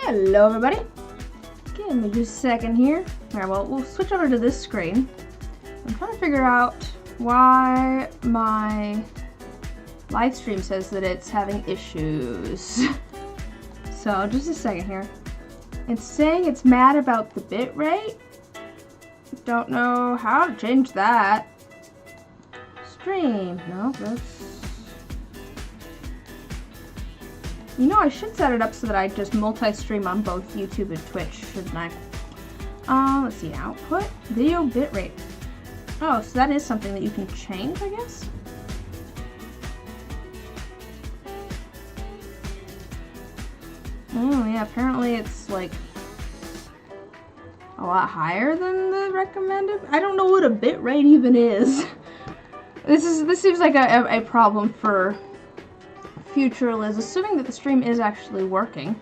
Hello everybody, give me just a second here. Alright, well, we'll switch over to this screen. I'm trying to figure out why my live stream says that it's having issues. So, just a second here. It's saying it's mad about the bit rate. Don't know how to change that. Stream, no, that's... You know, I should set it up so that I just multi-stream on both YouTube and Twitch, shouldn't I? Let's see, output, video bitrate. Oh, so that is something that you can change, I guess? Oh, yeah, apparently it's, like, a lot higher than the recommended. I don't know what a bitrate even is. This seems like a problem for future Liz, assuming that the stream is actually working.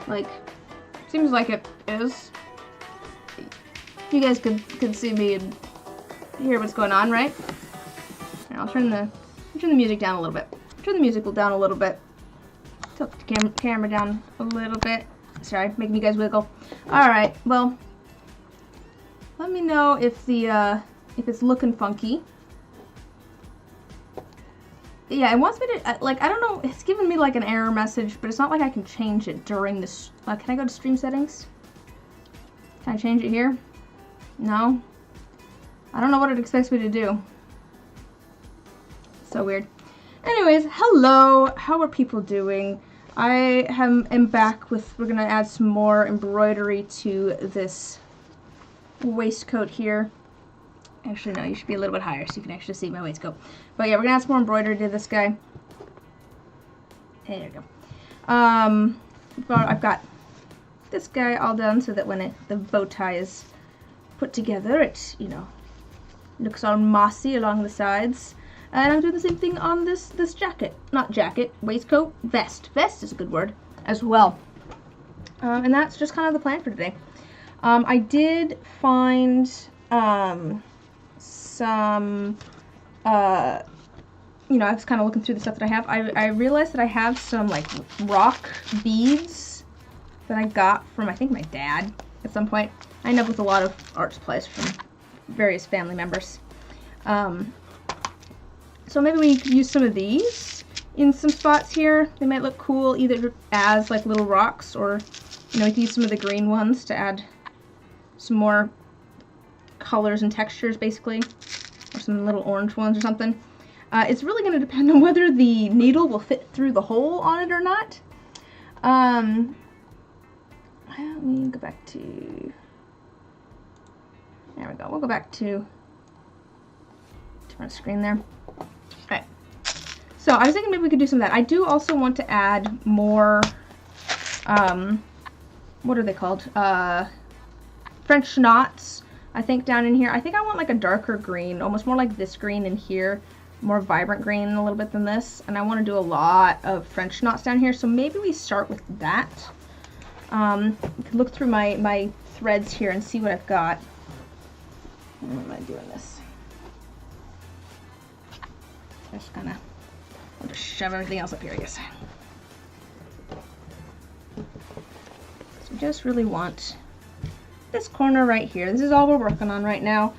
Like, seems like it is. You guys could see me and hear what's going on, right? Right, I'll turn the music down a little bit. Turn the music down a little bit. Tilt the camera down a little bit. Sorry, making you guys wiggle. All right, well, let me know if if it's looking funky. Yeah, it wants me to, like, I don't know, it's giving me, like, an error message, but it's not like I can change it during this, can I go to stream settings? Can I change it here? No? I don't know what it expects me to do. So weird. Anyways, hello, how are people doing? I am back with, we're gonna add some more embroidery to this waistcoat here. Actually, no, you should be a little bit higher so you can actually see my waistcoat. But yeah, we're gonna add some more embroidery to this guy. There you go. I've got this guy all done so that when the bow tie is put together, it, you know, looks all mossy along the sides. And I'm doing the same thing on this jacket. Not jacket, waistcoat, vest. Vest is a good word as well. And that's just kind of the plan for today. I did find some, you know, I was kind of looking through the stuff that I have. I realized that I have some, like, rock beads that I got from, I think, my dad at some point. I end up with a lot of art supplies from various family members. So maybe we could use some of these in some spots here. They might look cool either as, like, little rocks, or, you know, we could use some of the green ones to add some more colors and textures, basically, or some little orange ones or something. It's really going to depend on whether the needle will fit through the hole on it or not. Let me go back to, there we go, we'll go back to my screen there. Alright, so I was thinking maybe we could do some of that. I do also want to add more, what are they called, French knots, I think, down in here. I think I want like a darker green, almost more like this green in here, more vibrant green a little bit than this, and I want to do a lot of French knots down here, so maybe we start with that. You can look through my threads here and see what I've got. How am I doing this? Just gonna, I'll just shove everything else up here, I guess. So just really want this corner right here. This is all we're working on right now.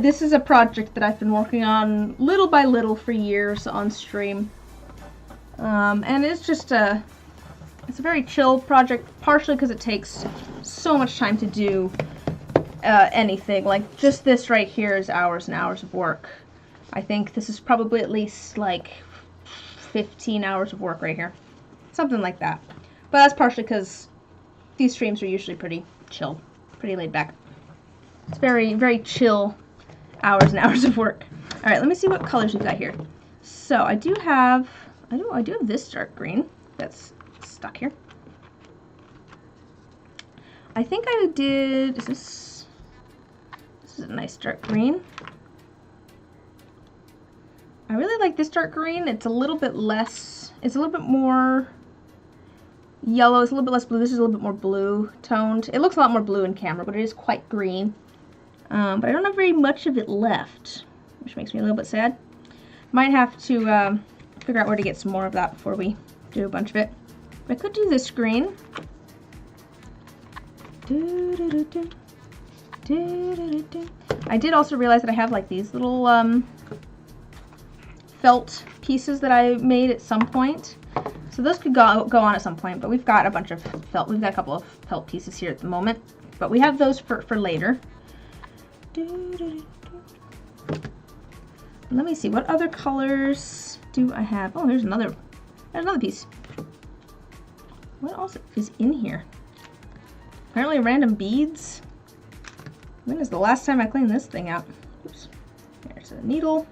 This is a project that I've been working on little by little for years on stream. And it's just it's a very chill project, partially because it takes so much time to do. anything. Like, just this right here is hours and hours of work. I think this is probably at least like 15 hours of work right here. Something like that. But that's partially because these streams are usually pretty chill, pretty laid back. It's very, very chill hours and hours of work. All right, let me see what colors we've got here. So I do have this dark green that's stuck here. I think I did, this is a nice dark green. I really like this dark green. It's a little bit less, it's a little bit more yellow, it's a little bit less blue. This is a little bit more blue toned. It looks a lot more blue in camera, but it is quite green. But I don't have very much of it left, which makes me a little bit sad. Might have to figure out where to get some more of that before we do a bunch of it. But I could do this green. I did also realize that I have like these little felt pieces that I made at some point. So those could go on at some point, but we've got a bunch of felt. We've got a couple of felt pieces here at the moment, but we have those for later. Let me see, what other colors do I have? Oh, there's another piece. What else is in here? Apparently random beads. When is the last time I cleaned this thing out? Oops. There's a needle.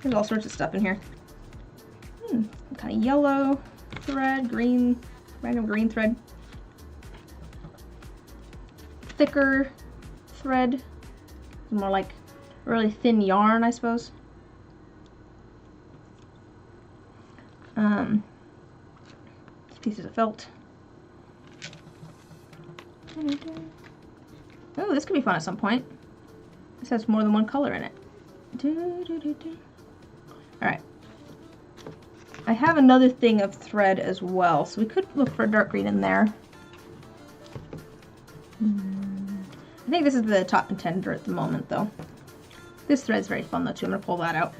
There's all sorts of stuff in here. Kind of yellow thread, green, random green thread. Thicker thread. More like really thin yarn, I suppose. Pieces of felt. Oh, this could be fun at some point. This has more than one color in it. Alright. I have another thing of thread as well, so we could look for a dark green in there. I think this is the top contender at the moment, though. This thread's very fun, though, too. I'm going to pull that out.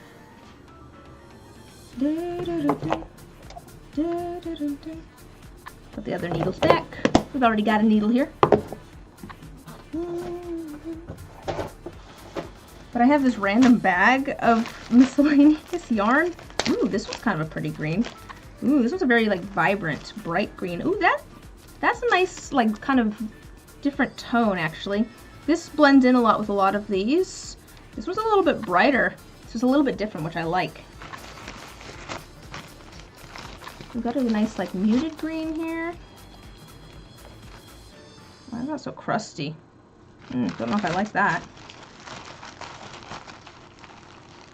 Put the other needles back. We've already got a needle here. But I have this random bag of miscellaneous yarn. Ooh, this one's kind of a pretty green. Ooh, this one's a very, like, vibrant, bright green. Ooh, that's a nice, like, kind of different tone, actually. This blends in a lot with a lot of these. This one's a little bit brighter. This is a little bit different, which I like. We've got a nice, like, muted green here. Why is that so crusty? Don't know if I like that.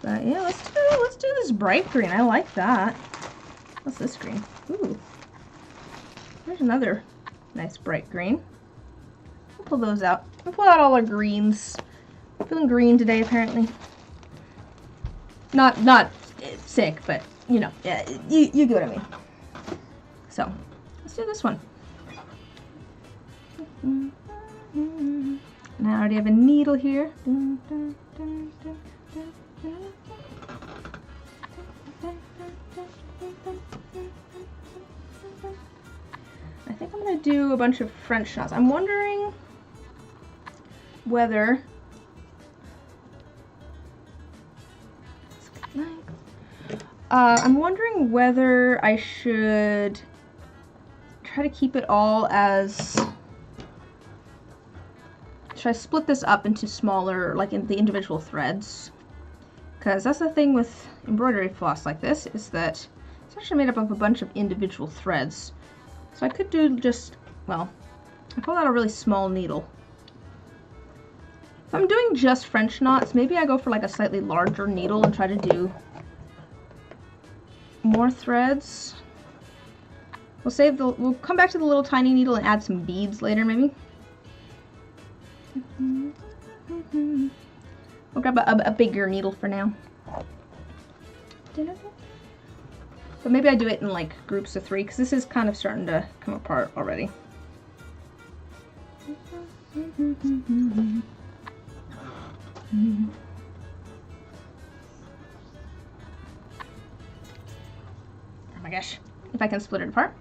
But yeah, let's do this bright green. I like that. What's this green? Ooh. There's another nice bright green. We'll pull those out. We'll pull out all our greens. I'm feeling green today, apparently. Not sick, but you know, yeah, you get what I mean. So let's do this one. And I already have a needle here. I think I'm going to do a bunch of French knots. I'm wondering whether I should try to keep it all as... Should I split this up into smaller, like in the individual threads? Because that's the thing with embroidery floss like this, is that it's actually made up of a bunch of individual threads. So I could do just, well, I pulled out a really small needle. If I'm doing just French knots, maybe I go for like a slightly larger needle and try to do more threads. We'll come back to the little tiny needle and add some beads later, maybe. We'll grab a bigger needle for now. But maybe I do it in like groups of 3, because this is kind of starting to come apart already. Oh my gosh, if I can split it apart.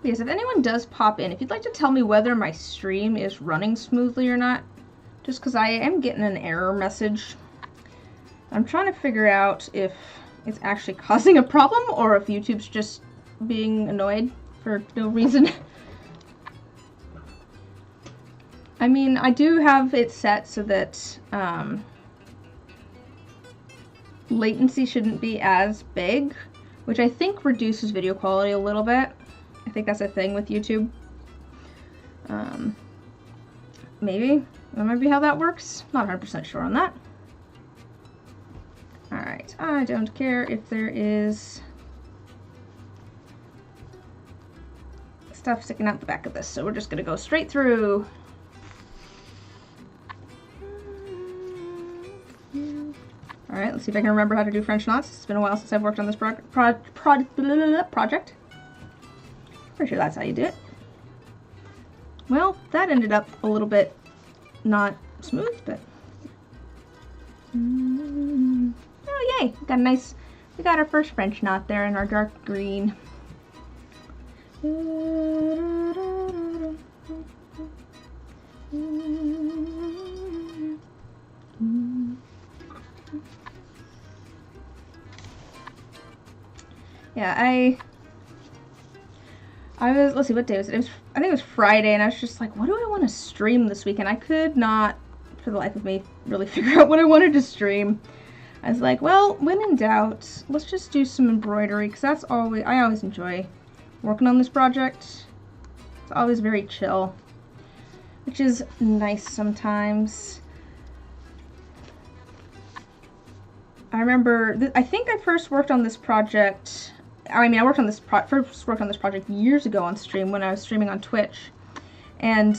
Yes, if anyone does pop in, if you'd like to tell me whether my stream is running smoothly or not, just because I am getting an error message. I'm trying to figure out if it's actually causing a problem or if YouTube's just being annoyed for no reason. I mean, I do have it set so that latency shouldn't be as big, which I think reduces video quality a little bit. I think that's a thing with YouTube. Maybe. That might be how that works. Not 100% sure on that. Alright, I don't care if there is stuff sticking out the back of this, so we're just gonna go straight through. Alright, let's see if I can remember how to do French knots. It's been a while since I've worked on this project. Pretty sure that's how you do it. Well, that ended up a little bit not smooth, but... Oh, yay! We got a nice... We got our first French knot there in our dark green. Yeah, I was, let's see, what day was it? I think it was Friday, and I was just like, what do I want to stream this weekend? I could not, for the life of me, really figure out what I wanted to stream. I was like, well, when in doubt, let's just do some embroidery, because that's always, I always enjoy working on this project. It's always very chill, which is nice sometimes. I remember, I think I first worked on this project, I mean, I first worked on this project years ago on stream when I was streaming on Twitch. And,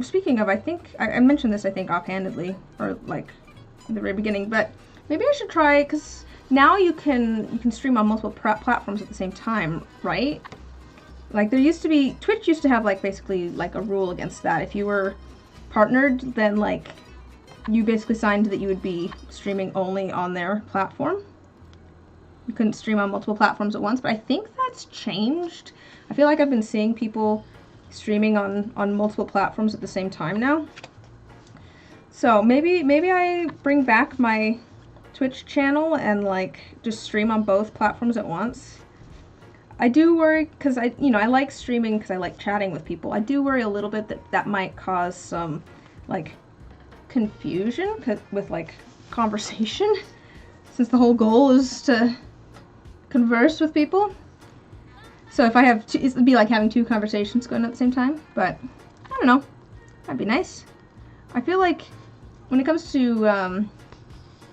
speaking of, I think, I mentioned this, I think, offhandedly, or, like, at the very beginning, but maybe I should try, because now you can stream on multiple platforms at the same time, right? Like, there used to be, Twitch used to have, like, basically, like, a rule against that. If you were partnered, then, like, you basically signed that you would be streaming only on their platform. You couldn't stream on multiple platforms at once, but I think that's changed. I feel like I've been seeing people streaming on multiple platforms at the same time now. So maybe I bring back my Twitch channel and like just stream on both platforms at once. I do worry because I like streaming because I like chatting with people. I do worry a little bit that that might cause some like confusion with like conversation, since the whole goal is to converse with people. So if I have two, it'd be like having two conversations going at the same time, but I don't know, that'd be nice. I feel like when it comes to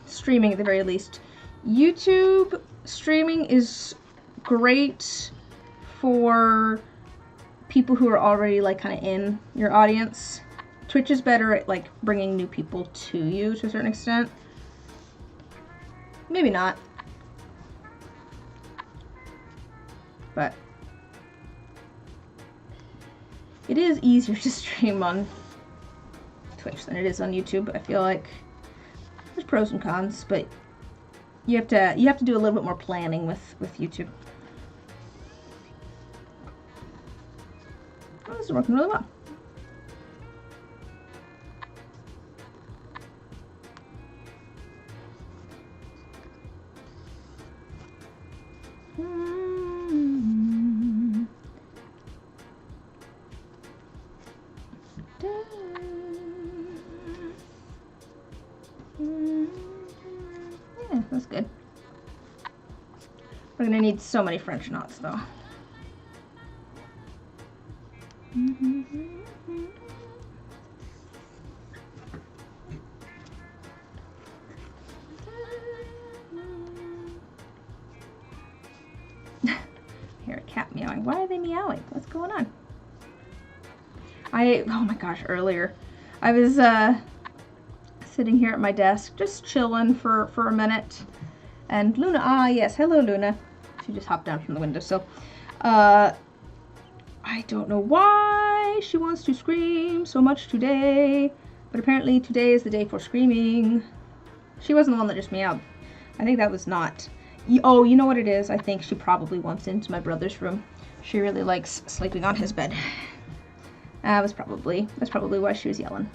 streaming, at the very least, YouTube streaming is great for people who are already like kind of in your audience. Twitch is better at like bringing new people to you to a certain extent. Maybe not. But it is easier to stream on Twitch than it is on YouTube. I feel like there's pros and cons, but you have to do a little bit more planning with YouTube. Oh, this is working really well. Yeah, that's good. We're gonna need so many French knots though. hear a cat meowing. Why are they meowing? What's going on? Oh my gosh, earlier I was sitting here at my desk just chilling for a minute, and Luna, yes, hello Luna. She just hopped down from the windowsill. I don't know why she wants to scream so much today, but apparently today is the day for screaming. She wasn't the one that just meowed. I think that was not. Oh, you know what it is? I think she probably wants into my brother's room. She really likes sleeping on his bed. That's probably why she was yelling.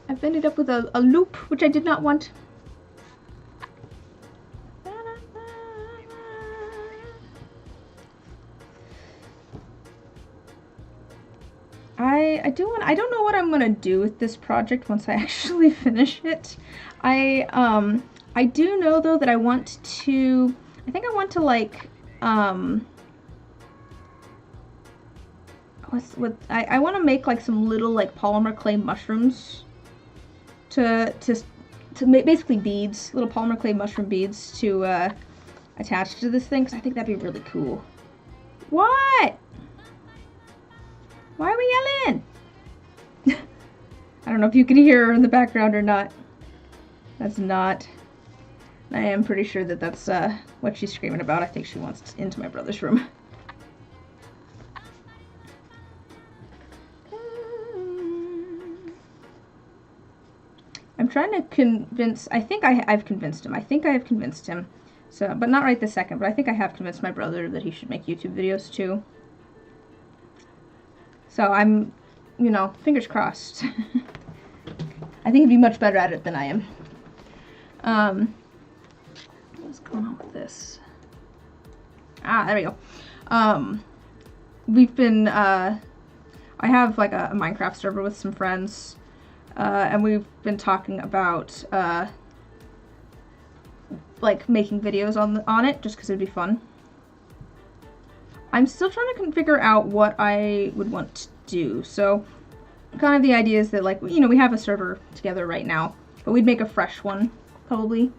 I've ended up with a loop, which I did not want. I don't know what I'm gonna do with this project once I actually finish it. I do know though that I want to, like, I want to make like some little like polymer clay mushrooms to make basically beads, little polymer clay mushroom beads to attach to this thing, because I think that'd be really cool. What? Why are we yelling? I don't know if you can hear her in the background or not. That's not. I am pretty sure that that's what she's screaming about. I think she wants into my brother's room. I'm trying to convince, I think I've convinced him. I think I have convinced him. So, but not right this second, but I think I have convinced my brother that he should make YouTube videos too. So I'm, you know, fingers crossed. I think he'd be much better at it than I am. What's going on with this? Ah, there we go. We've been, I have like a Minecraft server with some friends. And we've been talking about, like, making videos on it, just because it'd be fun. I'm still trying to figure out what I would want to do. So, kind of the idea is that, like, you know, we have a server together right now, but we'd make a fresh one, probably,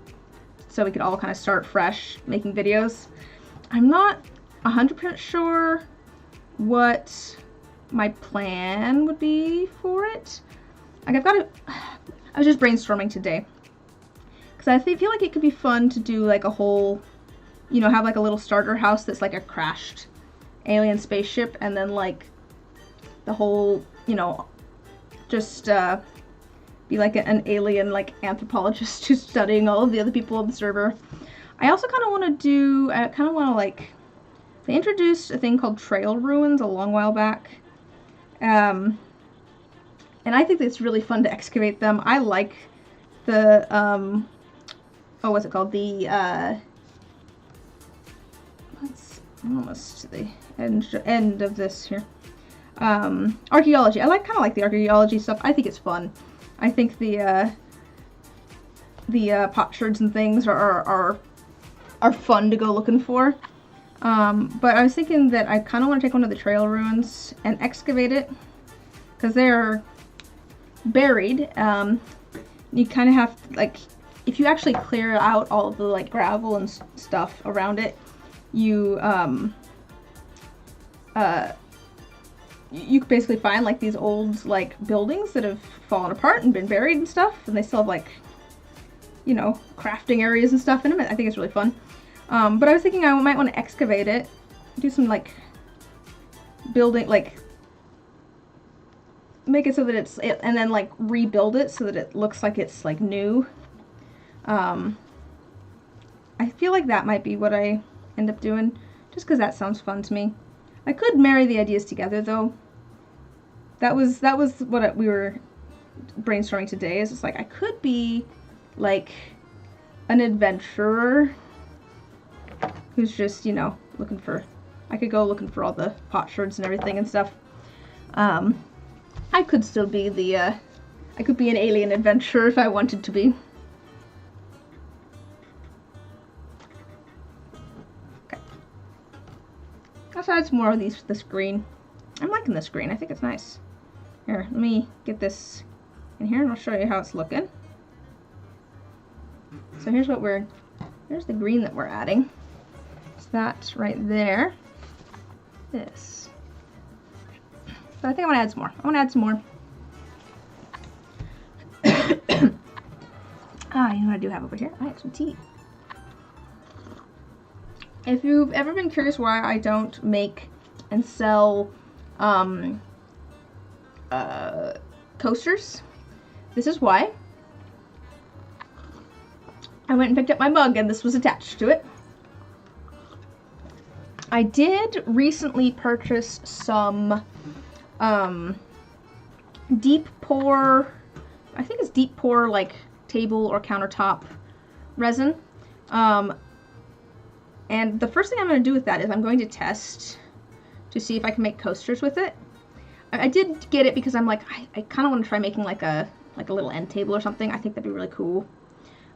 so we could all kind of start fresh, making videos. I'm not 100% sure what my plan would be for it. Like, I was just brainstorming today, because I feel like it could be fun to do, like, a whole, you know, have, like, a little starter house that's, like, a crashed alien spaceship, and then, like, the whole, you know, just, be, like, an alien, like, anthropologist who's studying all of the other people on the server. I also kind of want to like, they introduced a thing called trail ruins a long while back, and I think it's really fun to excavate them. I like the, oh, what's it called? The, I'm almost to the end of this here. Archaeology. I kind of like the archaeology stuff. I think it's fun. I think the potsherds and things are fun to go looking for. But I was thinking that I kind of want to take one of the trail ruins and excavate it, because they're buried. You kind of have to, like, if you actually clear out all of the, like, gravel and stuff around it, you you basically find, like, these old, like, buildings that have fallen apart and been buried and stuff, and they still have, like, you know, crafting areas and stuff in them. I think it's really fun. But I was thinking I might want to excavate it, do some, like, building, like, make it so that and then, like, rebuild it so that it looks like it's, like, new. I feel like that might be what I end up doing, just because that sounds fun to me. I could marry the ideas together, though. That was what we were brainstorming today, is it's like, I could be, like, an adventurer, who's just, you know, looking for, I could go looking for all the pot shards and everything and stuff. I could still be the, I could be an alien adventurer if I wanted to be. Okay. Let's add some more of this green. I'm liking this green. I think it's nice. Here, let me get this in here and I'll show you how it's looking. So here's the green that we're adding. So that's right there. This. So I think I'm gonna add some more. I wanna add some more. You know what I do have over here? I have some tea. If you've ever been curious why I don't make and sell coasters, this is why. I went and picked up my mug and this was attached to it. I did recently purchase some deep pour, I think it's deep pour like table or countertop resin. And the first thing I'm going to do with that is I'm going to test to see if I can make coasters with it. I did get it because I'm like, I kind of want to try making like a little end table or something. I think that'd be really cool.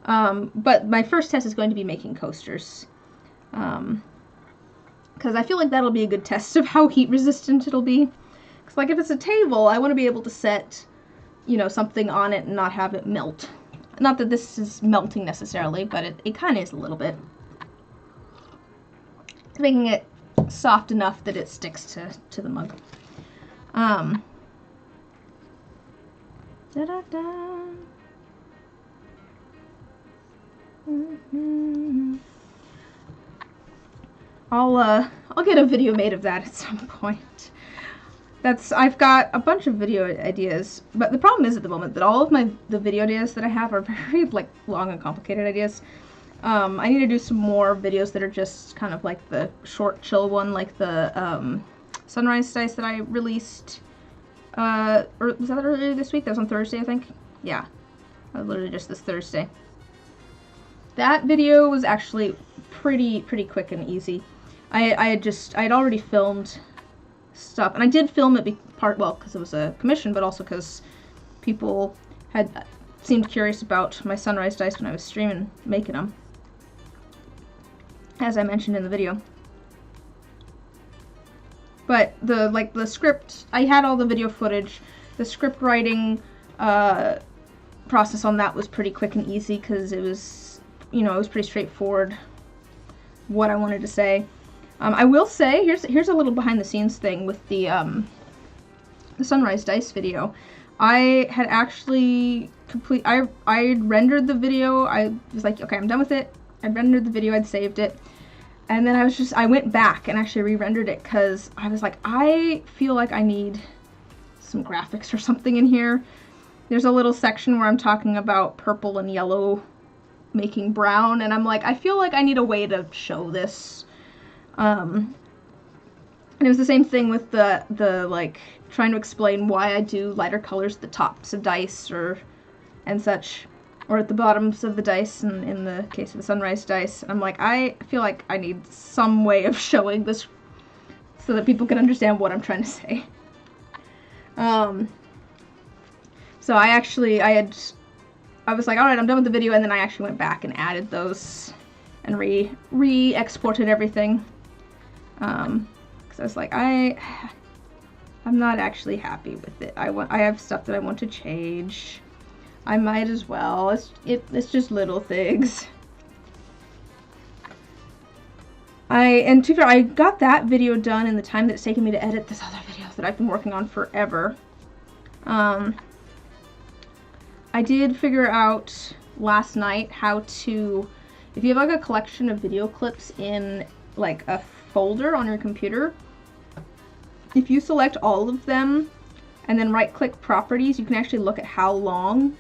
But my first test is going to be making coasters. Because I feel like that'll be a good test of how heat resistant it'll be. Because like if it's a table, I want to be able to set, you know, something on it and not have it melt. Not that this is melting necessarily, but it kind of is a little bit. Making it soft enough that it sticks to the mug. Da-da-da. I'll get a video made of that at some point. I've got a bunch of video ideas, but the problem is at the moment that all of the video ideas that I have are very like long and complicated ideas. I need to do some more videos that are just kind of like the short chill one, like the sunrise dice that I released, or was that earlier this week? That was on Thursday, I think. Yeah, literally just this Thursday. That video was actually pretty quick and easy. I had already filmed stuff, and I did film it because it was a commission, but also because people had seemed curious about my sunrise dice when I was streaming making them, as I mentioned in the video. But the script, I had all the video footage. The script writing process on that was pretty quick and easy because it was, you know, it was pretty straightforward what I wanted to say. I will say, here's a little behind the scenes thing with the sunrise dice video. I had actually I rendered the video. I was like, okay, I'm done with it. I rendered the video, I'd saved it. And then I went back and actually re-rendered it because I was like, I feel like I need some graphics or something in here. There's a little section where I'm talking about purple and yellow making brown, and I'm like, I feel like I need a way to show this. And it was the same thing with the like trying to explain why I do lighter colors at the tops of dice and such, or at the bottoms of the dice in the case of the sunrise dice. I'm like, I feel like I need some way of showing this so that people can understand what I'm trying to say. So I was like, alright, I'm done with the video, and then I actually went back and added those and re-exported everything. Because I was like, I'm not actually happy with it. I have stuff that I want to change. I might as well. It's just little things. And to be fair, I got that video done in the time that it's taken me to edit this other video that I've been working on forever. I did figure out last night how to, if you have like a collection of video clips in like a folder on your computer, if you select all of them and then right click properties, you can actually look at how long,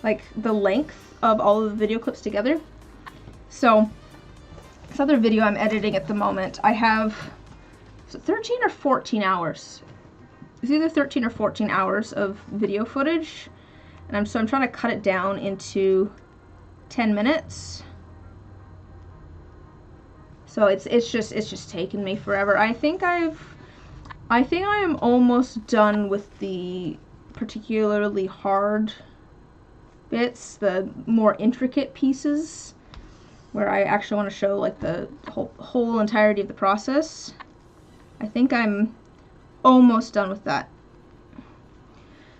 like the length of all of the video clips together. So this other video I'm editing at the moment, I have 13 or 14 hours. It's either 13 or 14 hours of video footage, and I'm trying to cut it down into 10 minutes. So it's just taken me forever. I think I am almost done with the particularly hard bits, the more intricate pieces, where I actually want to show like the whole entirety of the process. I think I'm almost done with that,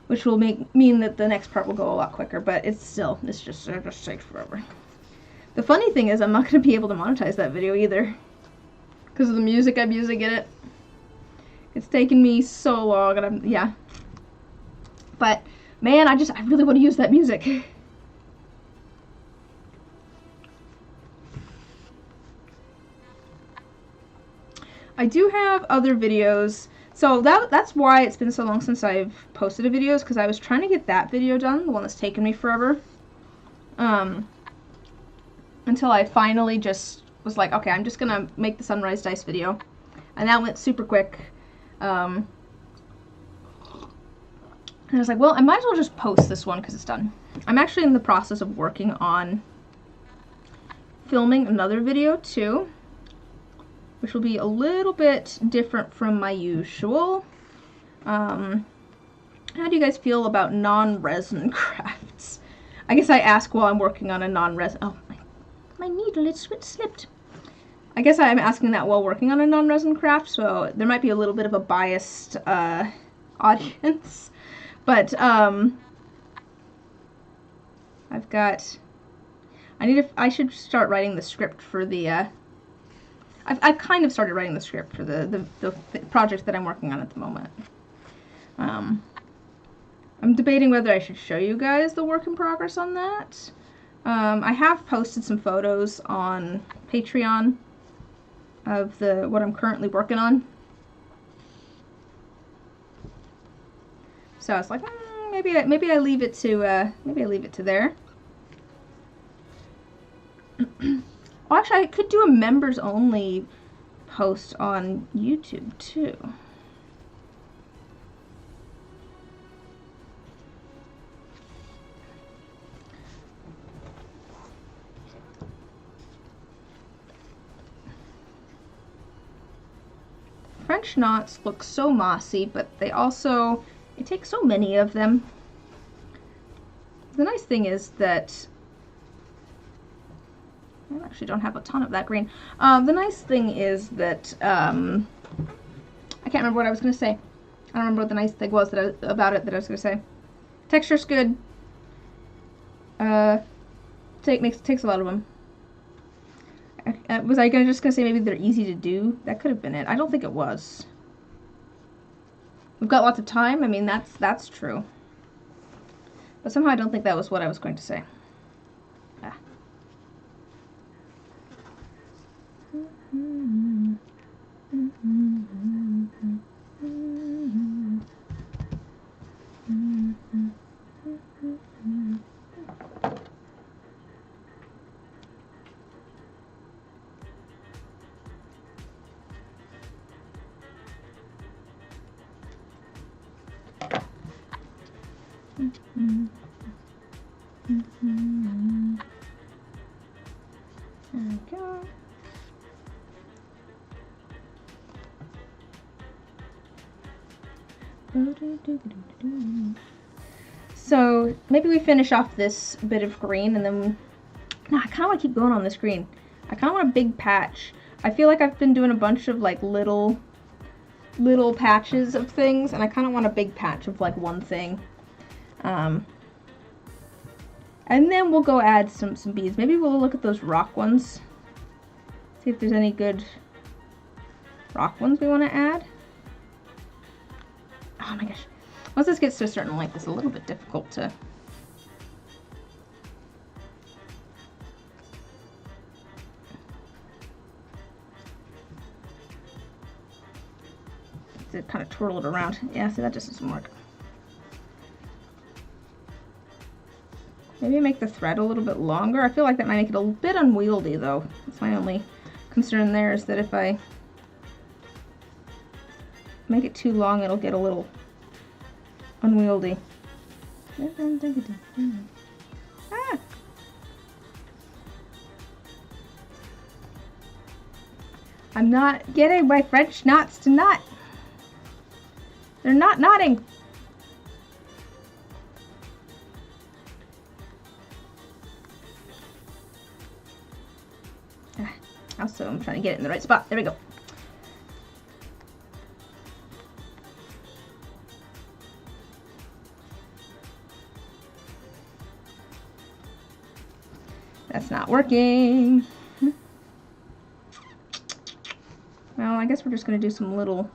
which will mean that the next part will go a lot quicker, but it just takes forever. The funny thing is I'm not going to be able to monetize that video either, because of the music I'm using in it. It's taken me so long, and yeah. But man, I really want to use that music. I do have other videos, so that's why it's been so long since I've posted a video, because I was trying to get that video done, the one that's taken me forever, until I finally just was like, okay, I'm just gonna make the sunrise dice video, and that went super quick. And I was like, well, I might as well just post this one because it's done. I'm actually in the process of working on filming another video too, which will be a little bit different from my usual. How do you guys feel about non-resin crafts? I guess I ask while I'm working on a non-resin... Oh, my needle, it slipped. I guess I'm asking that while working on a non-resin craft, so there might be a little bit of a biased audience. But, I've got... I should start writing the script for the, I've kind of started writing the script for the project that I'm working on at the moment. I'm debating whether I should show you guys the work in progress on that. I have posted some photos on Patreon of what I'm currently working on. So I was like, maybe I leave it to there. Well, actually, I could do a members only post on YouTube too. French knots look so mossy, but they also, it takes so many of them. The nice thing is that I actually don't have a ton of that green. The nice thing is that I can't remember what I was going to say. I don't remember what the nice thing was about it that I was going to say. Texture's good. Takes a lot of them. Was I just going to say maybe they're easy to do? That could have been it. I don't think it was. We've got lots of time. I mean, that's true. But somehow I don't think that was what I was going to say. Ah. There we go. So maybe we finish off this bit of green, and then no, I kind of want to keep going on this green. I kind of want a big patch. I feel like I've been doing a bunch of like little patches of things, and I kind of want a big patch of like one thing. And then we'll go add some beads. Maybe we'll look at those rock ones. See if there's any good rock ones we want to add. Oh my gosh. Once this gets to a certain length, it's a little bit difficult to... to kind of twirl it around. Yeah, see, that just doesn't work. Maybe make the thread a little bit longer. I feel like that might make it a bit unwieldy, though. That's my only concern there, is that if I make it too long, it'll get a little unwieldy. Ah! I'm not getting my French knots to knot. They're not knotting. Also, I'm trying to get it in the right spot. There we go. That's not working. Well, I guess we're just going to do some little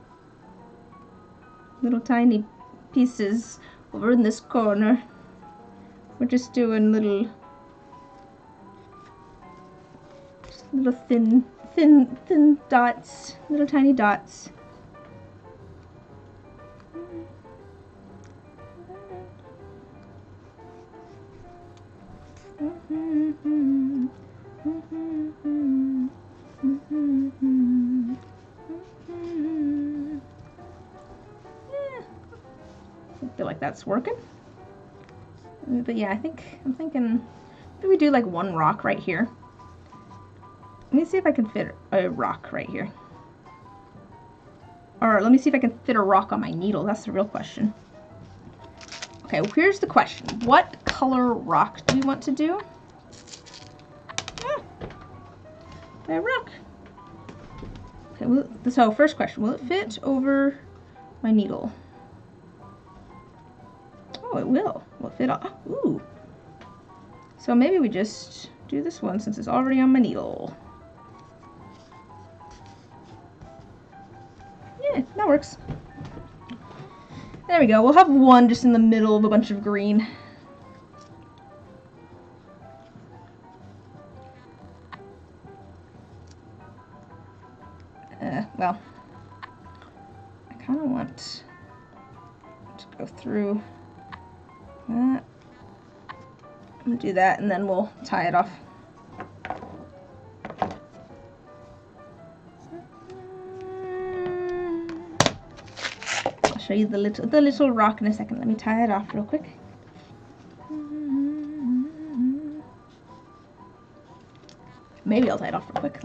tiny pieces over in this corner. We're just doing little thin dots, little tiny dots. I feel like that's working. But yeah, I'm thinking maybe we do like one rock right here. Let me see if I can fit a rock right here. Or let me see if I can fit a rock on my needle. That's the real question. Okay, well, here's the question. What color rock do we want to do? A rock. Okay, well, so first question, will it fit over my needle? Oh, it will. Will it fit on? Ooh. So maybe we just do this one since it's already on my needle. Yeah, that works. There we go. We'll have one just in the middle of a bunch of green. Well, I kind of want to go through that. I'm gonna do that and then we'll tie it off. I'll show you the little rock in a second. Let me tie it off real quick. Maybe I'll tie it off real quick.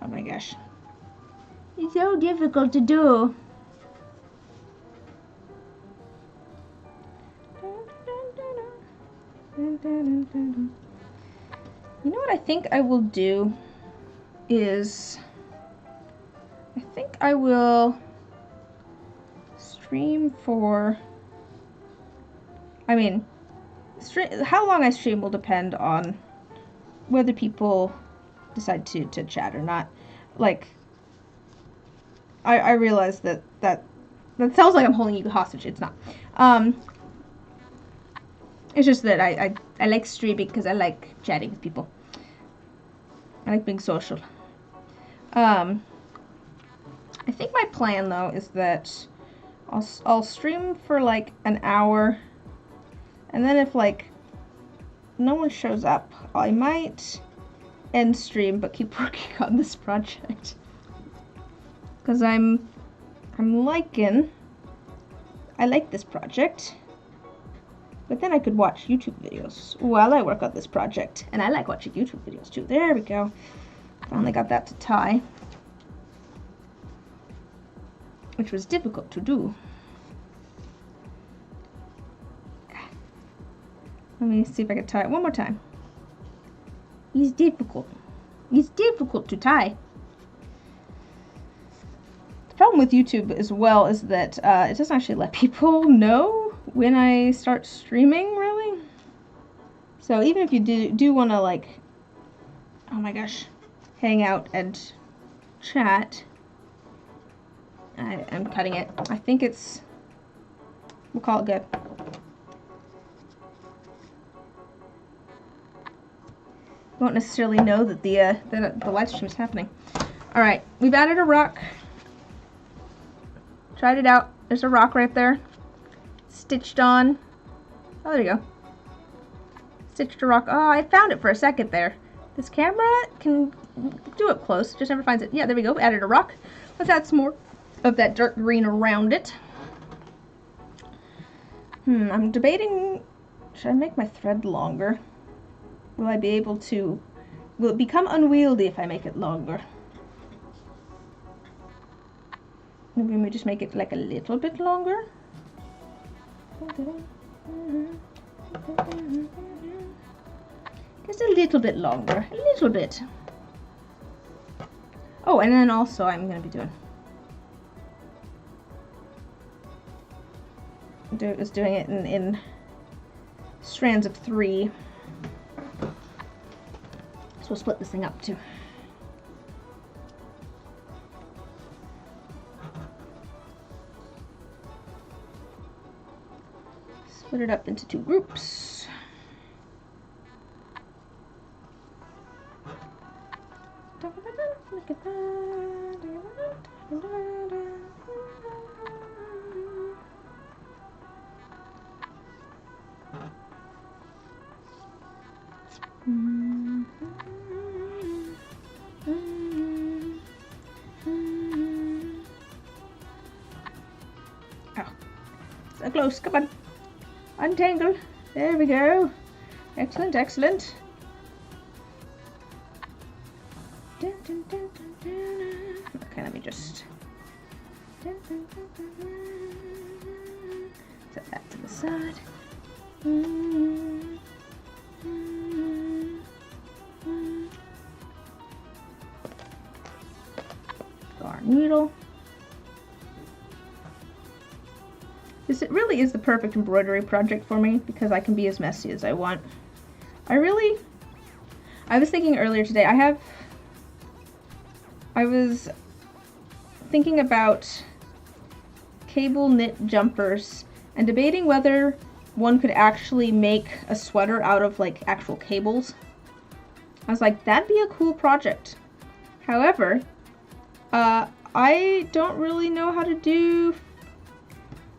Oh my gosh. It's so difficult to do. You know what I think I will do is I think I will stream for, I mean, how long I stream will depend on whether people decide to chat or not. Like, I realize that sounds like I'm holding you hostage. It's not. It's just that I like streaming because I like chatting with people. I like being social. I think my plan though is that I'll stream for like an hour, and then if like no one shows up, I might end stream but keep working on this project because I like this project, but then I could watch YouTube videos while I work on this project, and I like watching YouTube videos too. There we go. Finally got that to tie, which was difficult to do. Let me see if I can tie it one more time. It's difficult. It's difficult to tie. The problem with YouTube as well is that it doesn't actually let people know when I start streaming, really. So even if you do want to, like, oh my gosh, hang out and chat, I'm cutting it. I think we'll call it good. Won't necessarily know that the live stream is happening. All right, we've added a rock. Tried it out. There's a rock right there. Stitched on. Oh, there you go. Stitched a rock. Oh, I found it for a second there. This camera can do it close, just never finds it. Yeah, there we go. Added a rock. Let's add some more of that dark green around it. I'm debating, should I make my thread longer? Will I be able to, will it become unwieldy if I make it longer? Maybe we just make it like a little bit longer. Just a little bit longer, a little bit. Oh, and then also I'm going to be doing it in strands of 3. So we'll split this thing up too. Split it up into 2 groups. Oh, so close, come on. Untangle. There we go. Excellent, excellent. Okay, let me just set that to the side. Go our needle. This really is the perfect embroidery project for me because I can be as messy as I want. I was thinking earlier today, I was thinking about cable knit jumpers and debating whether one could actually make a sweater out of like actual cables. I was like, that'd be a cool project. However, I don't really know how to do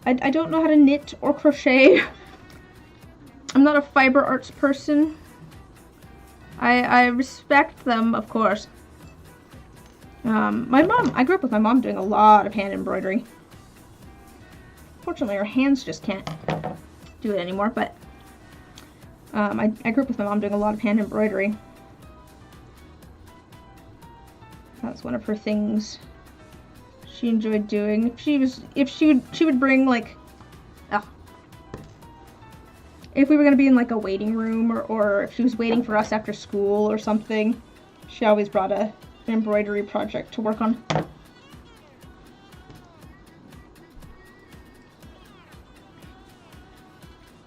I don't know how to knit or crochet. I'm not a fiber arts person. I respect them, of course. I grew up with my mom doing a lot of hand embroidery. Fortunately, her hands just can't do it anymore, but I grew up with my mom doing a lot of hand embroidery. That's one of her things she enjoyed doing. She would bring like, if we were gonna be in like a waiting room or if she was waiting for us after school or something, she always brought an embroidery project to work on. But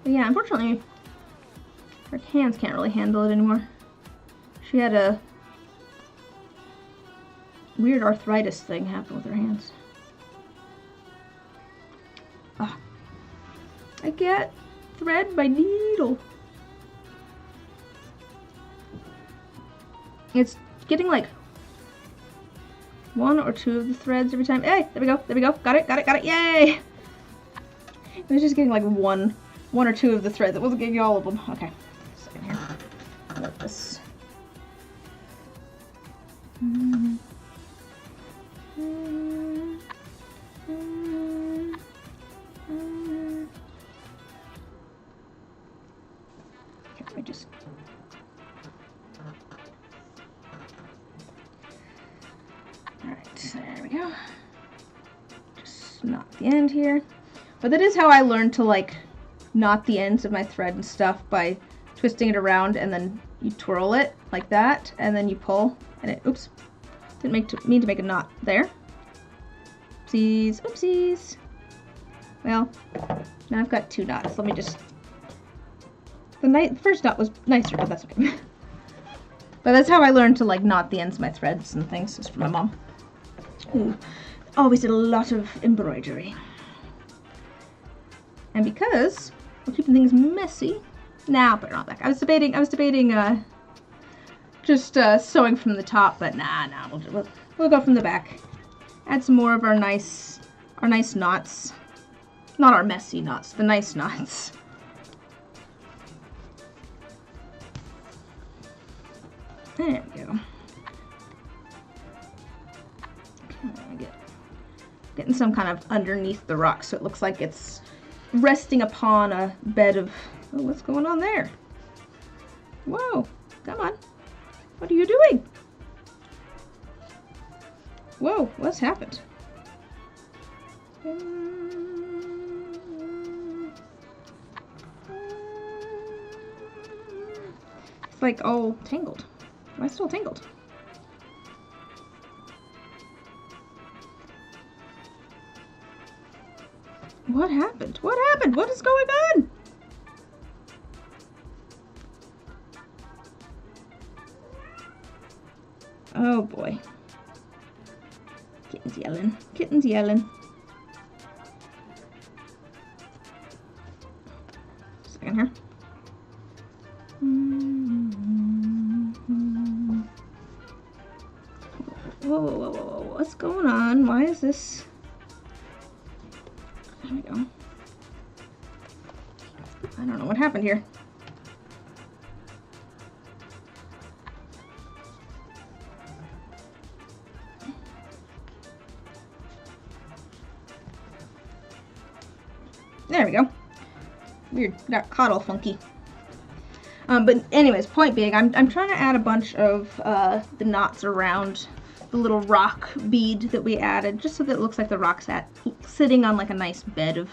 yeah, unfortunately, her hands can't really handle it anymore. She had a weird arthritis thing happen with her hands. I can't thread my needle. It's getting like 1 or 2 of the threads every time. Hey, there we go, got it, yay! It was just getting like one or 2 of the threads. It wasn't getting all of them. Okay, second here. Let this. Just alright, there we go. Just knot the end here. But that is how I learned to like knot the ends of my thread and stuff, by twisting it around and then you twirl it like that and then you pull and it, oops, didn't mean to make a knot there. Oopsies, oopsies. Well, now I've got 2 knots. Let me just, the first knot was nicer, but that's okay. But that's how I learned to like knot the ends of my threads and things, is from my mom, who always did a lot of embroidery. And because we're keeping things messy, now I'll put it on back. I was debating just sewing from the top, but nah, we'll go from the back. Add some more of our nice knots, not our messy knots, the nice knots. There we go. Okay, getting some kind of underneath the rock so it looks like it's resting upon a bed of, oh, what's going on there? Whoa, come on. What are you doing? Whoa, what's happened? It's like all tangled. Am I still tangled? What happened? What happened? What is going on? Oh boy. Kitten's yelling. Kitten's yelling. Second here. Whoa, whoa, whoa, whoa. What's going on? Why is this? There we go. I don't know what happened here. There we go. Weird, got caught all funky. But anyways, point being, I'm trying to add a bunch of the knots around the little rock bead that we added, just so that it looks like the rock's sitting on like a nice bed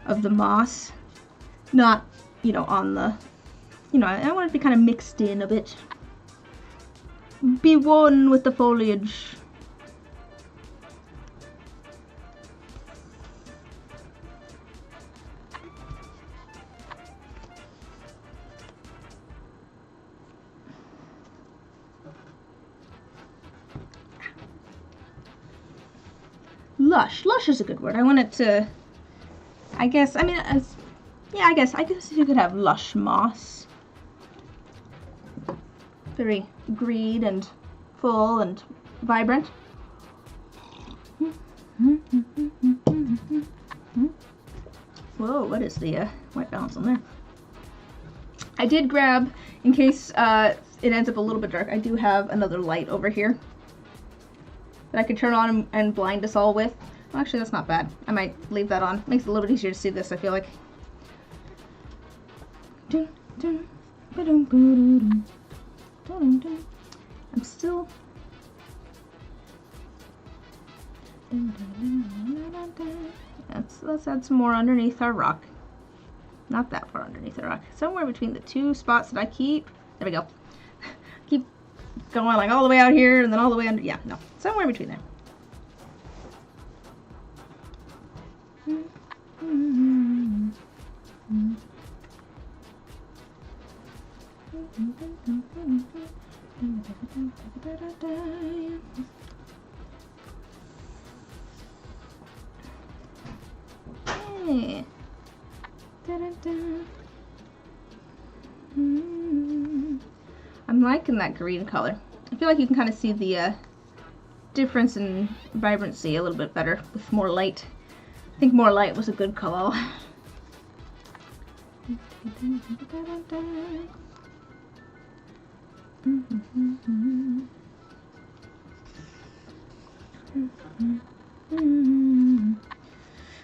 of the moss, not, you know, on the, you know, I want it to be kind of mixed in a bit, be one with the foliage. Lush. Lush is a good word. I want it to, I guess, I mean, yeah, I guess you could have lush moss. Very green and full and vibrant. Whoa, what is the white balance on there? I did grab, in case it ends up a little bit dark, I do have another light over here that I could turn on and blind us all with. Well, actually, that's not bad. I might leave that on. Makes it a little bit easier to see this, I feel like. I'm still... Let's add some more underneath our rock. Not that far underneath the rock. Somewhere between the two spots that I keep... There we go. Keep going like all the way out here and then all the way under. Yeah, no, somewhere between there. Hey. I'm liking that green color. I feel like you can kind of see the difference in vibrancy a little bit better with more light. I think more light was a good color.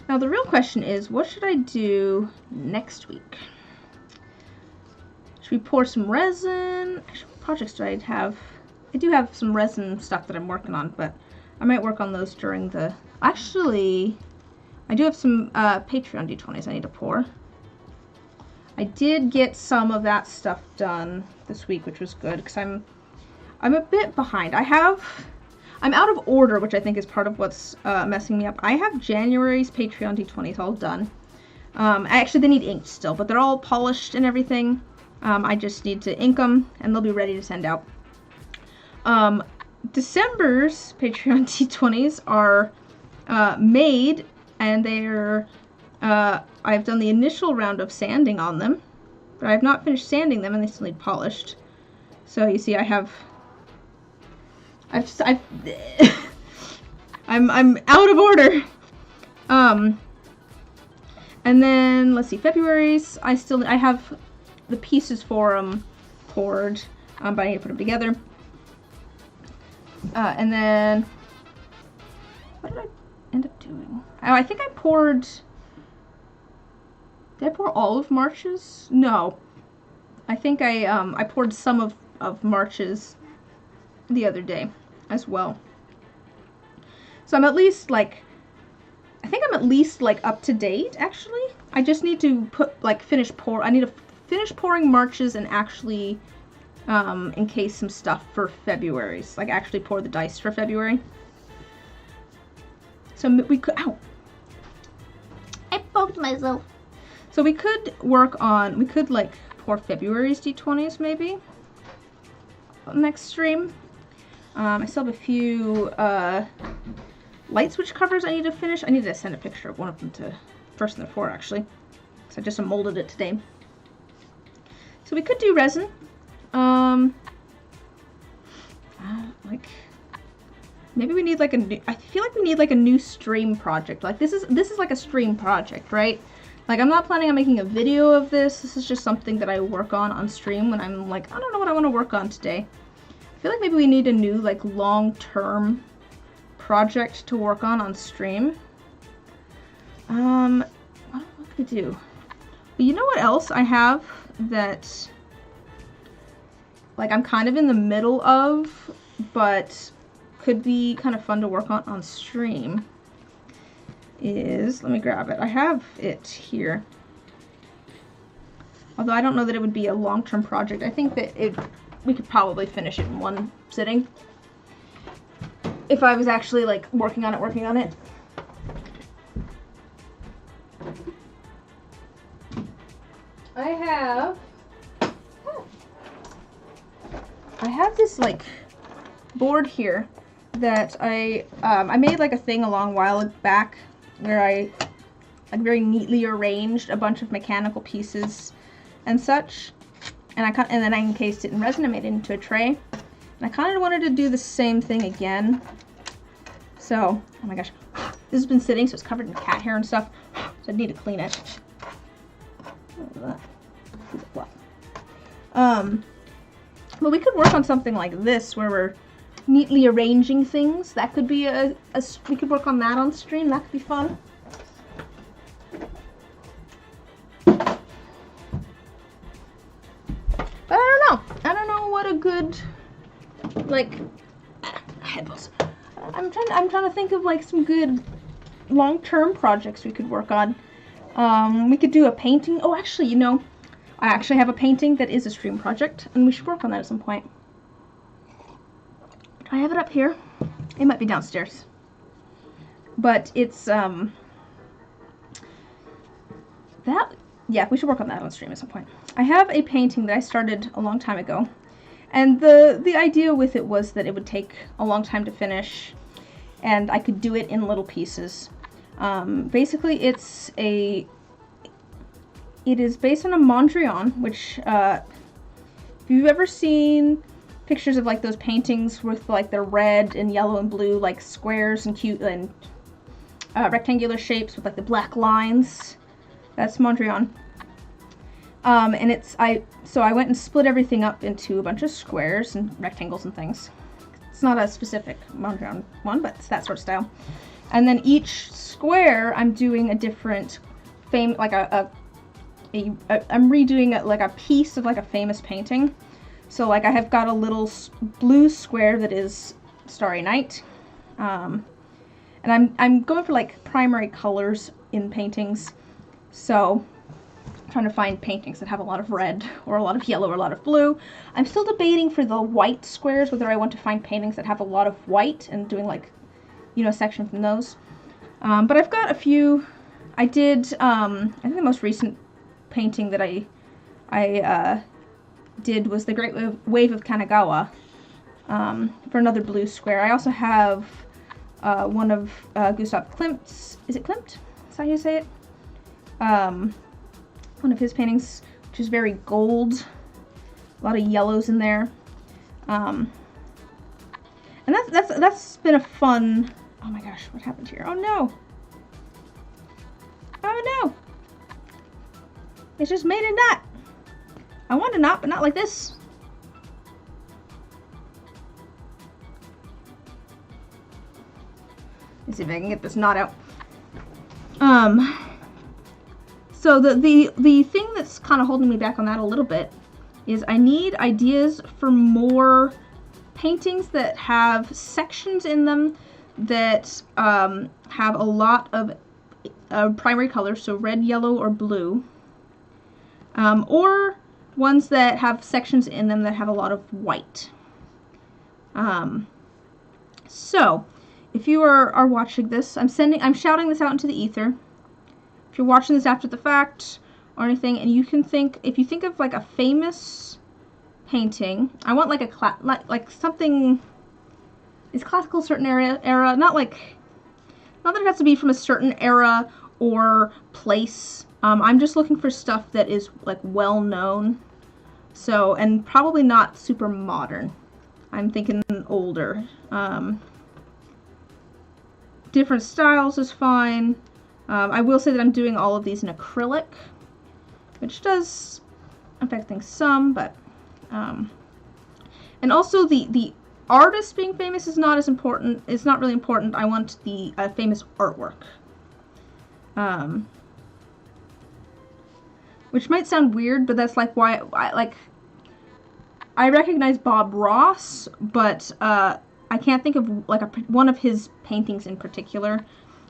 Now the real question is, what should I do next week? Should we pour some resin? Actually, what projects do I have? I do have some resin stuff that I'm working on, but I might work on those during the... Actually, I do have some Patreon D20s I need to pour. I did get some of that stuff done this week, which was good, because I'm a bit behind. I'm out of order, which I think is part of what's messing me up. I have January's Patreon D20s all done. Actually, they need inked still, but they're all polished and everything. I just need to ink them, and they'll be ready to send out. December's Patreon D20s are made, and they're... I've done the initial round of sanding on them, but I've not finished sanding them, and they still need polished. So you see, I'm out of order. And then let's see, February's I have the pieces for them poured, but I need to put them together. And then what did I end up doing? Oh, I think I poured Did I pour all of March's? No. I think I poured some of March's the other day as well. So I'm at least like, I think I'm at least like up to date actually. I just need to I need to finish pouring March's and actually encase some stuff for February's. Like actually pour the dice for February. So we could, ow! I poked myself. So we could like pour February's D20s maybe next stream. I still have a few light switch covers I need to finish. I need to send a picture of one of them to First and the Four actually. So I just molded it today. So we could do resin. Like maybe we need like a new, I feel like we need like a new stream project. Like this is like a stream project, right? Like I'm not planning on making a video of this. This is just something that I work on stream when I'm like, I don't know what I want to work on today. I feel like maybe we need a new like long-term project to work on stream. What could we do? Well, you know what else I have that like I'm kind of in the middle of, but could be kind of fun to work on stream is, let me grab it. I have it here. Although I don't know that it would be a long-term project. I think that we could probably finish it in one sitting. If I was actually like working on it. I have this like board here that I made like a thing a long while back where I like very neatly arranged a bunch of mechanical pieces and such, and then I encased it in resin and made it into a tray. And I kind of wanted to do the same thing again. So, oh my gosh, this has been sitting, so it's covered in cat hair and stuff. So I need to clean it. But we could work on something like this where we're neatly arranging things. That could be we could work on that on stream. That could be fun. But I don't know what a good like headphones. I'm trying to think of like some good long-term projects we could work on. We could do a painting. Oh, actually, you know, I actually have a painting that is a stream project, and we should work on that at some point. I have it up here. It might be downstairs. But it's, yeah, we should work on that on stream at some point. I have a painting that I started a long time ago. And the idea with it was that it would take a long time to finish, and I could do it in little pieces. Basically, it is based on a Mondrian, which, if you've ever seen pictures of like those paintings with like the red and yellow and blue like squares and cute and rectangular shapes with like the black lines, that's Mondrian. And so I went and split everything up into a bunch of squares and rectangles and things. It's not a specific Mondrian one, but it's that sort of style. And then each square, I'm doing a different like I'm redoing like a piece of like a famous painting. So like I have got a little blue square that is Starry Night, and I'm going for like primary colors in paintings. So I'm trying to find paintings that have a lot of red or a lot of yellow or a lot of blue. I'm still debating for the white squares whether I want to find paintings that have a lot of white and doing like, you know, a section from those. But I've got a few. I did I think the most recent painting that I did was the Great Wave of Kanagawa, for another blue square. I also have one of Gustav Klimt's, is it Klimt? Is that how you say it? One of his paintings, which is very gold, a lot of yellows in there. And that's been a fun, oh my gosh, what happened here? Oh no! Oh no! It's just made a knot. I want a knot, but not like this. Let's see if I can get this knot out. So the thing that's kind of holding me back on that a little bit is I need ideas for more paintings that have sections in them that have a lot of primary colors, so red, yellow, or blue, or ones that have sections in them that have a lot of white. So if you are watching this, I'm shouting this out into the ether. If you're watching this after the fact or anything, and if you think of like a famous painting, I want like like something. Is classical a certain era? Not that it has to be from a certain era or place. I'm just looking for stuff that is like well known. So, and probably not super modern. I'm thinking older. Different styles is fine. I will say that I'm doing all of these in acrylic, which does affect things some, but and also the artist being famous is not as important. It's not really important. I want the famous artwork, which might sound weird, but that's like why I recognize Bob Ross, but I can't think of like one of his paintings in particular.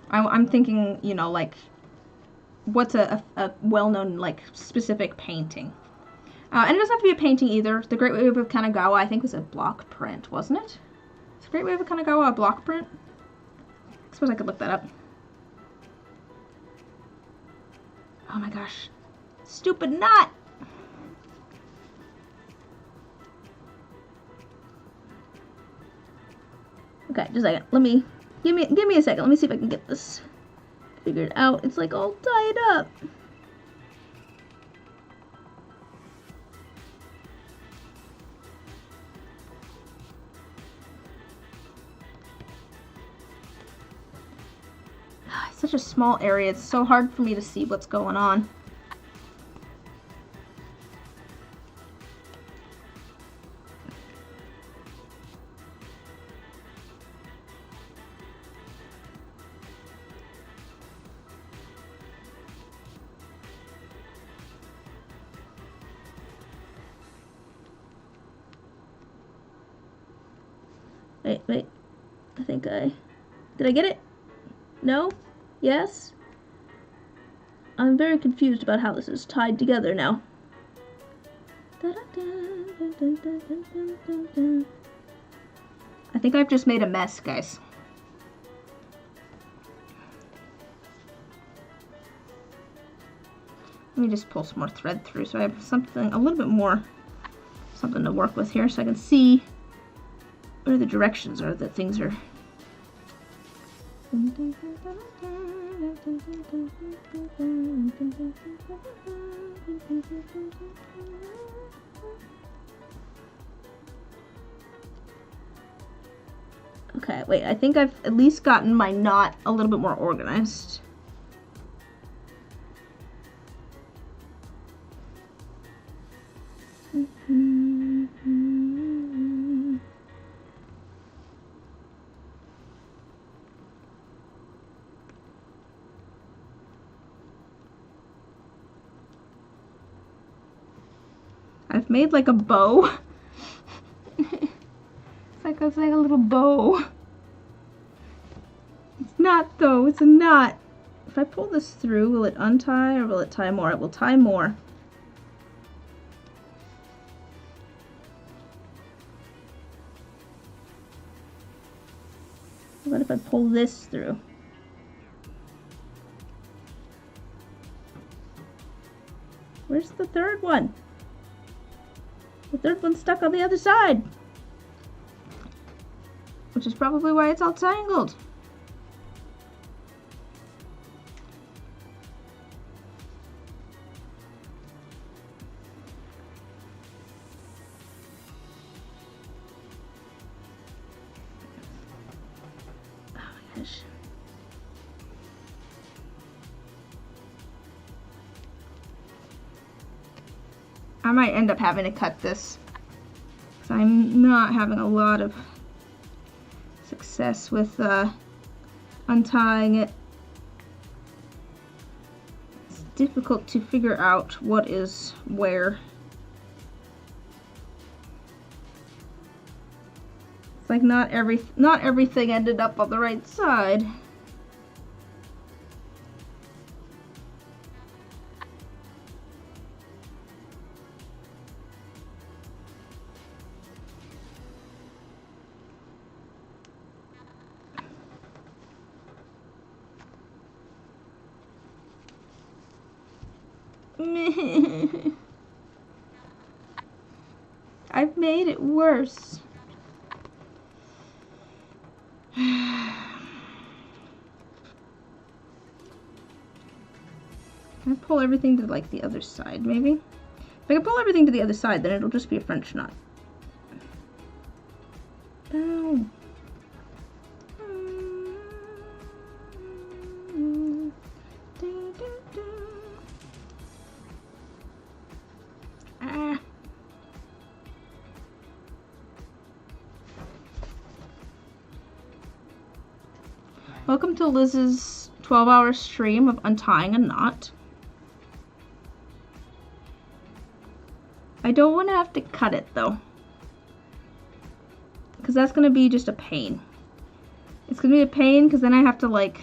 I'm thinking, you know, like what's a well-known like specific painting. And it doesn't have to be a painting either. The Great Wave of Kanagawa, I think, was a block print, wasn't it? Is the Great Wave of Kanagawa a block print? I suppose I could look that up. Oh my gosh. Stupid knot! Okay, just a second. Give me a second. Let me see if I can get this figured out. It's like all tied up. It's such a small area. It's so hard for me to see what's going on. Wait. Did I get it? No? Yes? I'm very confused about how this is tied together now. I think I've just made a mess, guys. Let me just pull some more thread through so I have something, a little bit more, something to work with here so I can see where the directions are that things are. Okay, wait, I think I've at least gotten my knot a little bit more organized. I've made like a bow. It's like a little bow. It's not though, it's a knot. If I pull this through, will it untie or will it tie more? It will tie more. What if I pull this through? Where's the third one? The third one's stuck on the other side. Which is probably why it's all tangled. Oh my gosh. I might end up having to cut this because I'm not having a lot of success with untying it. difficult to figure out what is where. It's like not everything ended up on the right side. I've made it worse. Can I pull everything to like the other side, maybe? If I can pull everything to the other side, then it'll just be a French knot. Ow. Ah. Welcome to Liz's 12-hour stream of untying a knot. I don't want to have to cut it though, because that's going to be just a pain. It's going to be a pain because then I have to like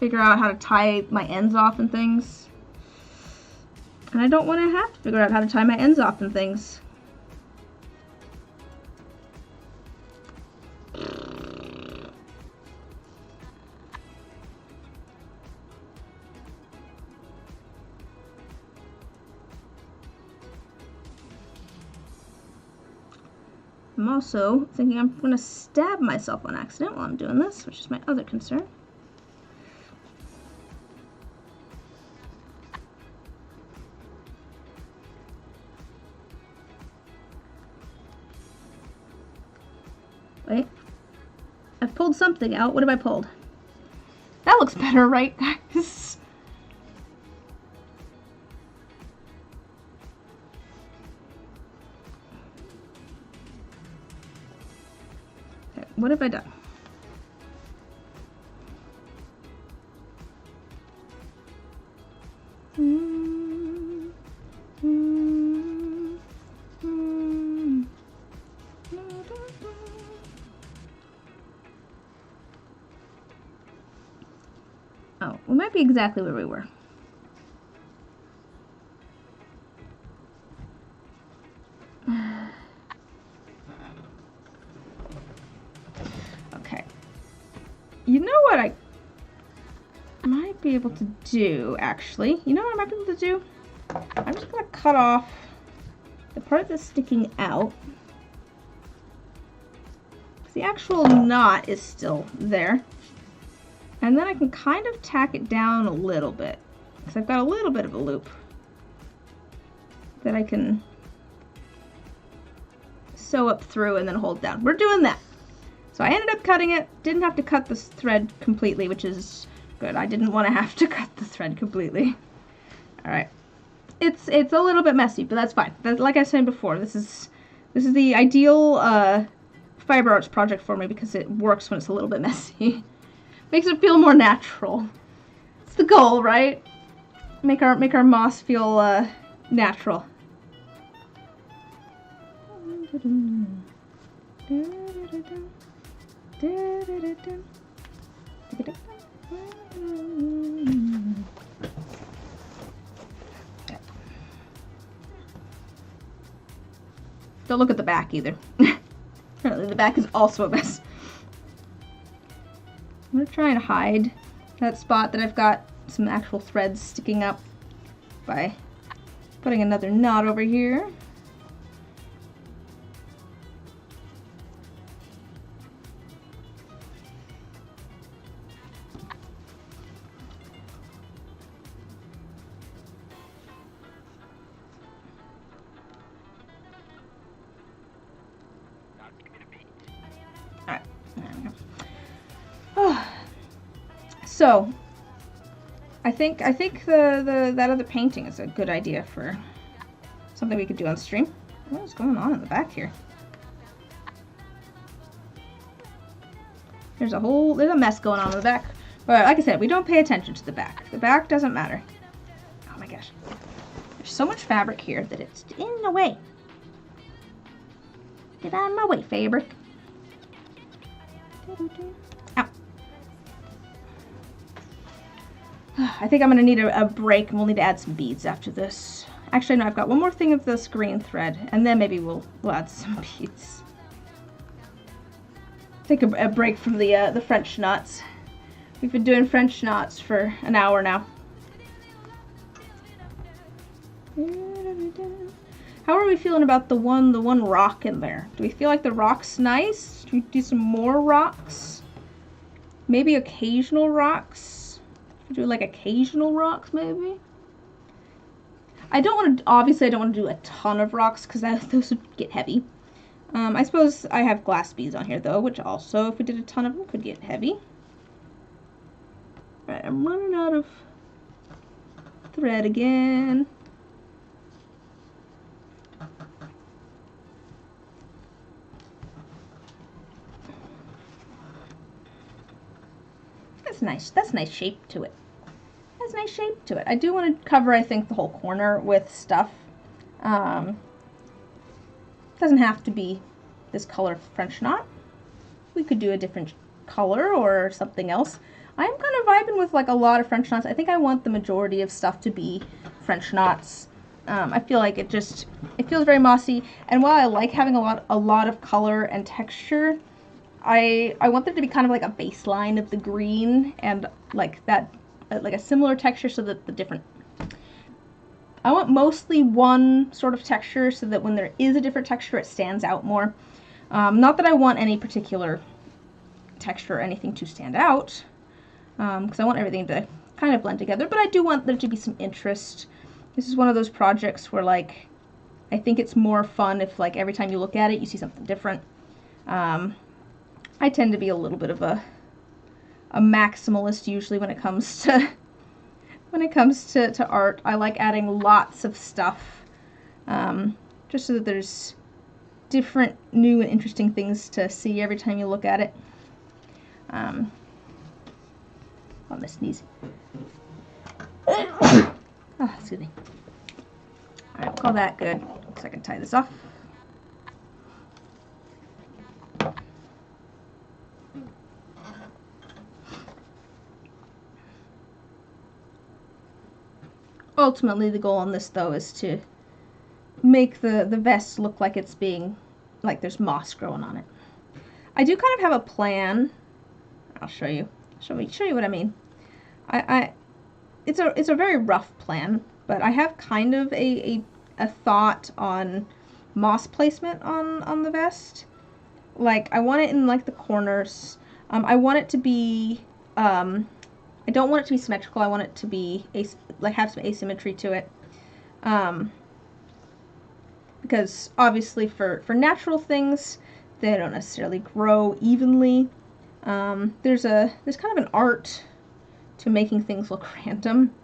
figure out how to tie my ends off and things. And I don't want to have to figure out how to tie my ends off and things. I'm also thinking I'm going to stab myself on accident while I'm doing this, which is my other concern. Wait. I've pulled something out. What have I pulled? That looks better, right, guys? What have I done? Oh, we might be exactly where we were. You know what I might be able to do, actually? You know what I might be able to do? I'm just going to cut off the part that's sticking out. The actual knot is still there. And then I can kind of tack it down a little bit, because I've got a little bit of a loop that I can sew up through and then hold down. We're doing that. So I ended up cutting it, didn't have to cut this thread completely, which is good. I didn't want to have to cut the thread completely. Alright. It's a little bit messy, but that's fine. Like I said before, this is the ideal fiber arts project for me because it works when it's a little bit messy. Makes it feel more natural. It's the goal, right? Make our moss feel natural. Don't look at the back either. Apparently the back is also a mess. I'm going to try and hide that spot that I've got some actual threads sticking up by putting another knot over here. So, I think that other painting is a good idea for something we could do on stream. What is going on in the back here? There's a mess going on in the back. But like I said, we don't pay attention to the back. The back doesn't matter. gosh. There's so much fabric here that it's in the way. Get out of my way, fabric. Ow. I think I'm going to need a break, and we'll need to add some beads after this. Actually, no, I've got one more thing of this green thread, and then maybe we'll add some beads. Take a break from the French knots. We've been doing French knots for an hour now. How are we feeling about the one rock in there? Do we feel like the rock's nice? Should we do some more rocks? Maybe occasional rocks? Should we do like occasional rocks maybe? Obviously I don't want to do a ton of rocks because those would get heavy. I suppose I have glass beads on here though, which also, if we did a ton of them, could get heavy. Alright, I'm running out of thread again. That's nice shape to it. That's nice shape to it. I do want to cover, I think, the whole corner with stuff. Doesn't have to be this color French knot. We could do a different color or something else. I'm kind of vibing with like a lot of French knots. I think I want the majority of stuff to be French knots. I feel like it feels very mossy. And while I like having a lot of color and texture, I want there to be kind of like a baseline of the green and like that, like a similar texture so that I want mostly one sort of texture so that when there is a different texture it stands out more. Not that I want any particular texture or anything to stand out, because I want everything to kind of blend together, but I do want there to be some interest. This is one of those projects where like I think it's more fun if like every time you look at it you see something different. I tend to be a little bit of a maximalist usually when it comes to art. I like adding lots of stuff, just so that there's different, new, and interesting things to see every time you look at it. On my sneeze. Oh, excuse me. Alright, we'll call that good. So I can tie this off. Ultimately, the goal on this, though, is to make the vest look like it's being, like there's moss growing on it. I do kind of have a plan. I'll show you. Show you what I mean. It's a very rough plan, but I have kind of a thought on moss placement on the vest. Like, I want it in, like, the corners. I want it to be, I don't want it to be symmetrical. I want it to be, have some asymmetry to it. Because obviously for natural things, they don't necessarily grow evenly. There's kind of an art to making things look random.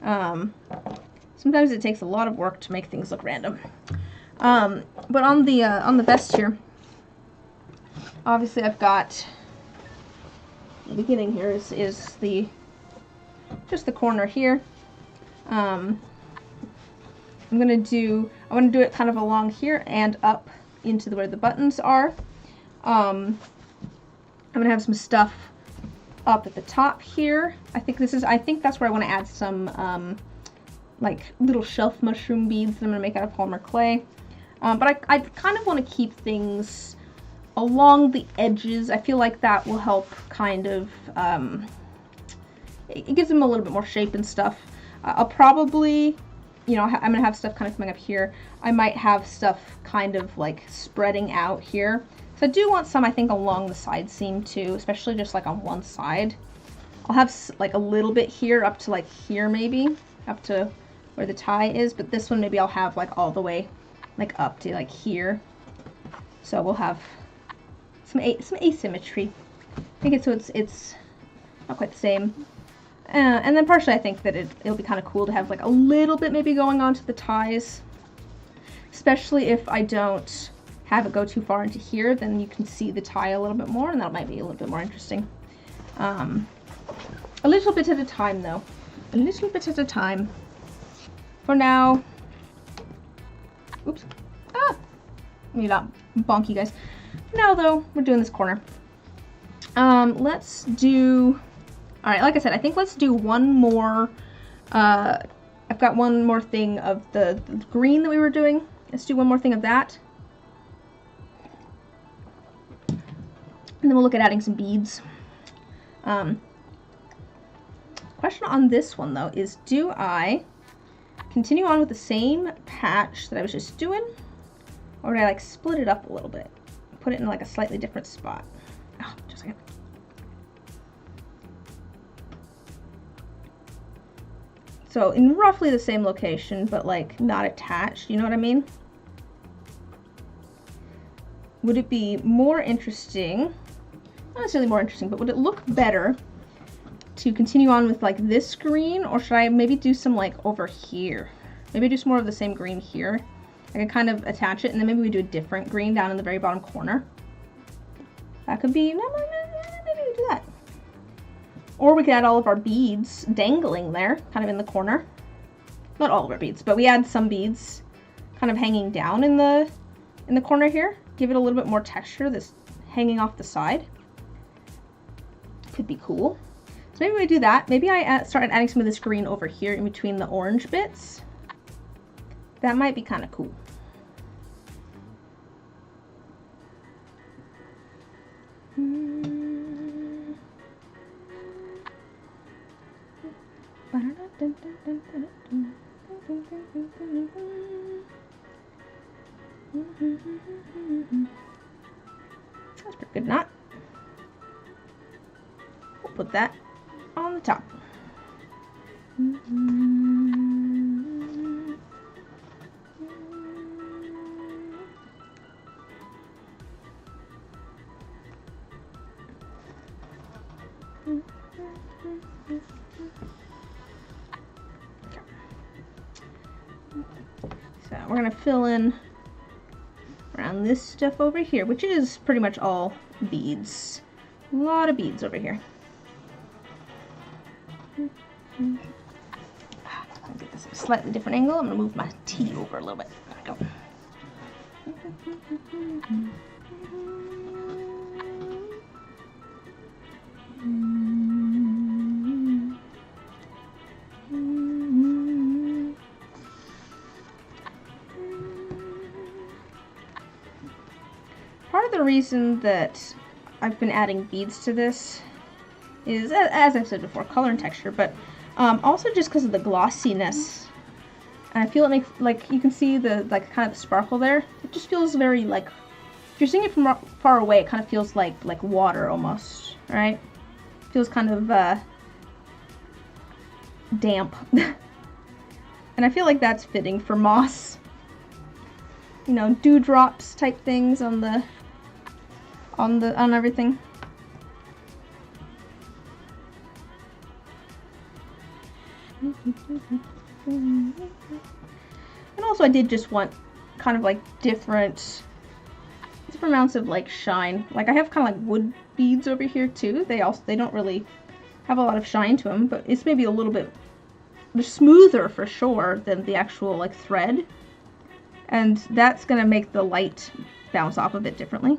Sometimes it takes a lot of work to make things look random. But on the vest here, obviously I've got, the beginning here is just the corner here. I want to do it kind of along here and up into where the buttons are. I'm going to have some stuff up at the top here. I think that's where I want to add some like little shelf mushroom beads that I'm going to make out of polymer clay. But I kind of want to keep things along the edges. I feel like that will help kind of, it gives them a little bit more shape and stuff. I'll probably, you know, I'm going to have stuff kind of coming up here. I might have stuff kind of like spreading out here. So I do want some, I think, along the side seam too, especially just like on one side. I'll have like a little bit here up to like here maybe, up to where the tie is, but this one maybe I'll have like all the way like up to like here. So we'll have some asymmetry. Make it so it's not quite the same. And then partially I think that it'll be kind of cool to have like a little bit maybe going on to the ties. Especially if I don't have it go too far into here, then you can see the tie a little bit more, and that might be a little bit more interesting. A little bit at a time though. A little bit at a time. for now, oops, ah, maybe not bonk you guys. For now though, we're doing this corner. Let's do, all right, like I said, I think let's do one more, I've got one more thing of the green that we were doing. Let's do one more thing of that. And then we'll look at adding some beads. Question on this one though is, do I continue on with the same patch that I was just doing, or do I like split it up a little bit, put it in like a slightly different spot? Oh, just a second. So in roughly the same location, but like not attached, you know what I mean? Would it be more interesting, not necessarily more interesting, but would it look better to continue on with like this green, or should I maybe do some like over here? Maybe do some more of the same green here. I can kind of attach it, and then maybe we do a different green down in the very bottom corner. That could be, maybe we do that. Or we could add all of our beads dangling there, kind of in the corner. Not all of our beads, but we add some beads kind of hanging down in the corner here. Give it a little bit more texture, this hanging off the side. Could be cool. So maybe we do that. Maybe I start adding some of this green over here in between the orange bits. That might be kind of cool. That's pretty good knot. We'll put that on the top. So we're going to fill in around this stuff over here, which is pretty much all beads. A lot of beads over here. I'll get this at a slightly different angle. I'm going to move my T over a little bit. There we go. Part of the reason that I've been adding beads to this is, as I've said before, color and texture, but also just because of the glossiness. And I feel it makes, like, you can see the, like, kind of the sparkle there. It just feels very, like, if you're seeing it from far away, it kind of feels like water almost, right? Feels kind of damp. And I feel like that's fitting for moss. You know, dewdrops type things on everything. And also I did just want kind of like different amounts of like shine. Like I have kind of like wood beads over here too. They don't really have a lot of shine to them, but it's maybe a little bit smoother for sure than the actual like thread. And that's gonna make the light bounce off of it differently.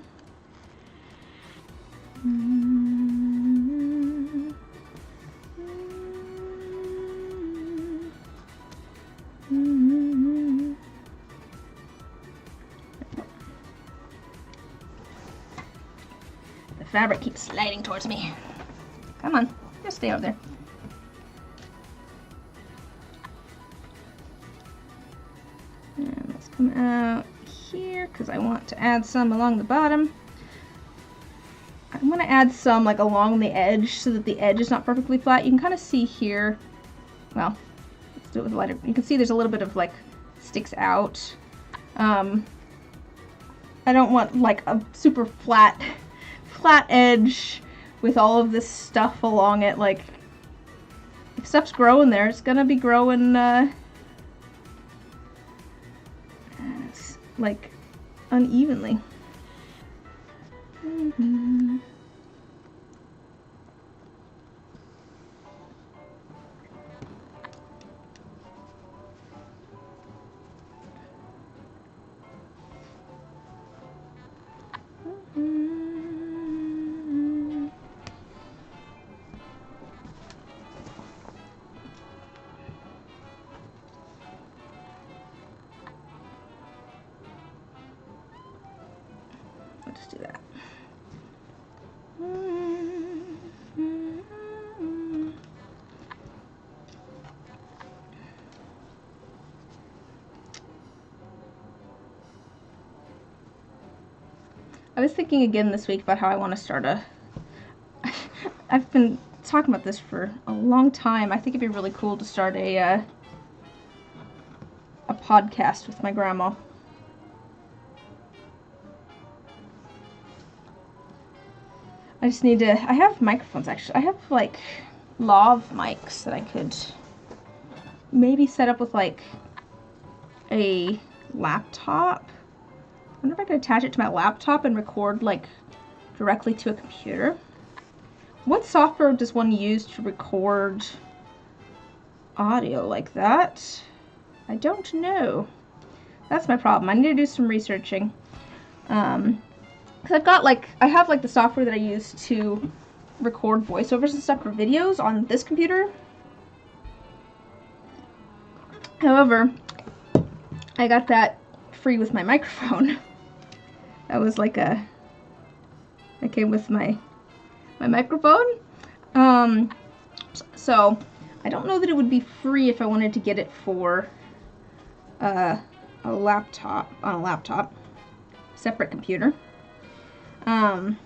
The fabric keeps sliding towards me. Come on, just stay over there. And let's come out here because I want to add some along the bottom. I'm going to add some like along the edge so that the edge is not perfectly flat. You can kind of see here, well, let's do it with lighter. You can see there's a little bit of like sticks out. I don't want like a super flat edge with all of this stuff along it. Like if stuff's growing there, it's going to be growing like unevenly. I'll just do that. I was thinking again this week about how I want to start I've been talking about this for a long time. I think it'd be really cool to start a podcast with my grandma. I just need to, I have microphones actually. I have like lav mics that I could maybe set up with like a laptop. I wonder if I could attach it to my laptop and record like directly to a computer. What software does one use to record audio like that? I don't know. That's my problem. I need to do some researching. Because I have like the software that I use to record voiceovers and stuff for videos on this computer. However, I got that free with my microphone. That was like that came with my microphone. So I don't know that it would be free if I wanted to get it for a laptop, on a laptop, separate computer. I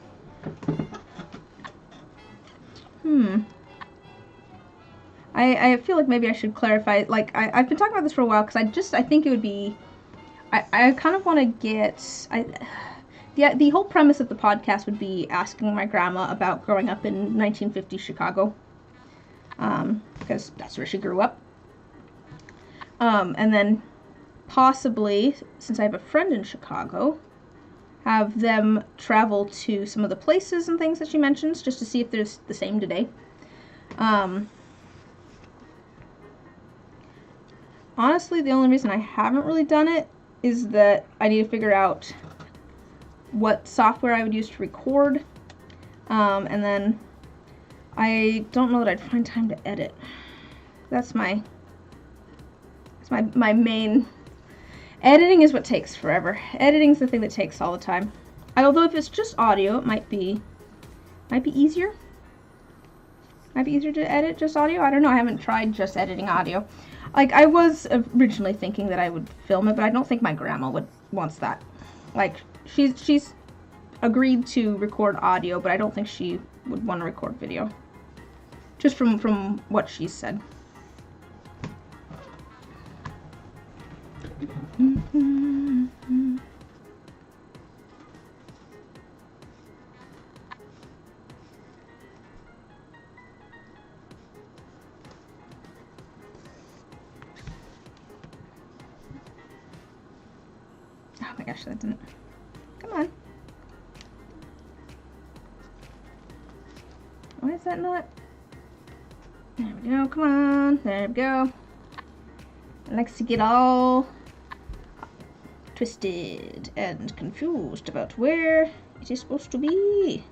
feel like maybe I should clarify, like, I've been talking about this for a while, because I think it would be, I kind of want to get, the whole premise of the podcast would be asking my grandma about growing up in 1950s Chicago, because that's where she grew up, and then possibly, since I have a friend in Chicago, have them travel to some of the places and things that she mentions, just to see if there's the same today. Honestly, the only reason I haven't really done it is that I need to figure out what software I would use to record, and then I don't know that I'd find time to edit. That's my main. Editing is what takes forever. Editing's the thing that takes all the time. Although if it's just audio, it might be easier. Might be easier to edit just audio. I don't know. I haven't tried just editing audio. Like, I was originally thinking that I would film it, but I don't think my grandma wants that. Like, she's agreed to record audio, but I don't think she would want to record video. Just from what she said. Oh my gosh, that didn't. Come on. Why is that not? There we go. Come on. There we go. It likes to get all twisted and confused about where it is supposed to be.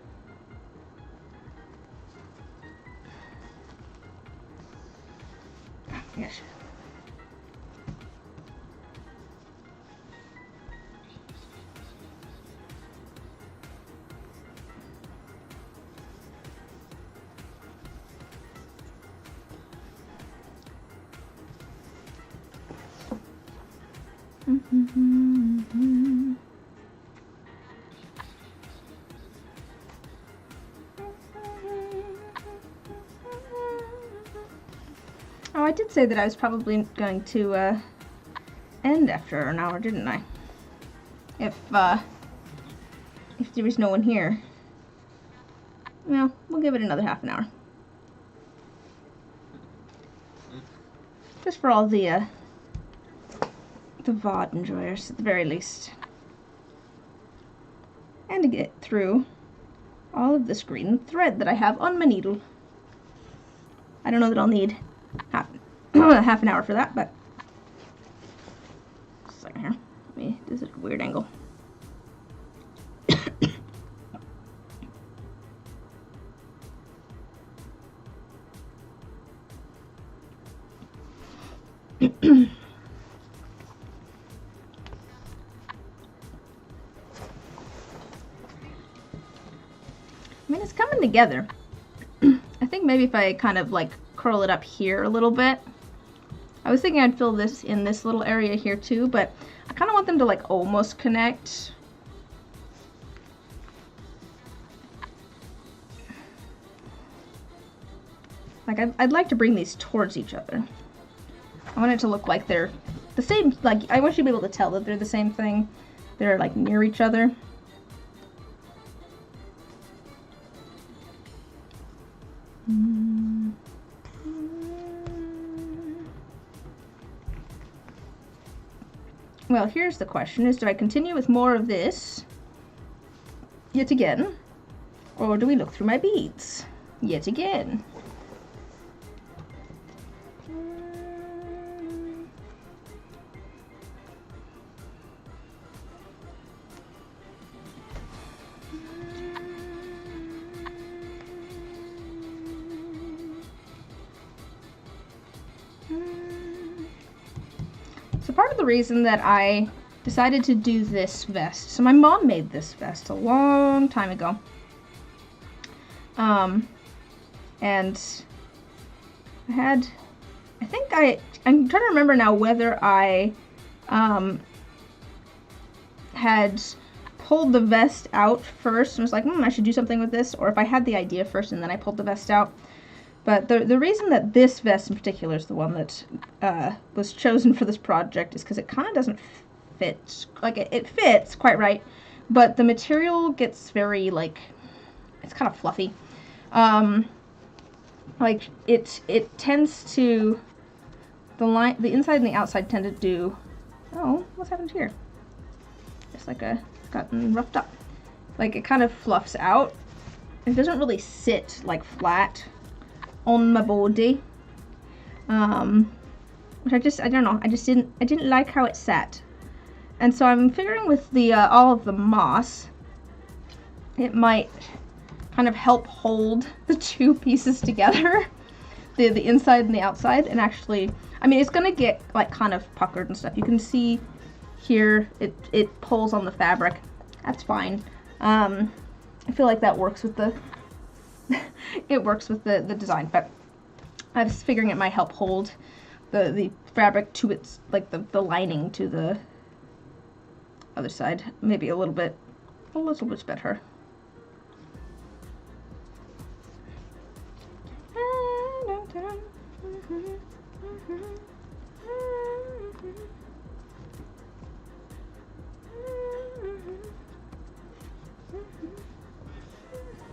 Oh my gosh. Oh, I did say that I was probably going to end after an hour, didn't I? If there was no one here. Well, we'll give it another half an hour. Just for all the VOD enjoyers, at the very least. And to get through all of this green thread that I have on my needle. I don't know that I'll need half an hour for that, but just a second here. Let me do this at a weird angle. together. I think maybe if I kind of like curl it up here a little bit. I was thinking I'd fill this in this little area here too, but I kind of want them to like almost connect. Like I'd like to bring these towards each other. I want it to look like they're the same, like I want you to be able to tell that they're the same thing. They're like near each other. Well, here's the question, is do I continue with more of this yet again, or do we look through my beads yet again? So part of the reason that I decided to do this vest, so my mom made this vest a long time ago. And I'm trying to remember now whether I had pulled the vest out first and was like, I should do something with this, or if I had the idea first and then I pulled the vest out. But the reason that this vest in particular is the one that was chosen for this project is because it kind of doesn't fit. Like, it fits quite right, but the material gets very, like, it's kind of fluffy. Like, it tends to, the inside and the outside tend to do, oh, what's happened here? It's like it's gotten roughed up. Like, it kind of fluffs out. It doesn't really sit, like, flat on my body, which I don't know, I didn't like how it sat. And so I'm figuring with the all of the moss, it might kind of help hold the two pieces together, the inside and the outside, and actually, I mean, it's gonna get like kind of puckered and stuff. You can see here it pulls on the fabric. That's fine. I feel like that works with the it works with the design, but I was figuring it might help hold the fabric to its, like the lining to the other side, maybe a little bit better.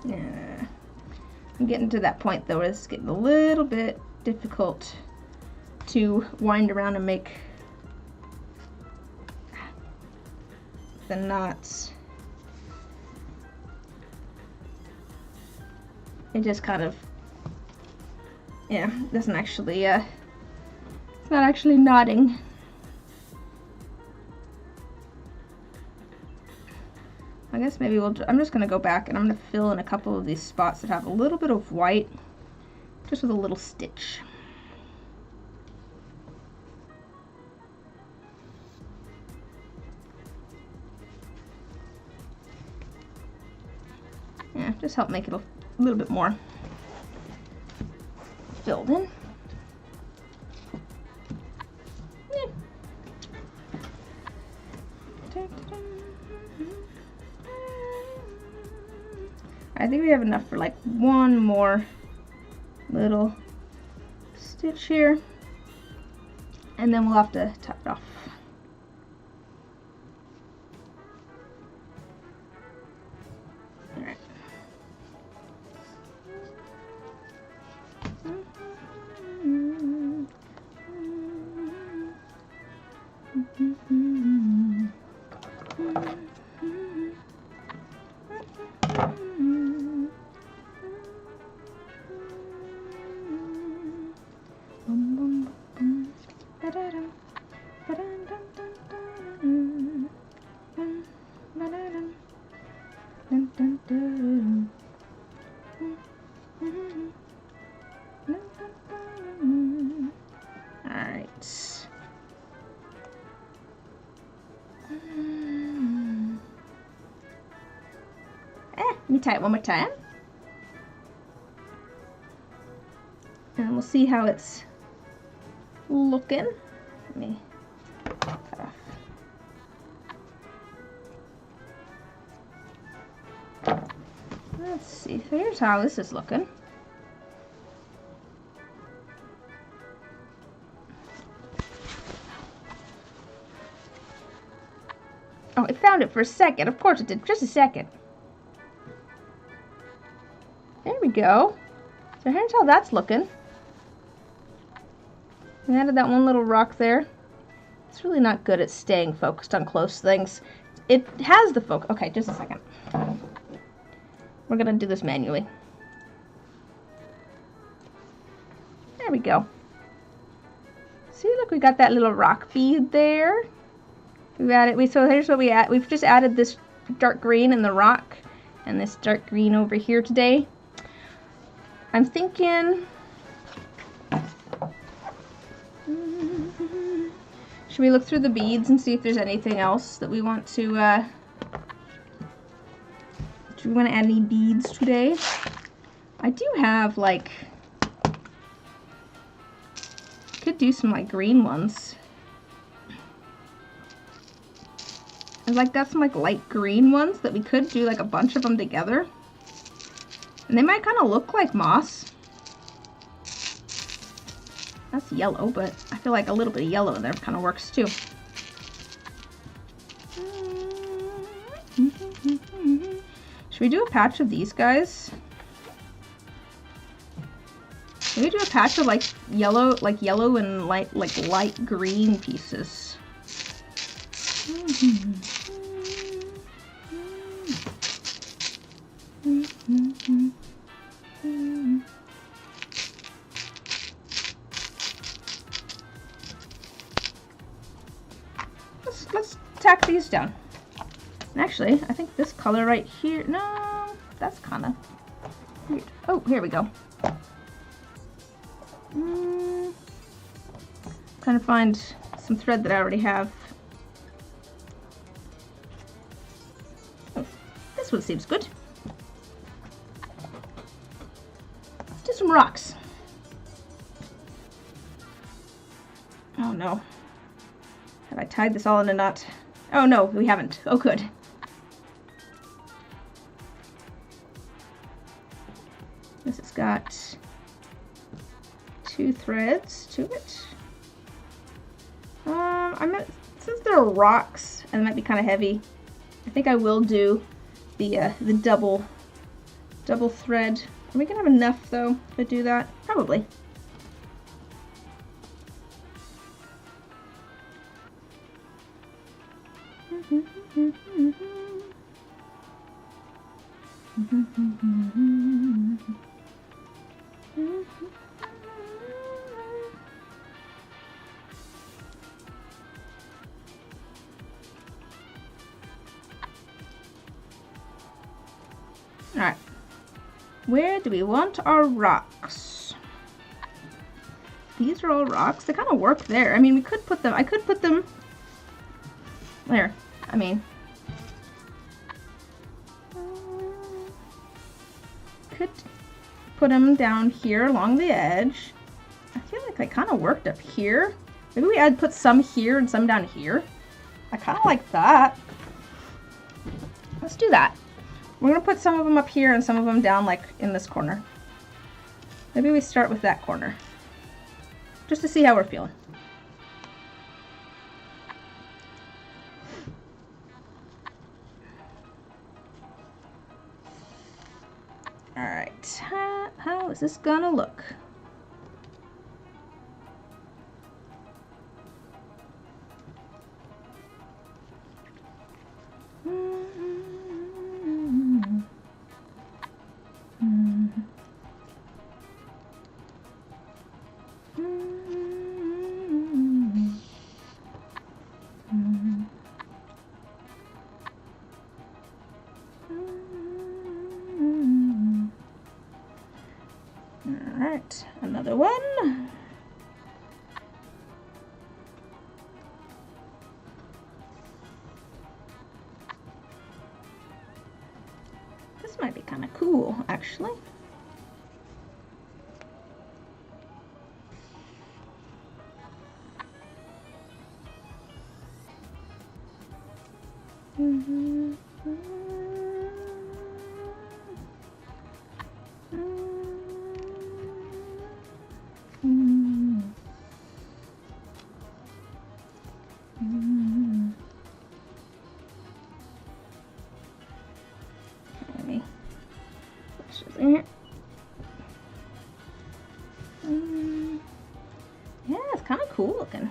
Yeah. I'm getting to that point though where it's getting a little bit difficult to wind around and make the knots. It just kind of, yeah, doesn't actually, it's not actually knotting. I guess maybe I'm just going to go back and I'm going to fill in a couple of these spots that have a little bit of white, just with a little stitch. Yeah, just help make it a little bit more filled in. I think we have enough for like one more little stitch here, and then we'll have to top it off. All right. Let me tie it one more time. we'll see how it's looking. Let me cut off. Let's see, so here's how this is looking. Oh, it found it for a second. Of course it did. Just a second. There we go. So here's how that's looking. We added that one little rock there. It's really not good at staying focused on close things. It has the focus. Okay, just a second. We're gonna do this manually. There we go. See, look, we got that little rock bead there. We've added, so here's what we add. We've just added this dark green in the rock and this dark green over here today. I'm thinking, should we look through the beads and see if there's anything else that we want to, do we want to add any beads today? I do have, like, could do some, like, green ones. I've, like, got some, like, light green ones that we could do, like, a bunch of them together. And they might kind of look like moss. That's yellow, but I feel like a little bit of yellow in there kind of works too. Should we do a patch of these guys? Maybe do a patch of like yellow and light green pieces. Let's tack these down. And actually, I think this color right here, no, that's kind of weird. Oh, here we go. Trying to find some thread that I already have. Oh, this one seems good. Let's do some rocks. Oh no. Have I tied this all in a knot? Oh no, we haven't. Oh good. This has got 2 threads to it. Since they're rocks and they might be kind of heavy, I think I will do the double thread. Are we gonna have enough though to do that? Probably. Alright, where do we want our rocks? These are all rocks. They kind of work there. I mean, we could put them, I could put them there. I mean, could put them down here along the edge. I feel like they kind of worked up here. Maybe we put some here and some down here. I kind of like that. Let's do that. We're going to put some of them up here and some of them down like in this corner. Maybe we start with that corner. Just to see how we're feeling. Alright, how is this going to look? Alright, another one. This might be kind of cool, actually. Yeah, it's kind of cool looking.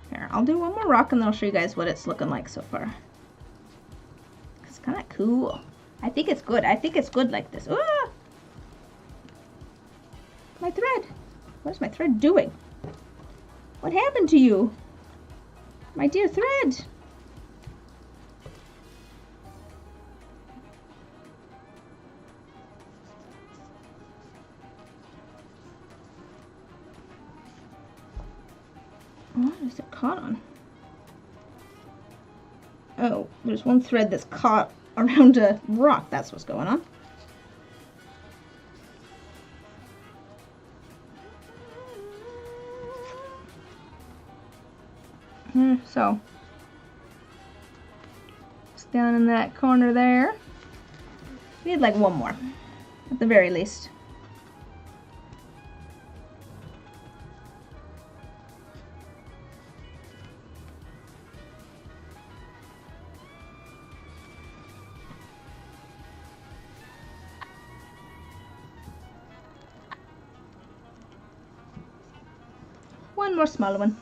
Here, I'll do one more rock and then I'll show you guys what it's looking like so far. It's kind of cool. I think it's good. I think it's good like this. Ah! My thread. What is my thread doing? What happened to you? My dear thread. What is it caught on? Oh, there's one thread that's caught around a rock. That's what's going on. So, it's down in that corner there. We need like one more, at the very least. One more smaller one.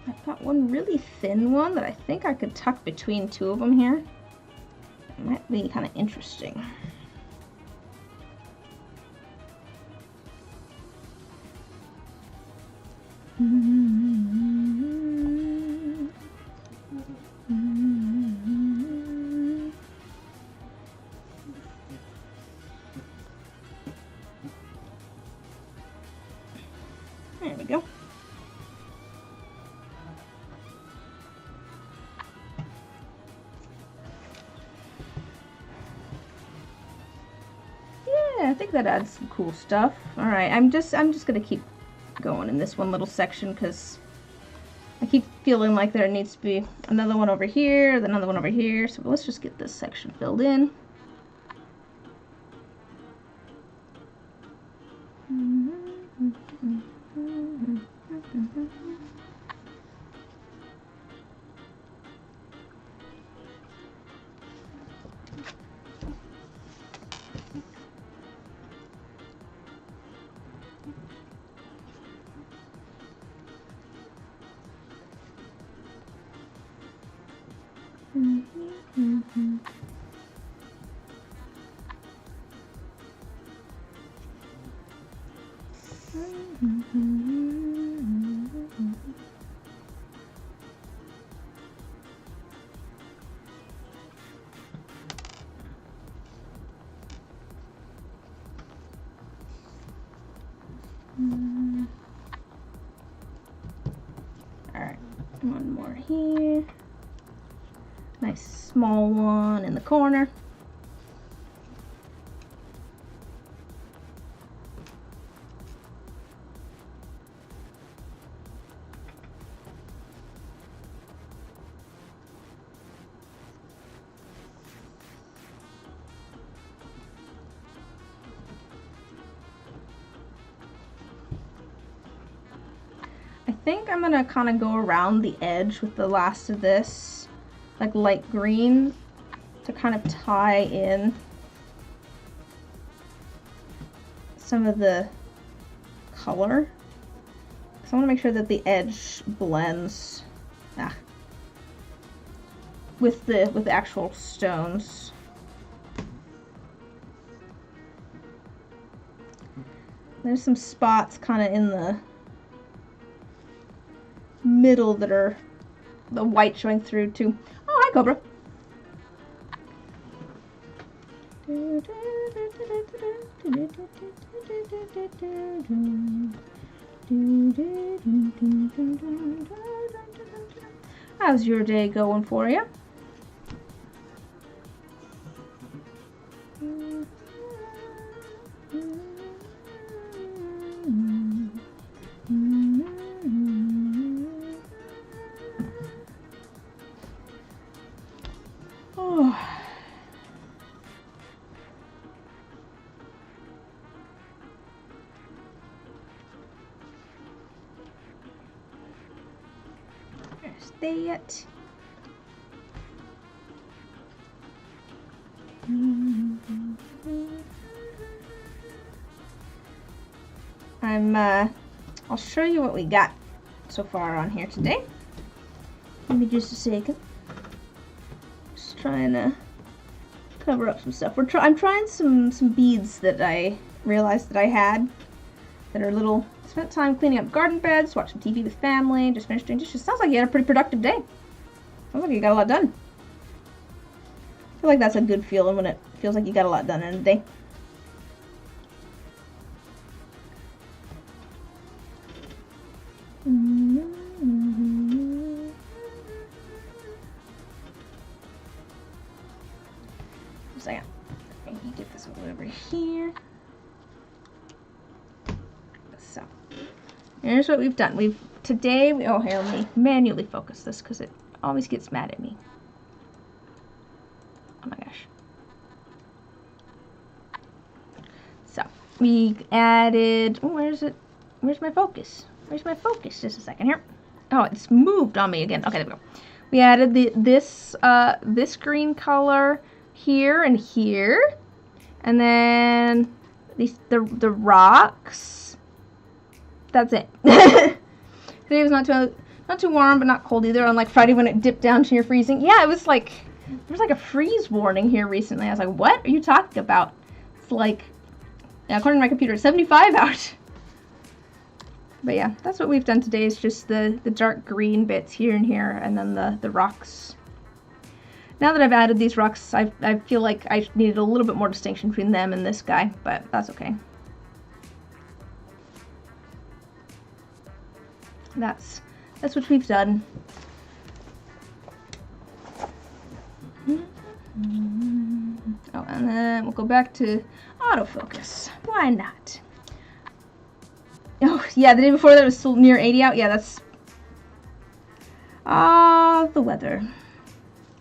I've got one really thin one that I think I could tuck between two of them here. It might be kind of interesting. There we go. Yeah, I think that adds some cool stuff. All right, I'm just gonna keep going in this one little section because I keep feeling like there needs to be another one over here, then another one over here. So let's just get this section filled in. Alright, one more here. Nice small one in the corner. I think I'm gonna kind of go around the edge with the last of this, like light green, to kind of tie in some of the color. I want to make sure that the edge blends with the actual stones. There's some spots kind of in the middle that are the white showing through too. Oh, hi, Cobra. How's your day going for you? Oh. Stay yet. I'll show you what we got so far on here today. Give me just a second. Just trying to cover up some stuff. I'm trying some beads that I realized that I had that are little. Spent time cleaning up garden beds, watched some TV with family, just finished doing dishes. Sounds like you had a pretty productive day. Sounds like you got a lot done. I feel like that's a good feeling when it feels like you got a lot done in a day. Just a second. Let me get this over here. So, here's what we've done. Today, oh, here, let me manually focus this because it always gets mad at me. Oh my gosh. So, we added, oh, where's it? Where's my focus? Where's my focus? Just a second here. Oh, it's moved on me again. Okay, there we go. We added this green color here and here. And then the rocks. That's it. Today was not too warm, but not cold either. Unlike Friday when it dipped down to near freezing. Yeah, it was like, there was like a freeze warning here recently. I was like, what are you talking about? It's like, yeah, according to my computer, it's 75 out. But yeah, that's what we've done today, is just the dark green bits here and here, and then the rocks. Now that I've added these rocks, I feel like I needed a little bit more distinction between them and this guy, but that's okay. That's what we've done. Oh, and then we'll go back to autofocus. Why not? Oh, yeah, the day before that was still near 80 out. Yeah, that's... the weather.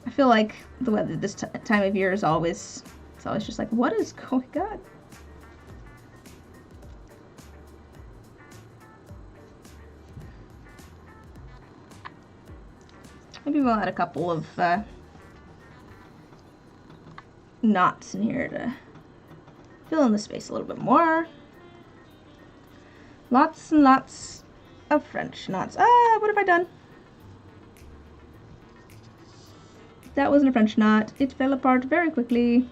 I feel like the weather this time of year is always... It's always just like, what is going on? Maybe we'll add a couple of knots in here to fill in the space a little bit more. Lots and lots of French knots. Ah, what have I done? That wasn't a French knot. It fell apart very quickly.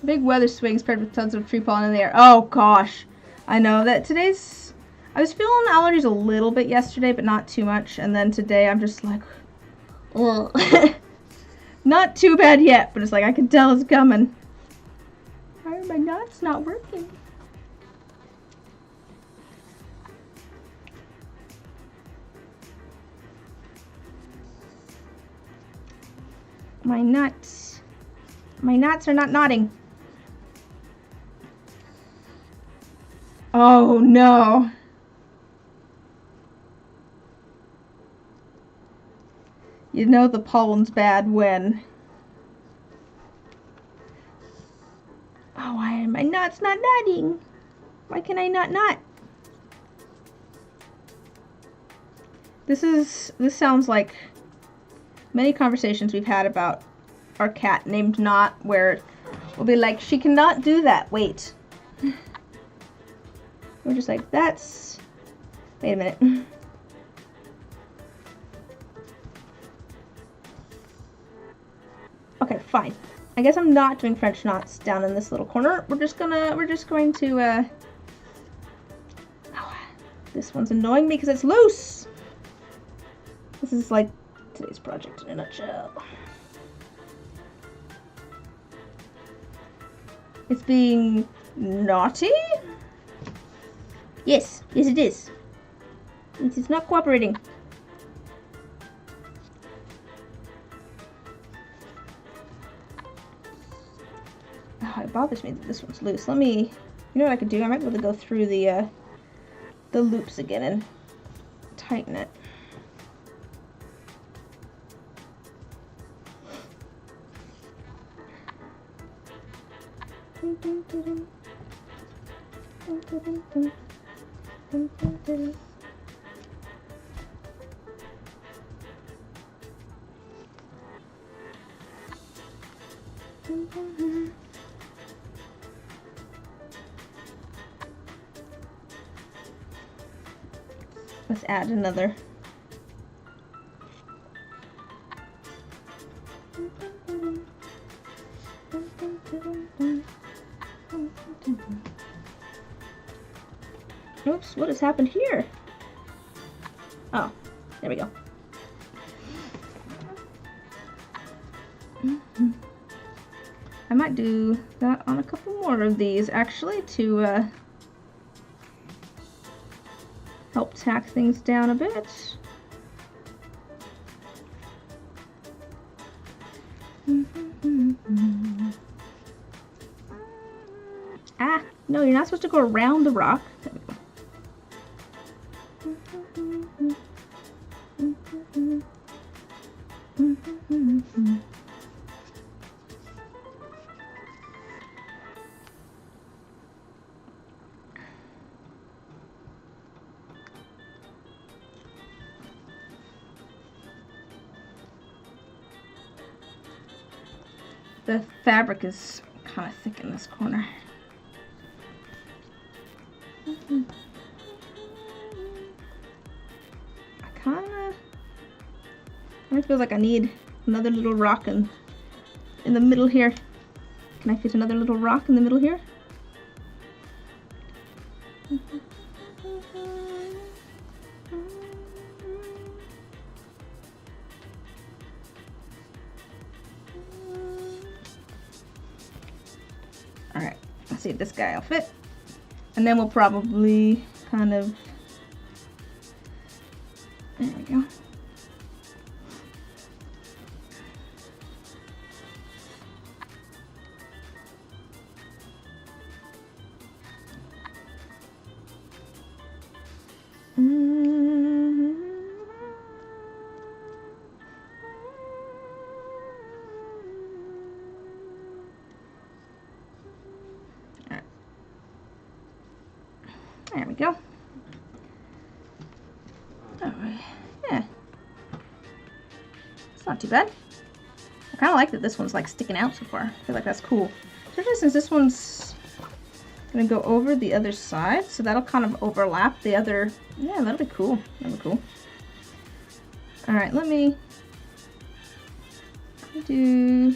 Big weather swings paired with tons of tree pollen in the air. Oh gosh. I know that today's... I was feeling allergies a little bit yesterday, but not too much. And then today I'm just like... ugh. Not too bad yet, but it's like I can tell it's coming. Why are my knots not working? My nuts are not knotting. Oh no. You know the pollen's bad when... Oh, why are my knots not knotting? Why can I not knot? This sounds like many conversations we've had about our cat named Knot, where we'll be like, she cannot do that, wait. We're just like, that's Wait a minute. Okay, fine. I guess I'm not doing French knots down in this little corner. We're just going to, oh, this one's annoying me because it's loose. This is like today's project in a nutshell. It's being naughty? Yes, yes it is. It is not cooperating. Oh, it bothers me that this one's loose. Let me, you know what I could do? I might be able to go through the loops again and tighten it. Let's add another. Oops, what has happened here? Oh, there we go. I might do that on a couple more of these actually to help tack things down a bit. Ah, no, you're not supposed to go around the rock. There we go. The fabric is kind of thick in this corner. I feel like I need another little rock in the middle here. Can I fit another little rock in the middle here? Alright, let's see if this guy will fit. And then we'll probably kind of, there we go. There we go. Alright, yeah. It's not too bad. I kind of like that this one's like sticking out so far. I feel like that's cool. Especially since this one's gonna go over the other side, so that'll kind of overlap the other. Yeah, that'll be cool. That'll be cool. Alright, let me do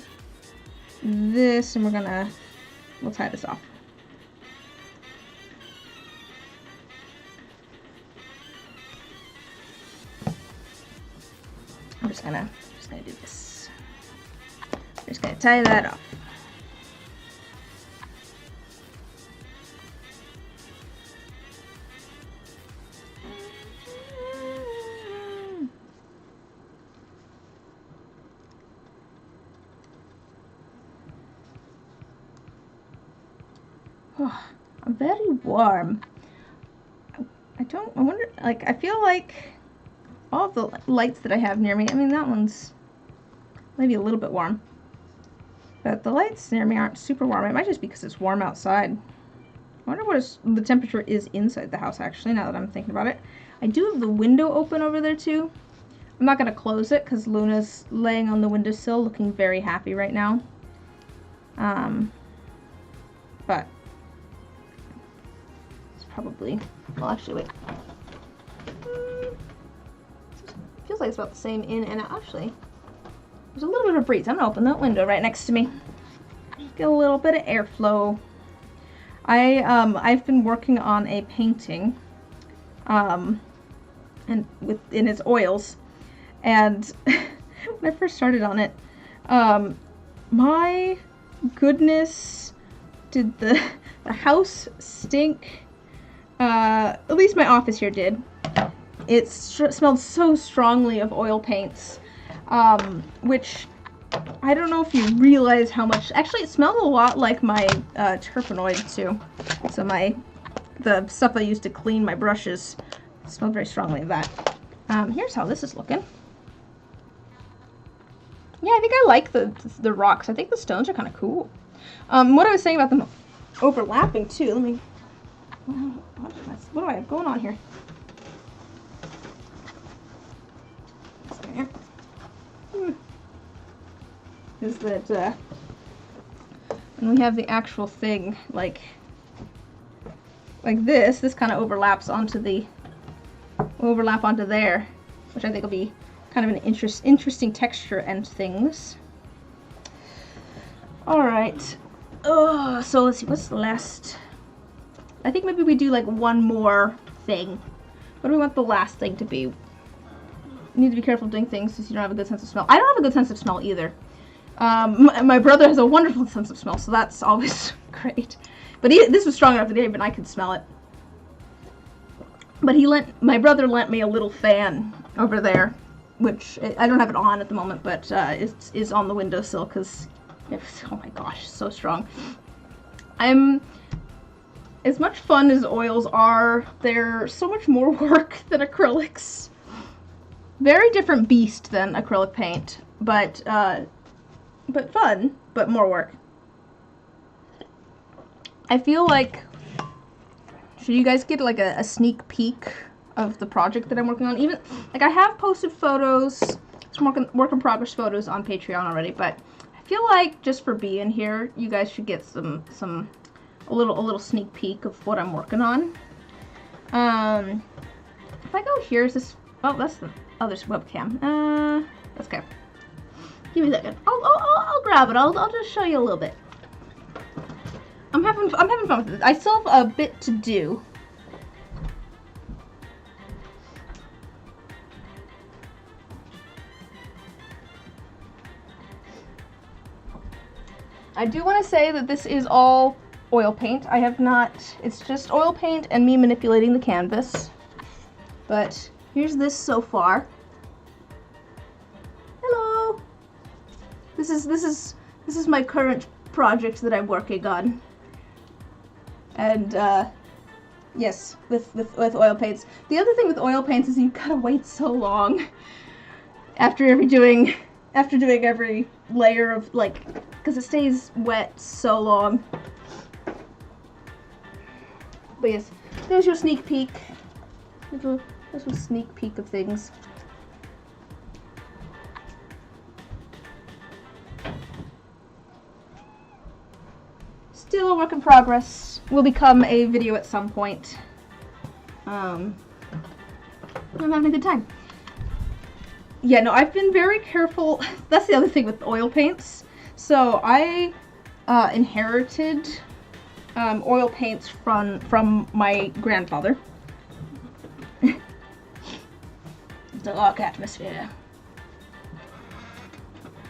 this and we'll tie this off. I'm just gonna do this. I'm just gonna tie that off. Oh, I'm very warm. I wonder, like, I feel like all the lights that I have near me, I mean, that one's maybe a little bit warm. But the lights near me aren't super warm. It might just be because it's warm outside. I wonder what the temperature is inside the house, actually, now that I'm thinking about it. I do have the window open over there, too. I'm not going to close it because Luna's laying on the windowsill looking very happy right now. But it's probably, well, actually, wait. feels like it's about the same in and out. Actually, there's a little bit of a breeze. I'm gonna open that window right next to me. Get a little bit of airflow. I've been working on a painting, and in its oils, and when I first started on it, my goodness, did the house stink. At least my office here did. It smelled so strongly of oil paints, which I don't know if you realize how much. Actually, it smelled a lot like my terpenoid too. So the stuff I used to clean my brushes smelled very strongly of that. Here's how this is looking. Yeah, I think I like the rocks. I think the stones are kind of cool. What I was saying about them overlapping too. Let me. What do I have going on here? Is that and we have the actual thing like this kind of overlaps onto onto there, which I think will be kind of an interesting texture and things. All right. Oh, so let's see. What's the last? I think maybe we do like one more thing. What do we want the last thing to be? You need to be careful doing things since you don't have a good sense of smell. I don't have a good sense of smell either. My brother has a wonderful sense of smell, so that's always great. But this was strong enough that even I could smell it. But my brother lent me a little fan over there, which I don't have it on at the moment, but it is on the windowsill because, oh my gosh, so strong. As much fun as oils are, they're so much more work than acrylics. Very different beast than acrylic paint, but fun, but more work. I feel like, should you guys get like a sneak peek of the project that I'm working on? Even, like, I have posted photos, some work in progress photos on Patreon already, but I feel like just for being here, you guys should get a little sneak peek of what I'm working on. If I go here, is this, oh, that's the other webcam. That's okay. Give me a second. I'll grab it. I'll just show you a little bit. I'm having fun with this. I still have a bit to do. I do want to say that this is all oil paint. I have not, it's just oil paint and me manipulating the canvas. But here's this so far. Hello. This is my current project that I'm working on. And yes, with oil paints. The other thing with oil paints is you gotta wait so long after doing every layer of, like, because it stays wet so long. But yes, there's your sneak peek. There's a sneak peek of things. Still a work in progress. Will become a video at some point. I'm having a good time. Yeah, no, I've been very careful. That's the other thing with oil paints. So I inherited oil paints from my grandfather. Dark atmosphere.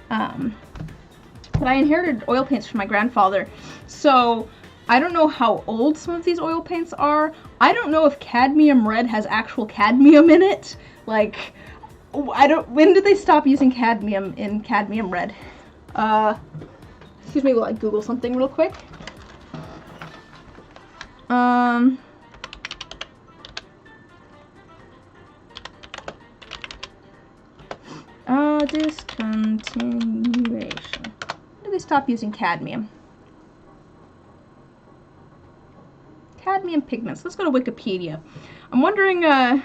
But I inherited oil paints from my grandfather. So I don't know how old some of these oil paints are. I don't know if cadmium red has actual cadmium in it. Like, when did they stop using cadmium in cadmium red? Excuse me while I Google something real quick. Discontinuation. When did they stop using cadmium? Cadmium pigments. Let's go to Wikipedia. I'm wondering, okay,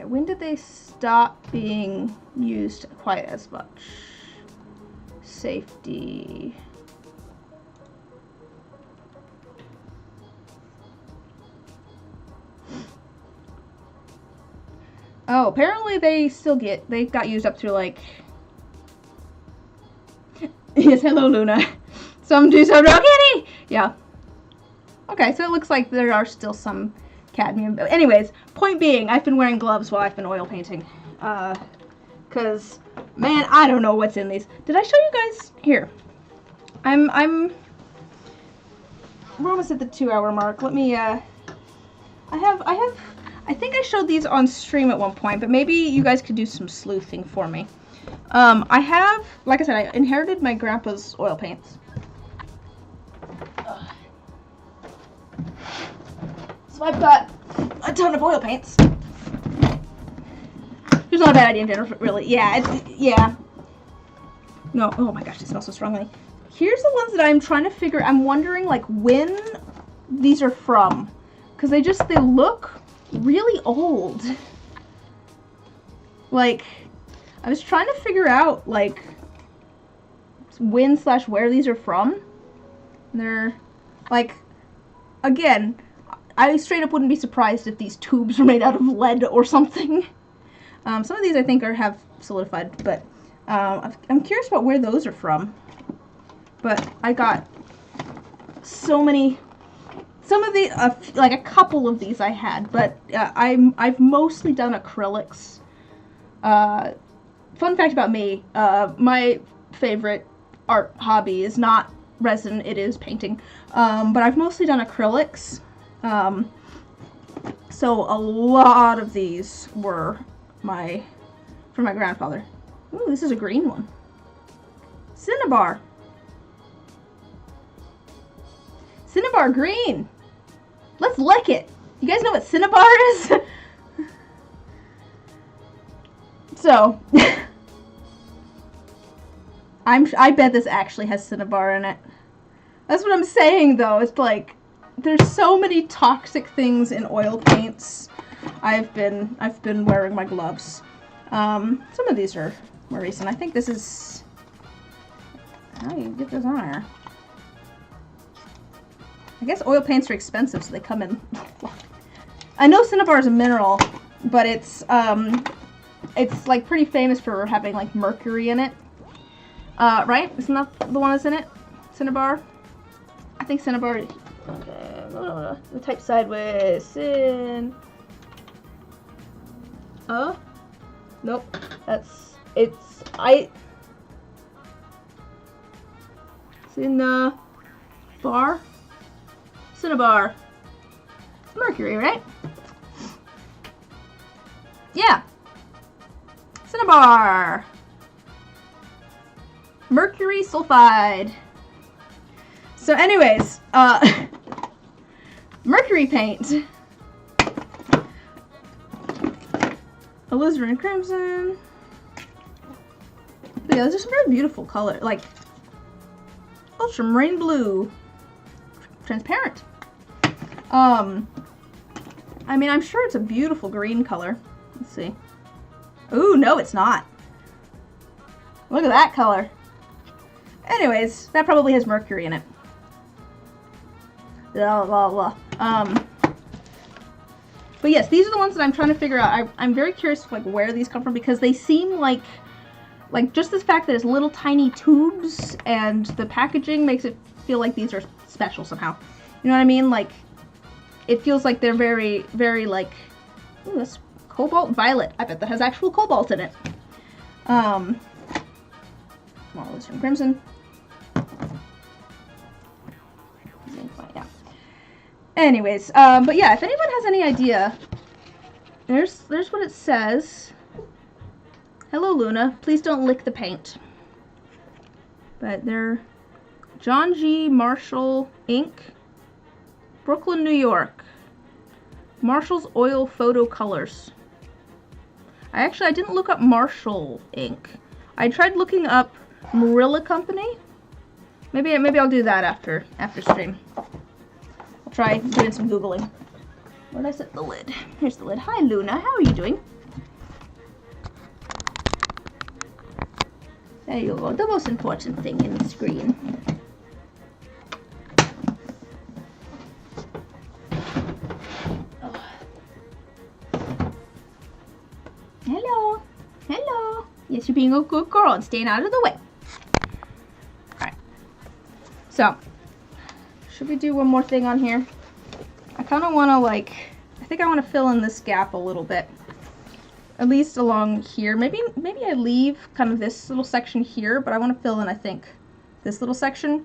when did they stop being used quite as much? safety. Oh, apparently they got used up to like. Yes, hello Luna. Some do some no kitty! Yeah. Okay, so it looks like there are still some cadmium. Anyways, point being, I've been wearing gloves while I've been oil painting. Cause, man, I don't know what's in these. Did I show you guys? Here. We're almost at the 2-hour mark. Let me, I think I showed these on stream at one point, but maybe you guys could do some sleuthing for me. I have, like I said, I inherited my grandpa's oil paints. So I've got a ton of oil paints. It's not a bad idea in general, really. Yeah, yeah. No, oh my gosh, it smells so strongly. Here's the ones that I'm trying to figure, I'm wondering, like, when these are from. Because they look really old. Like, I was trying to figure out, like, when/where these are from. They're, like, again, I straight up wouldn't be surprised if these tubes were made out of lead or something. Some of these I think have solidified, but I'm curious about where those are from. But I got so many, some of the, like a couple of these I had, but I've mostly done acrylics. Fun fact about me, my favorite art hobby is not resin, it is painting. But I've mostly done acrylics. So a lot of these were from my grandfather. Ooh, this is a green one. Cinnabar. Cinnabar green. Let's lick it. You guys know what cinnabar is? So, I bet this actually has cinnabar in it. That's what I'm saying, though. It's like, there's so many toxic things in oil paints. I've been wearing my gloves. Some of these are more recent. I think this is, how do you get this on there? I guess oil paints are expensive, so they come in. I know cinnabar is a mineral, but it's like pretty famous for having like mercury in it. Right? Isn't that the one that's in it? Cinnabar? I think cinnabar. Okay, the type sideways. Nope. Cinnabar. Cinnabar. Mercury, right? Yeah. Cinnabar. Mercury sulfide. So anyways, mercury paint. Alizarin crimson. But yeah, those are some very beautiful color, like ultramarine blue, transparent. I mean, I'm sure it's a beautiful green color. Let's see. Ooh, no, it's not. Look at that color. Anyways, that probably has mercury in it. Blah, blah, blah. But yes, these are the ones that I'm trying to figure out. I'm very curious, like, where these come from, because they seem like just this fact that it's little tiny tubes and the packaging makes it feel like these are special somehow. You know what I mean? Like, it feels like they're very, very, like, ooh, that's cobalt violet. I bet that has actual cobalt in it. Small Alizarin crimson. Yeah. Anyways, but yeah, if anyone has any idea, there's what it says. Hello, Luna. Please don't lick the paint. But they're John G. Marshall Inc., Brooklyn, New York. Marshall's Oil Photo Colors. I didn't look up Marshall Inc. I tried looking up Marilla Company. Maybe I'll do that after stream. I'll try doing some Googling. Where did I set the lid? Here's the lid. Hi, Luna. How are you doing? There you go. The most important thing in the screen. Oh. Hello. Hello. Yes, you're being a good girl and staying out of the way. Alright. So, should we do one more thing on here? I kind of want to I think I want to fill in this gap a little bit. At least along here. Maybe I leave kind of this little section here, but I want to fill in, I think, this little section.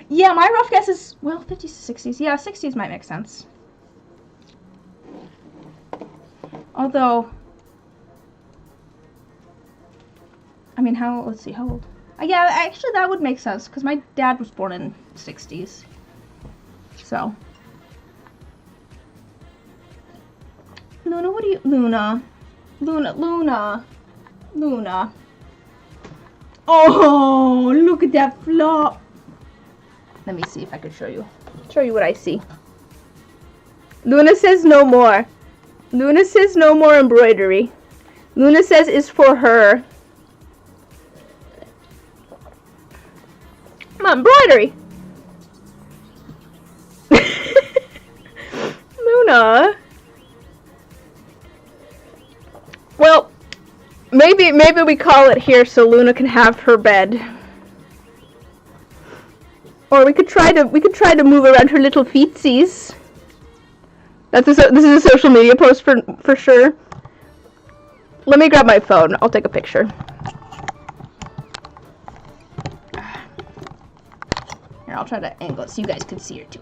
Yeah, my rough guess is, well, 50s to 60s. Yeah, 60s might make sense. Although, I mean, let's see, how old? Yeah, actually that would make sense, because my dad was born in 60s. So. Luna, what do you... Luna. Oh, look at that flop. Let me see if I can show you what I see. Luna says no more. Luna says no more embroidery. Luna says it's for her. Come on, embroidery. Luna. Well, maybe we call it here so Luna can have her bed. Or we could try to move around her little feetsies. This is a social media post for sure. Let me grab my phone. I'll take a picture. Here, I'll try to angle it so you guys can see her too.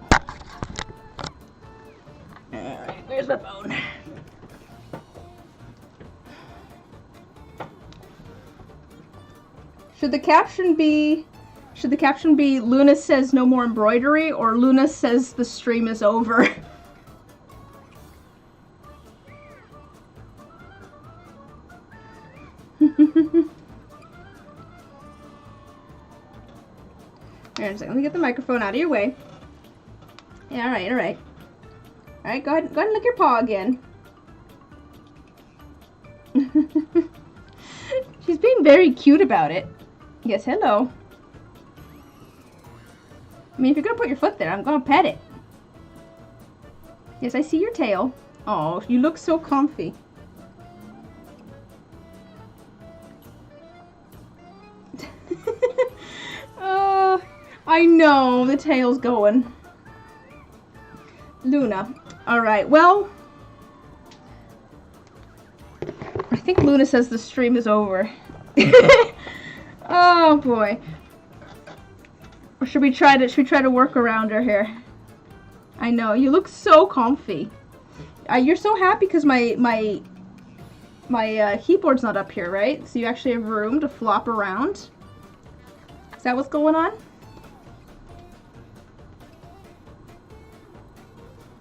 Alright, there's my phone. Should the caption be Luna says no more embroidery, or Luna says the stream is over? Alright, let me get the microphone out of your way. Yeah, alright. Alright, go ahead and lick your paw again. She's being very cute about it. Yes, hello. I mean, if you're gonna put your foot there, I'm gonna pet it. Yes, I see your tail. Oh, you look so comfy. I know, the tail's going. Luna. Alright, well, I think Luna says the stream is over. Oh boy. Or should we try to work around her here? I know, you look so comfy. You're so happy because my keyboard's not up here, right? So you actually have room to flop around. Is that what's going on?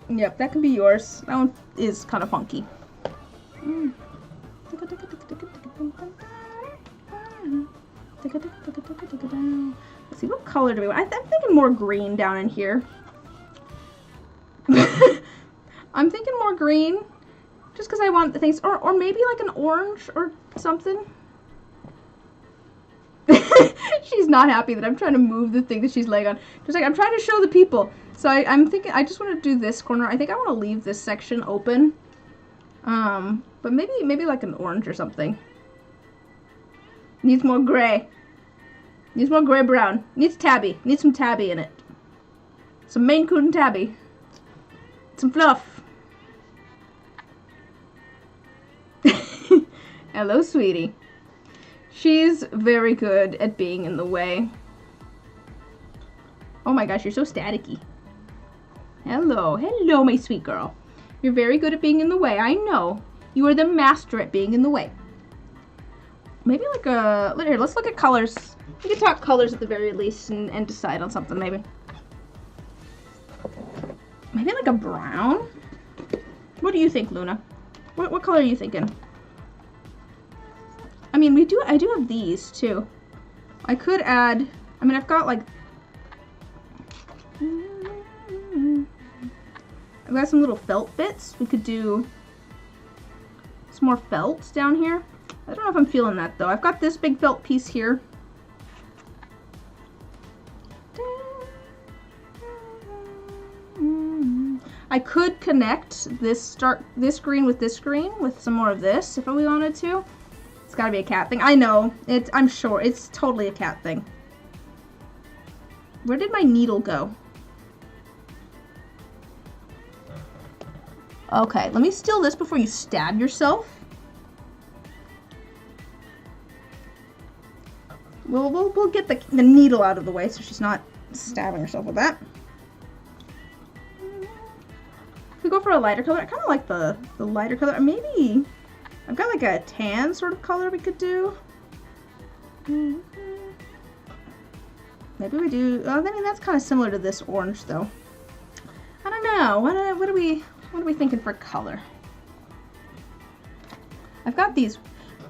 Yep, that can be yours. That one is kind of funky. Let's see, what color do we want? I'm thinking more green down in here. I'm thinking more green, just because I want the things, or maybe like an orange or something. She's not happy that I'm trying to move the thing that she's laying on. Just like, I'm trying to show the people. So I'm thinking, I just want to do this corner. I think I want to leave this section open. But maybe like an orange or something. Needs more gray. Needs more gray brown. Needs tabby. Needs some tabby in it. Some Maine Coon tabby. Some fluff. Hello, sweetie. She's very good at being in the way. Oh my gosh, you're so staticky. Hello, hello, my sweet girl. You're very good at being in the way. I know. You are the master at being in the way. Maybe like a... Here, let's look at colors. We can talk colors at the very least and decide on something, maybe. Maybe like a brown? What do you think, Luna? What color are you thinking? I mean, I do have these, too. I could add... I mean, I've got, like... I've got some little felt bits. We could do some more felt down here. I don't know if I'm feeling that though. I've got this big felt piece here. I could connect this green with some more of this if we wanted to. It's gotta be a cat thing. I know. I'm sure it's totally a cat thing. Where did my needle go? Okay, let me steal this before you stab yourself. We'll get the needle out of the way so she's not stabbing herself with that. If we go for a lighter color, I kind of like the lighter color. Maybe I've got like a tan sort of color we could do. Maybe we do. I mean, that's kind of similar to this orange, though. I don't know. What are we thinking for color? I've got these.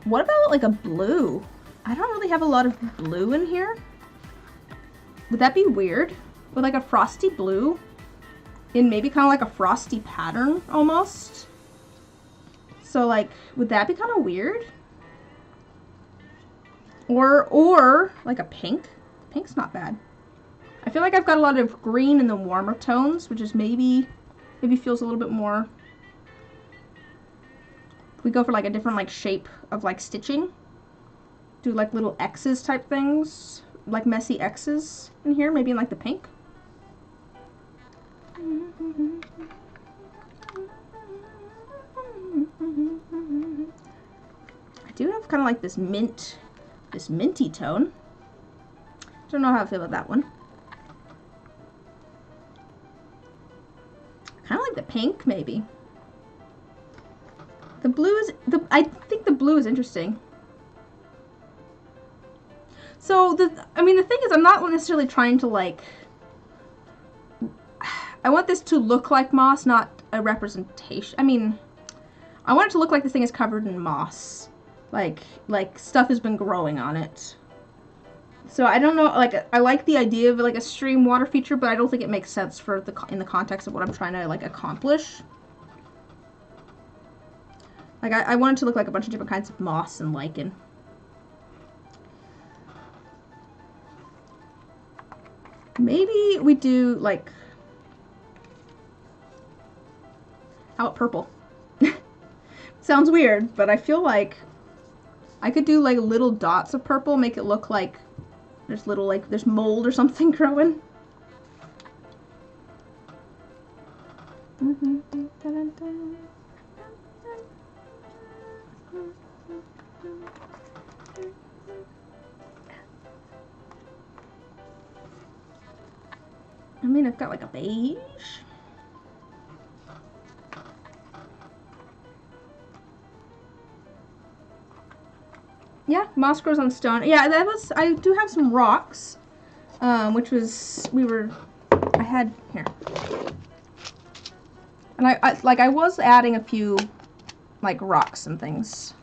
What about like a blue? I don't really have a lot of blue in here. Would that be weird? With like a frosty blue? In maybe kind of like a frosty pattern almost. So like, would that be kind of weird? Or like a pink. Pink's not bad. I feel like I've got a lot of green in the warmer tones, which is maybe feels a little bit more. If we go for like a different like shape of like stitching, do like little X's type things, like messy X's in here, maybe in like the pink. I do have kind of like this minty tone. Don't know how I feel about that one. Kind of like the pink, maybe. The blue is I think the blue is interesting. So I mean, the thing is, I'm not necessarily trying to like. I want this to look like moss, not a representation. I mean, I want it to look like this thing is covered in moss, like stuff has been growing on it. So I don't know, like, I like the idea of like a stream water feature, but I don't think it makes sense for in the context of what I'm trying to like accomplish. Like I want it to look like a bunch of different kinds of moss and lichen. Maybe we do like out purple. Sounds weird, but I feel like I could do like little dots of purple, make it look like there's little, like, there's mold or something growing. I mean, I've got like a beige. Yeah, moss grows on stone. Yeah, I do have some rocks, which was, I had, here. And I was adding a few, like, rocks and things.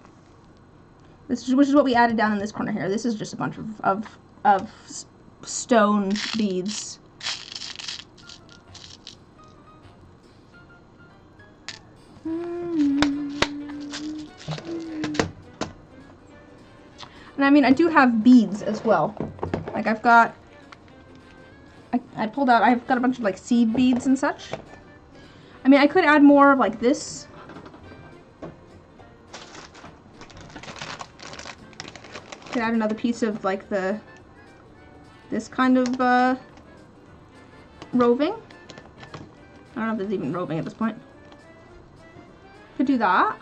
Which is what we added down in this corner here. This is just a bunch of stone beads. And I mean, I do have beads as well. Like I've got, I've got a bunch of like seed beads and such. I mean, I could add more of like this. Could add another piece of like this kind of roving. I don't know if there's even roving at this point. Could do that.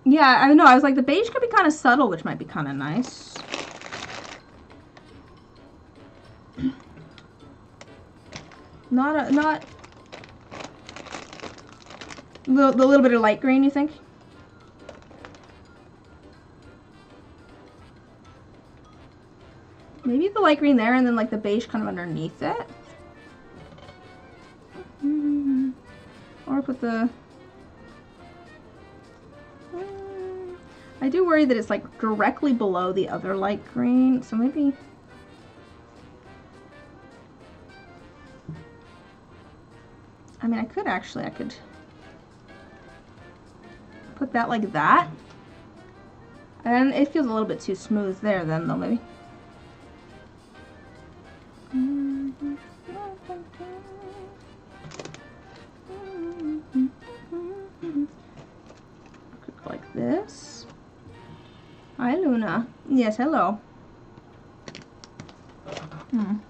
Yeah, I know. I was like, the beige could be kind of subtle, which might be kind of nice. Not the little bit of light green, you think? Maybe the light green there, and then like the beige kind of underneath it. Or put the. I do worry that it's like directly below the other light green, so maybe... I mean, I could put that like that. And it feels a little bit too smooth there then, though, maybe. Could go like this. Hi, Luna. Yes, hello. And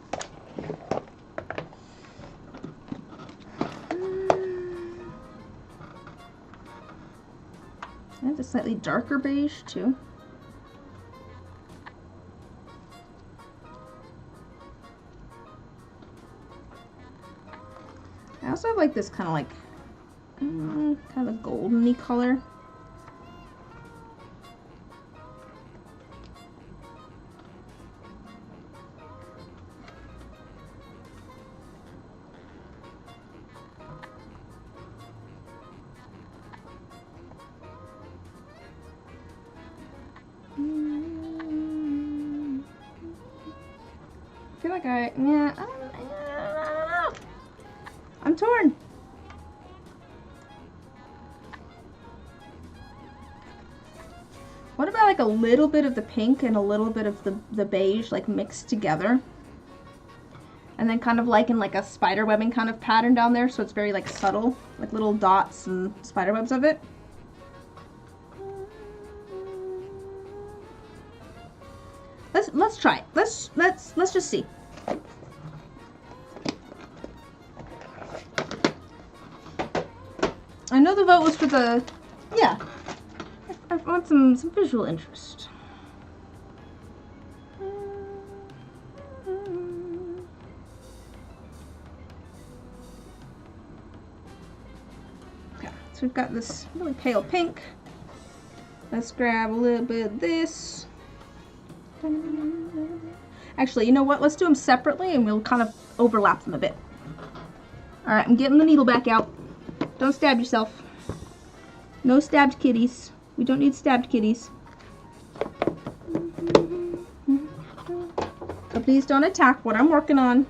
a slightly darker beige too. I also have like this kind of like kind of a golden-y color. I feel like I don't know. I'm torn. What about like a little bit of the pink and a little bit of the beige like mixed together? And then kind of like in like a spider webbing kind of pattern down there, so it's very like subtle, like little dots and spider webs of it. Let's try it. Let's just see. I know the vote was for the, yeah. I want some visual interest. Okay, so we've got this really pale pink. Let's grab a little bit of this. Actually, you know what? Let's do them separately and we'll kind of overlap them a bit. Alright, I'm getting the needle back out. Don't stab yourself. No stabbed kitties. We don't need stabbed kitties. So please don't attack what I'm working on.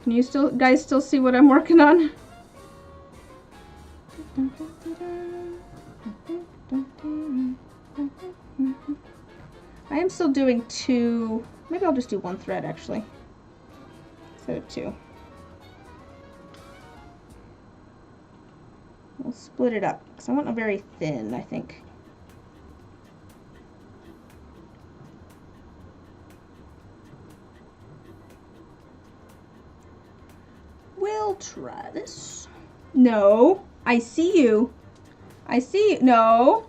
Can you guys still see what I'm working on? I am still doing 2. Maybe I'll just do 1 thread actually, instead of 2. We'll split it up because I want a very thin, I think. We'll try this. No, I see you. I see you. No.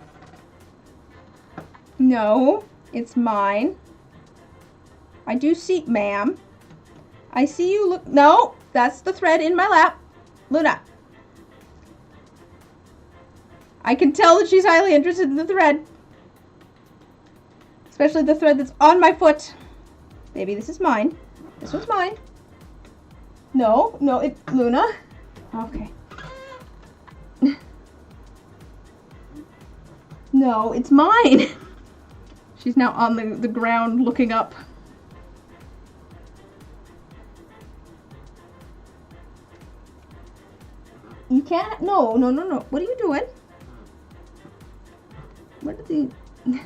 No, it's mine. I do see, ma'am. I see you. Look. No, that's the thread in my lap. Luna. I can tell that she's highly interested in the thread. Especially the thread that's on my foot. Baby, this is mine. This one's mine. No, no, it's Luna. Okay. No, it's mine. She's now on the ground looking up. You can't. No, no, no, no. What are you doing? What did the...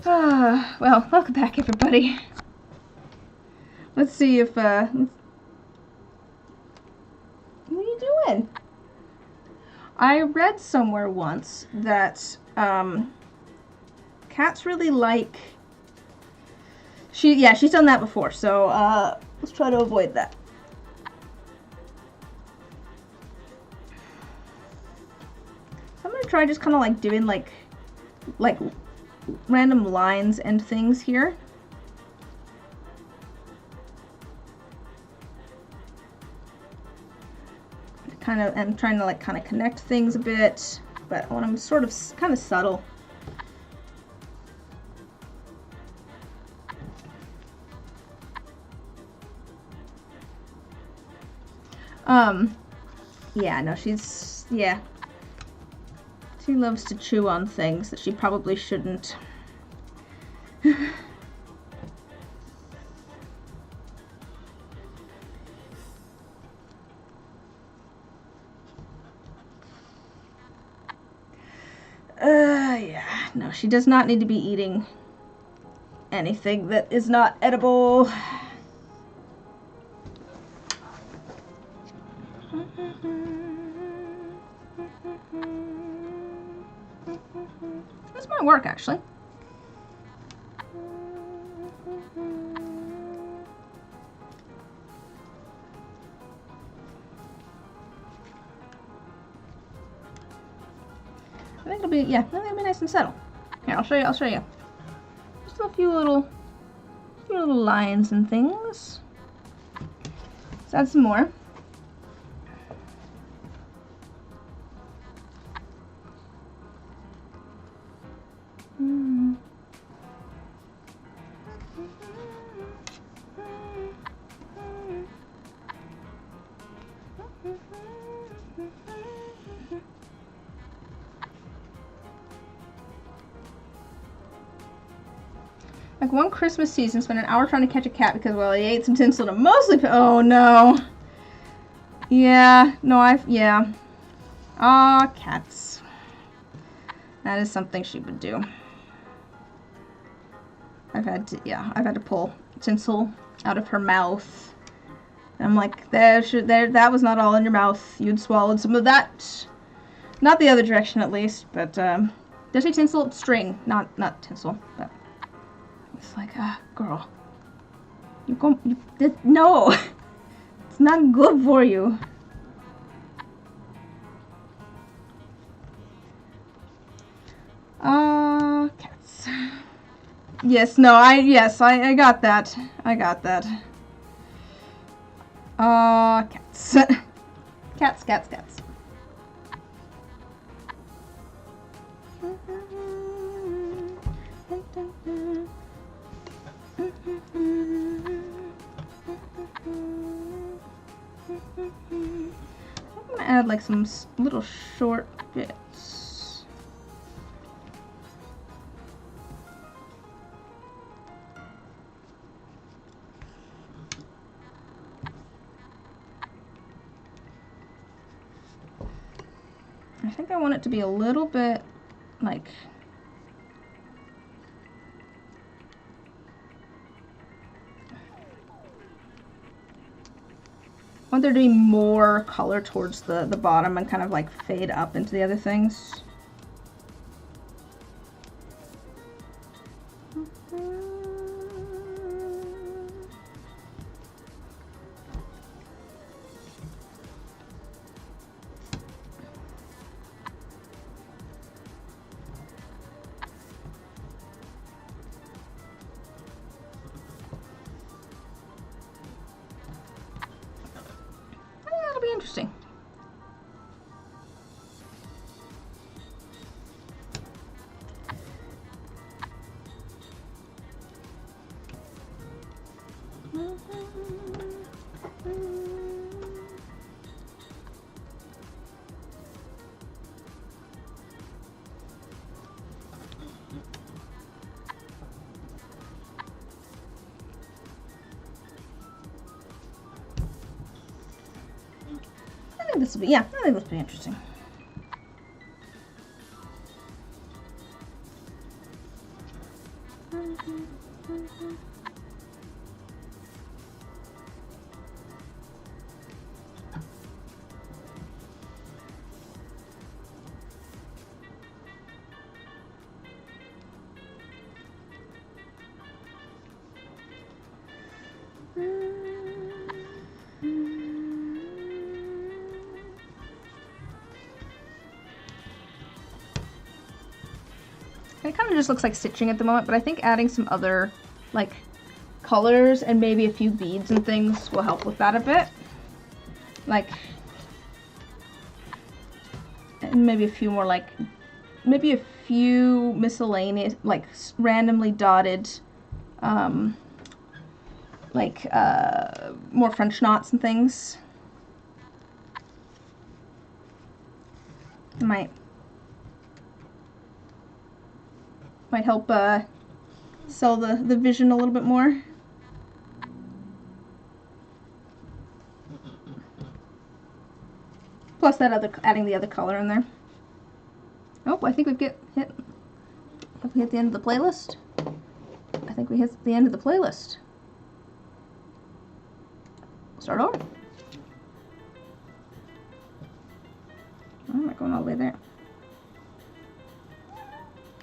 well, welcome back, everybody. Let's see if, what are you doing? I read somewhere once that, cats really like... she's done that before, so, let's try to avoid that. I'm gonna try just kind of like doing like random lines and things here. Kind of, and trying to like kind of connect things a bit, but when I'm sort of kind of subtle. Yeah, no, she's, yeah. She loves to chew on things that she probably shouldn't. Yeah, no, she does not need to be eating anything that is not edible. This might work, actually. I think it'll be, yeah, I think it'll be nice and subtle. Here, I'll show you. Just a few little lines and things. Let's add some more. Like one Christmas season, spent an hour trying to catch a cat because, well, he ate some tinsel and mostly. Oh no. Yeah, no, yeah. Aw, cats. That is something she would do. I've had to pull tinsel out of her mouth. And I'm like, that was not all in your mouth. You'd swallowed some of that. Not the other direction, at least, but, does say tinsel? String, not tinsel, but. It's like, girl. No! It's not good for you. Cats. Yes, no, I got that. I got that. Cats. Cats. I'm gonna add like some little short bits. I think I want it to be a little bit like I want there to be more color towards the bottom and kind of like fade up into the other things. Interesting. This will be, yeah, I think this will be interesting. It kind of just looks like stitching at the moment, but I think adding some other, like, colors and maybe a few beads and things will help with that a bit. Like, and maybe a few more, like, maybe a few miscellaneous, like, randomly dotted, more French knots and things. might help sell the vision a little bit more. Plus adding the other color in there. Oh, I think we've hit the end of the playlist. I think we hit the end of the playlist. Start over. Oh, I'm not going all the way there.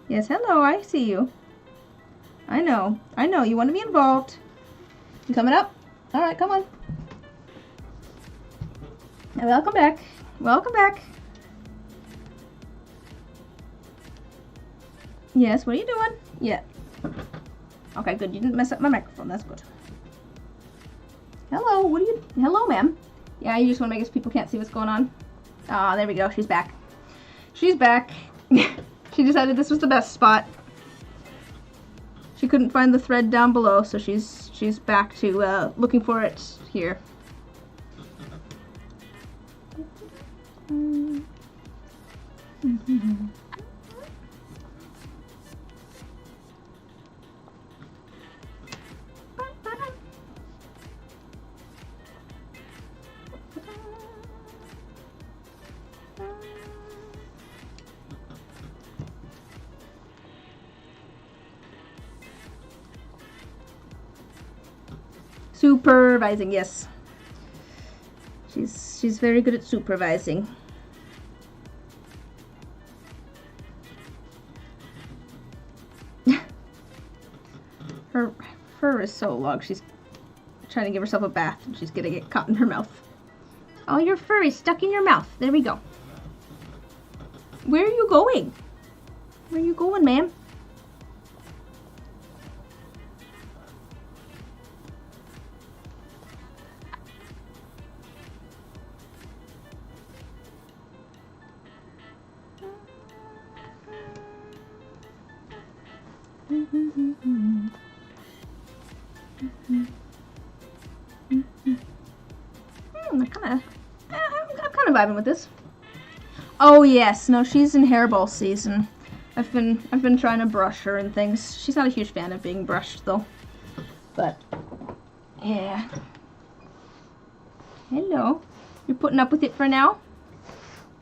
Yes, hello, I see you. I know, you want to be involved. You coming up? Alright, come on. And welcome back. Welcome back. Yes, what are you doing? Yeah. Okay, good. You didn't mess up my microphone. That's good. Hello, hello, ma'am. Yeah, you just want to make it so people can't see what's going on. Ah, there we go. She's back. She's back. She decided this was the best spot. She couldn't find the thread down below, so she's back to looking for it here. Supervising, yes. She's very good at supervising. Her fur is so long. She's trying to give herself a bath and she's gonna get caught in her mouth. Oh, your fur is stuck in your mouth. There we go. Where are you going? Where are you going, ma'am? I'm kind of vibing with this. Oh yes, no, she's in hairball season. I've been trying to brush her and things. She's not a huge fan of being brushed though. But yeah. Hello. You're putting up with it for now?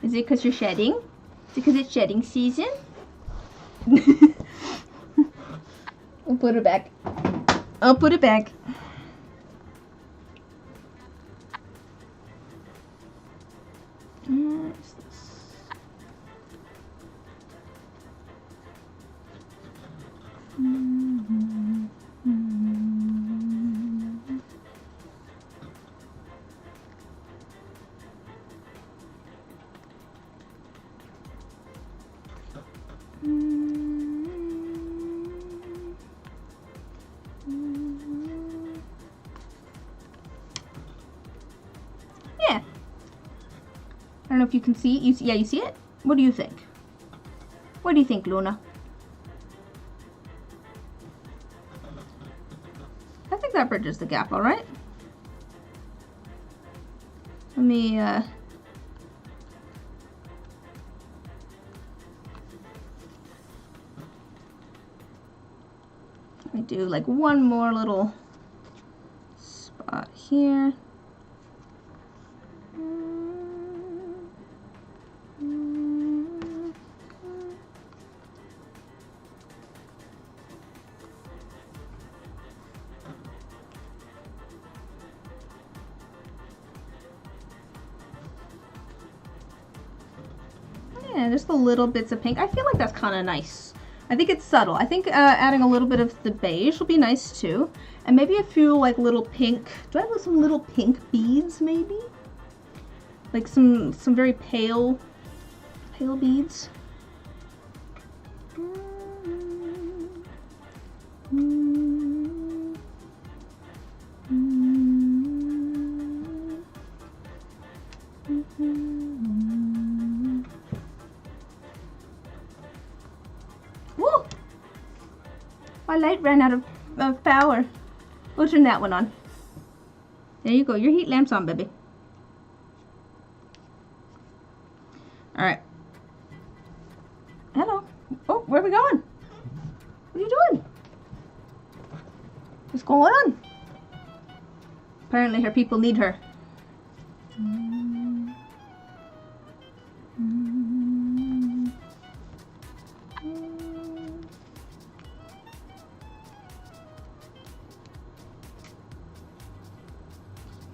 Is it because you're shedding? Is it because it's shedding season? I'll put it back. I'll put it back. I don't know if you can see it. Yeah, you see it? What do you think? What do you think, Luna? I think that bridges the gap, alright? Let me, let me do like one more little spot here. Yeah, just the little bits of pink. I feel like that's kind of nice. I think it's subtle. I think adding a little bit of the beige will be nice too. And maybe a few like little pink, do I have some little pink beads maybe? Like some very pale beads. Woo! My light ran out of power. We'll turn that one on. There you go. Your heat lamp's on, baby. Alright. Hello. Oh, where are we going? What are you doing? What's going on? Apparently her people need her.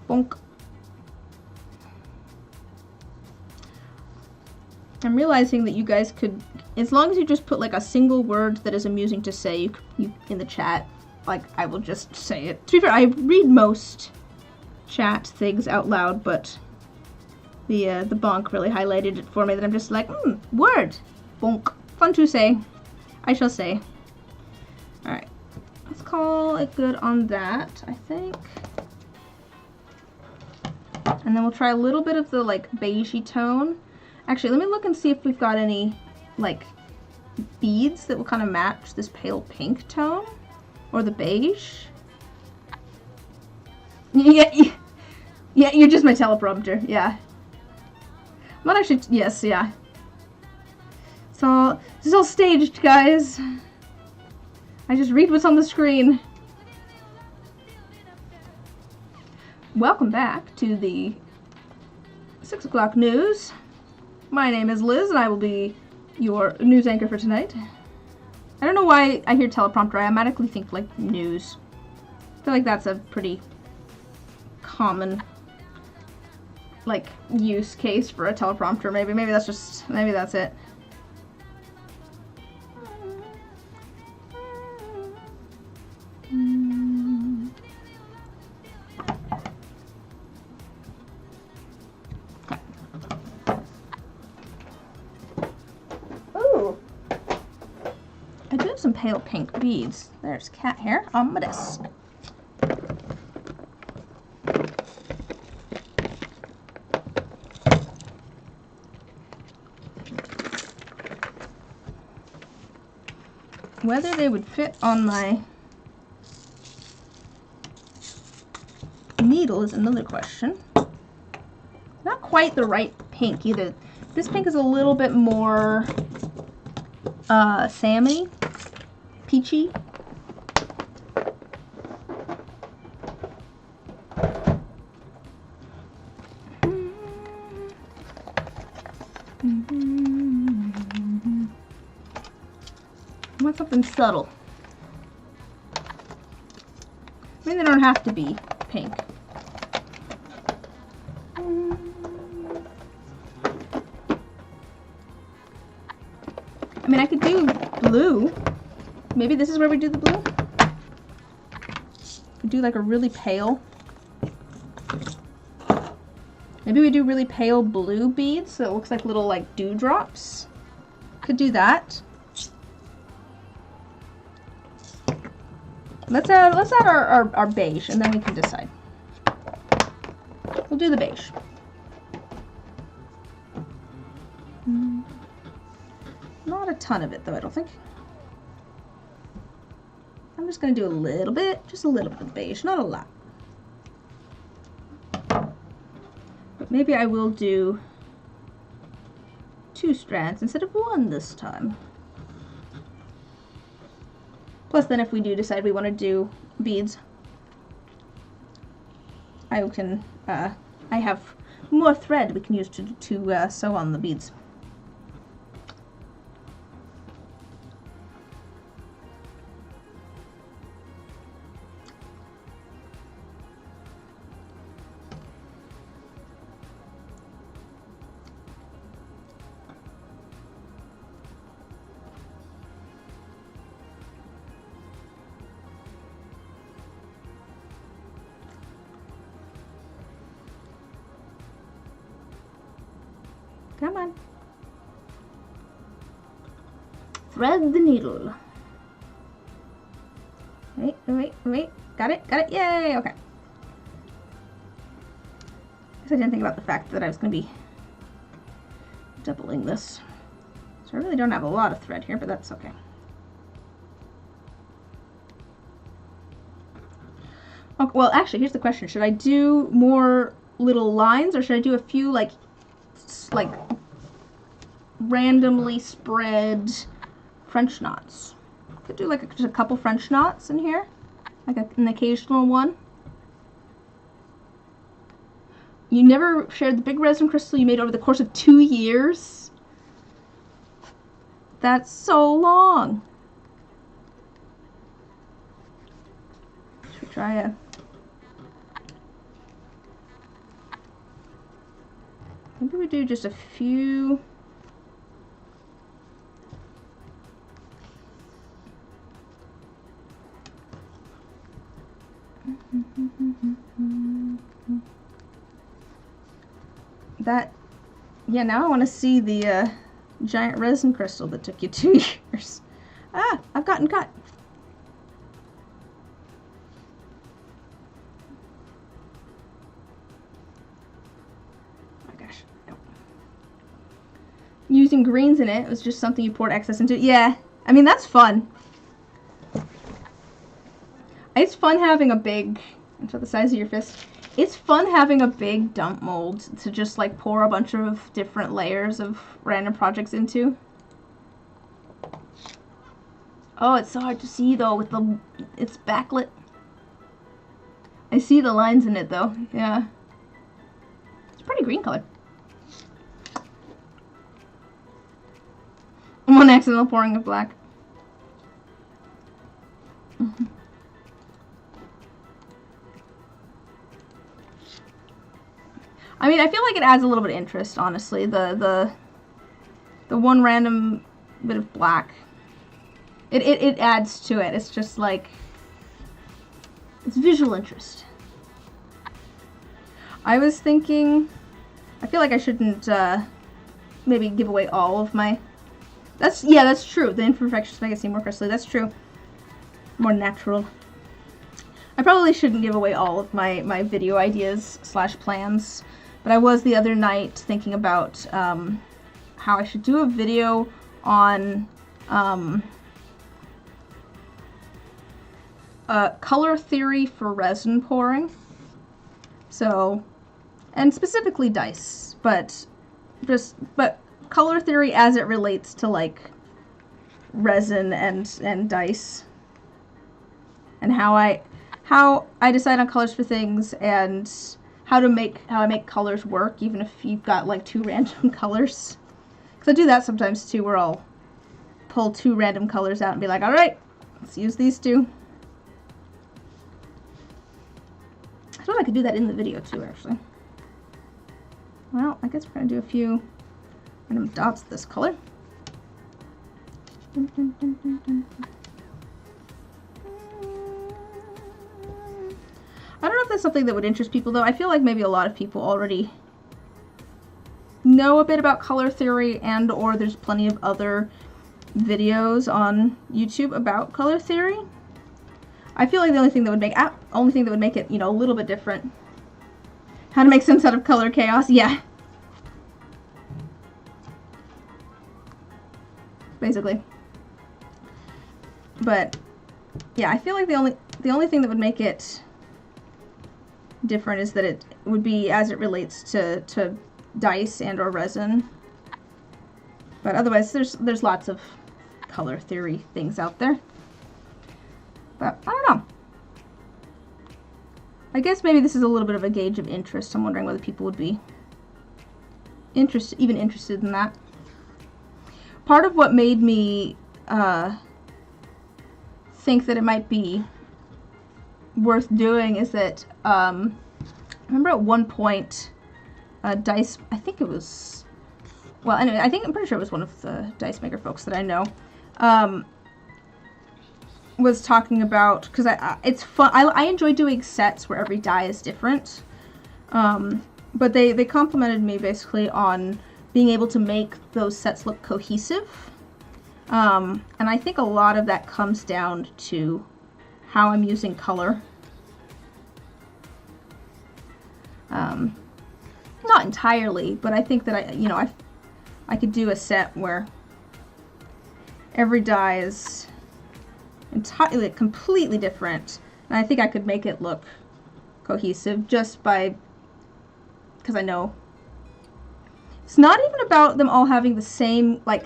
Bonk. I'm realizing that you guys could, as long as you just put like a single word that is amusing to say you in the chat, like I will just say it. To be fair, I read most chat things out loud, but the bonk really highlighted it for me that I'm just like, word, bonk, fun to say. I shall say. All right, let's call it good on that, I think. And then we'll try a little bit of the like beigey tone. Actually, let me look and see if we've got any like beads that will kind of match this pale pink tone or the beige. Yeah, you're just my teleprompter. Yeah. I'm not actually. Yes, yeah. So this is all staged, guys. I just read what's on the screen. Welcome back to the 6 o'clock news. My name is Liz, and I will be your news anchor for tonight. I don't know why I hear teleprompter. I automatically think, like, news. I feel like that's a pretty common, like, use case for a teleprompter. Maybe that's it. Some pale pink beads. There's cat hair on my desk. Whether they would fit on my needle is another question. Not quite the right pink either. This pink is a little bit more salmony. Peachy. I want something subtle. I mean, they don't have to be pink. I mean, I could do blue. Maybe this is where we do the blue. We do like a really pale. Maybe we do really pale blue beads so it looks like little like dewdrops. Could do that. Let's add our beige and then we can decide. We'll do the beige. Not a ton of it though, I don't think. I'm just going to do a little bit, just a little bit of beige, not a lot. But maybe I will do 2 strands instead of 1 this time. Plus then if we do decide we want to do beads, I have more thread we can use to sew on the beads. Come on. Thread the needle. Wait. Got it? Yay! Okay. Guess I didn't think about the fact that I was going to be doubling this. So I really don't have a lot of thread here, but that's okay. Okay, well, actually, here's the question. Should I do more little lines, or should I do a few, like randomly spread French knots. Could do like just a couple French knots in here, like an occasional one. You never shared the big resin crystal you made over the course of 2 years? That's so long. Should we try a... Maybe we do just a few... That, yeah, now I want to see the giant resin crystal that took you 2 years. Ah, I've gotten cut. Oh my gosh, no. Using greens in it was just something you poured excess into. Yeah, I mean, that's fun. It's fun having a big, about the size of your fist. It's fun having a big dump mold to just like pour a bunch of different layers of random projects into. Oh, it's so hard to see though with the, it's backlit. I see the lines in it though, yeah. It's pretty green color. One accidental pouring of black. I mean, I feel like it adds a little bit of interest, honestly. The one random bit of black. It adds to it. It's just like, it's visual interest. I was thinking, I feel like I shouldn't maybe give away all of my, yeah, that's true. The imperfections make it seem more crystally. That's true. More natural. I probably shouldn't give away all of my video ideas / plans. But I was the other night thinking about how I should do a video on color theory for resin pouring. So, and specifically dice, but color theory as it relates to like resin and dice, and how I decide on colors for things, and how I make colors work, even if you've got like 2 random colors. Because I do that sometimes too, where I'll pull 2 random colors out and be like, alright, let's use these 2. I suppose I could do that in the video too, actually. Well, I guess we're going to do a few random dots of this color. Dun, dun, dun, dun, dun. I don't know if that's something that would interest people, though. I feel like maybe a lot of people already know a bit about color theory, and or there's plenty of other videos on YouTube about color theory. I feel like the only thing that would make it, you know, a little bit different. How to make sense out of color chaos? Yeah. Basically. But yeah, I feel like the only thing that would make it different is that it would be as it relates to dice and or resin. But otherwise there's lots of color theory things out there. But I don't know. I guess maybe this is a little bit of a gauge of interest. I'm wondering whether people would be even interested in that. Part of what made me think that it might be worth doing is that I remember at one point dice, I think it was, well, anyway, I'm pretty sure it was one of the dice maker folks that I know, was talking about, because it's fun, I enjoy doing sets where every die is different, but they complimented me basically on being able to make those sets look cohesive, and I think a lot of that comes down to how I'm using color. Not entirely, but I think that I could do a set where every die is entirely completely different, and I think I could make it look cohesive just by, because I know it's not even about them all having the same, like,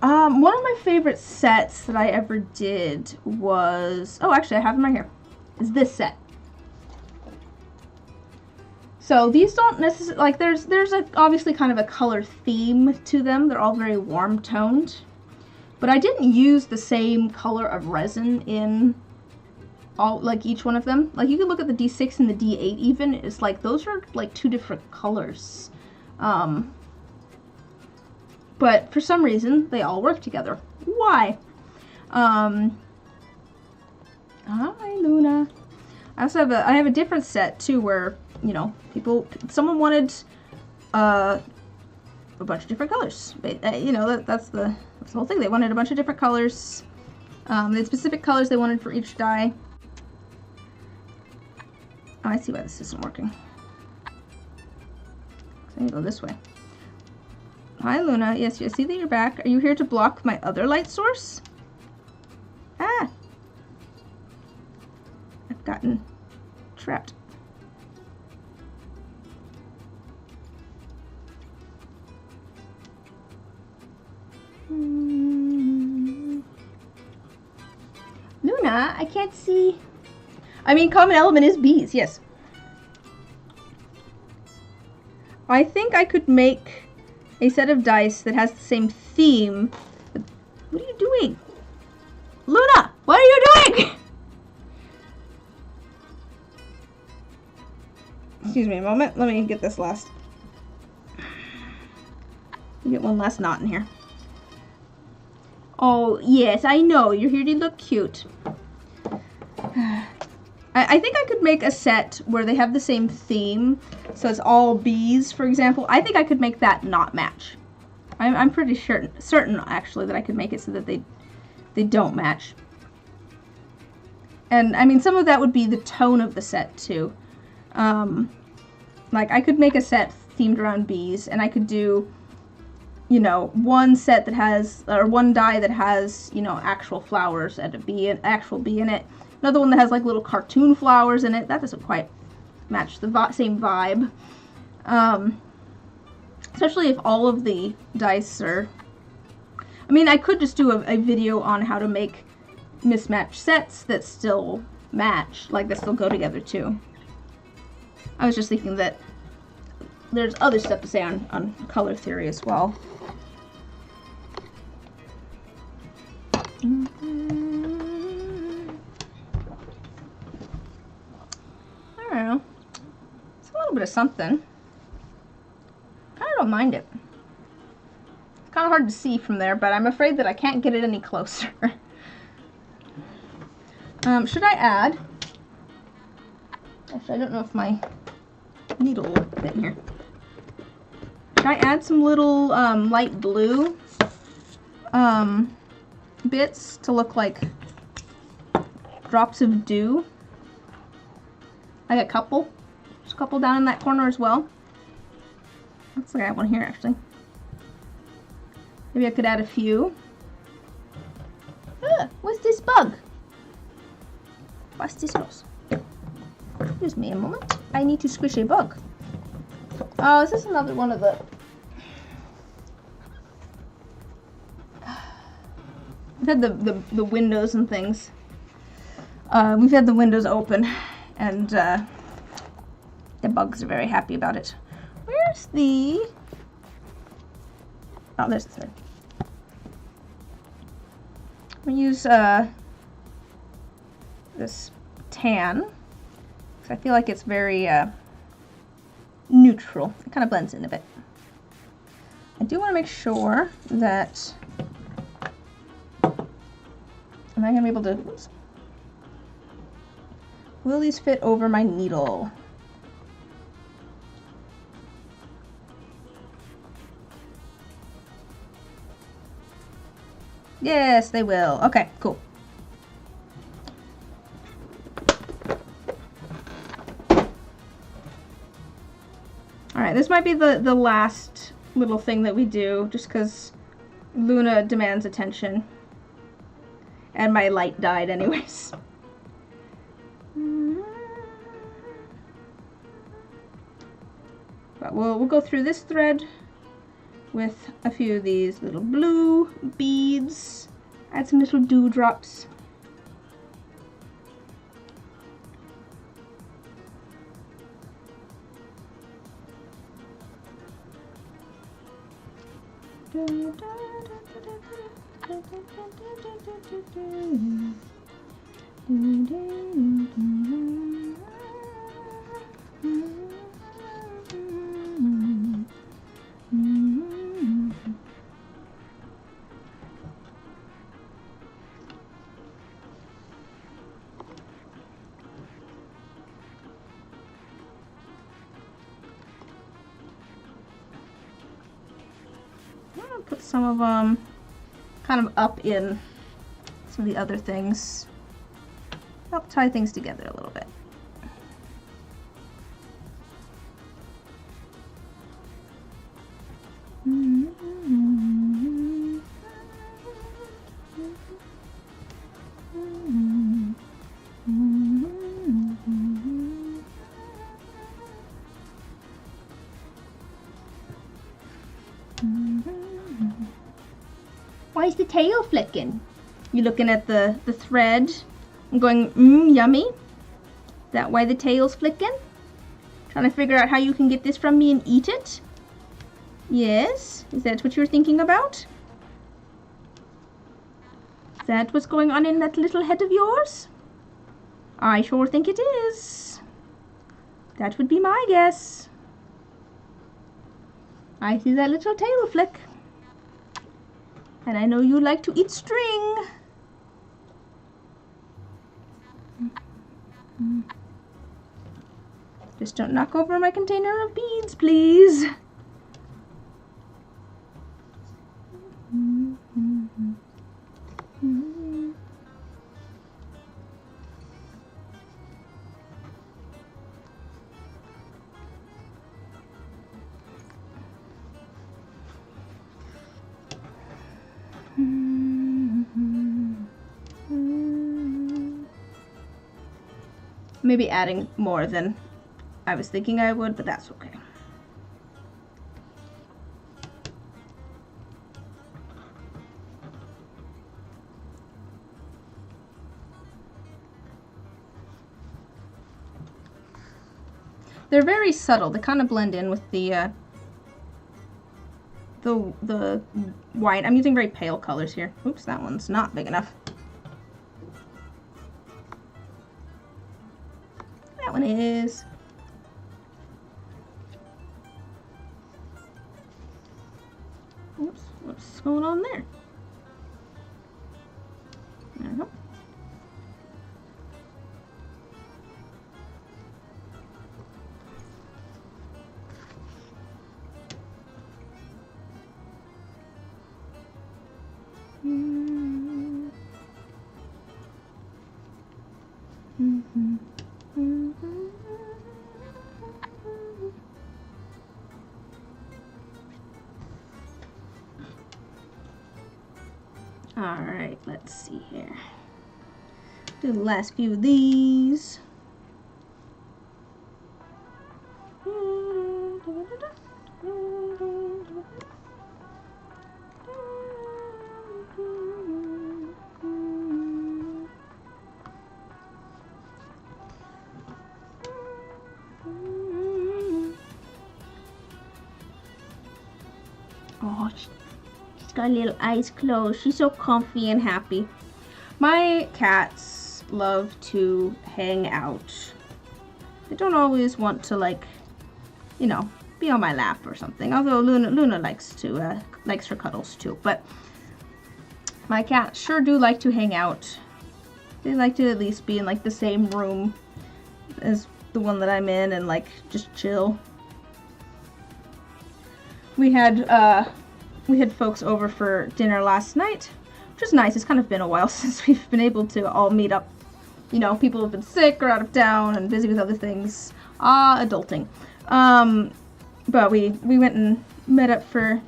one of my favorite sets that I ever did was, oh, actually I have them right here, is this set. So these don't necessarily, like, there's obviously kind of a color theme to them. They're all very warm toned. But I didn't use the same color of resin in all, like, each one of them. Like, you can look at the D6 and the D8 even. It's like, those are, like, two different colors. But for some reason, they all work together. Why? Hi, Luna. I also have I have a different set, too, where, you know, someone wanted a bunch of different colors. You know, that's the whole thing. They wanted a bunch of different colors. They had specific colors they wanted for each die. Oh, I see why this isn't working. So I need to go this way. Hi, Luna. Yes, I see that you're back. Are you here to block my other light source? Ah! I've gotten trapped. Luna, I can't see. I mean, common element is bees, yes. I think I could make a set of dice that has the same theme. What are you doing? Luna, what are you doing? Excuse me a moment. Let me get this last. Get one last knot in here. Oh, yes, I know. You're here to look cute. I think I could make a set where they have the same theme. So it's all bees, for example. I think I could make that not match. I'm pretty certain, actually, that I could make it so that they don't match. And, I mean, some of that would be the tone of the set, too. Like, I could make a set themed around bees, and I could do, you know, one set that has, or one die that has, you know, actual flowers and an actual bee in it. Another one that has, like, little cartoon flowers in it. That doesn't quite match the same vibe. Especially if all of the dice are... I mean, I could just do a video on how to make mismatched sets that still match, like, that still go together, too. I was just thinking that there's other stuff to say on color theory as well. I don't know. It's a little bit of something. I don't mind it. It's kind of hard to see from there, but I'm afraid that I can't get it any closer. Should I add? Actually, I don't know if my needle will fit in here. Should I add some little light blue bits to look like drops of dew? Like a couple. Just a couple down in that corner as well. Looks like I have one here, actually. Maybe I could add a few. Ah, what's this bug? What's this nose? Excuse me a moment. I need to squish a bug. Oh, is this another one of the... We've had the windows and things. We've had the windows open, and the bugs are very happy about it. Where's the... Oh, there's the third. I'm going to use this tan, because I feel like it's very neutral. It kind of blends in a bit. I do want to make sure that... Am I going to be able to... Oops. Will these fit over my needle? Yes, they will. Okay, cool. Alright, this might be the last little thing that we do, just because Luna demands attention. And my light died anyways. But we'll go through this thread with a few of these little blue beads. Add some little dewdrops. Put some of them kind of up in some of the other things. Help tie things together a little bit. Why is the tail flicking? You looking at the thread and going, yummy? That why the tail's flicking? Trying to figure out how you can get this from me and eat it? Yes? Is that what you're thinking about? Is that what's going on in that little head of yours? I sure think it is. That would be my guess. I see that little tail flick. And I know you like to eat string. Just don't knock over my container of beads, please. Maybe adding more than I was thinking I would, but that's okay. They're very subtle. They kind of blend in with the white. I'm using very pale colors here. Oops, that one's not big enough. That one is. Oops, what's going on there? There we go. Alright, let's see here. Do the last few of these. Oh, she's got little eyes closed. She's so comfy and happy. My cats love to hang out. They don't always want to, like, you know, be on my lap or something. Although Luna likes her cuddles too. But my cats sure do like to hang out. They like to at least be in like the same room as the one that I'm in and like just chill. We had folks over for dinner last night, which was nice. It's kind of been a while since we've been able to all meet up. You know, people have been sick or out of town and busy with other things. Adulting. But we went and met up for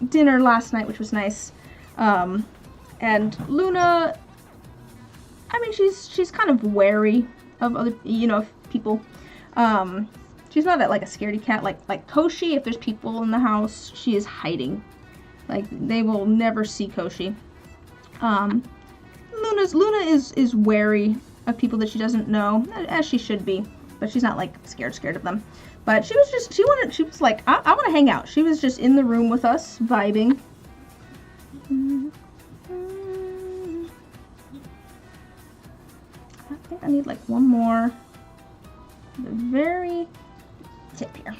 dinner last night, which was nice. And Luna, I mean, she's kind of wary of other, you know, people. She's not like a scaredy cat like Koshi. If there's people in the house, she is hiding. Like, they will never see Koshi. Luna is wary of people that she doesn't know, as she should be, but she's not like scared of them. But she was like, I want to hang out. She was just in the room with us, vibing. I think I need like one more, the very tip here.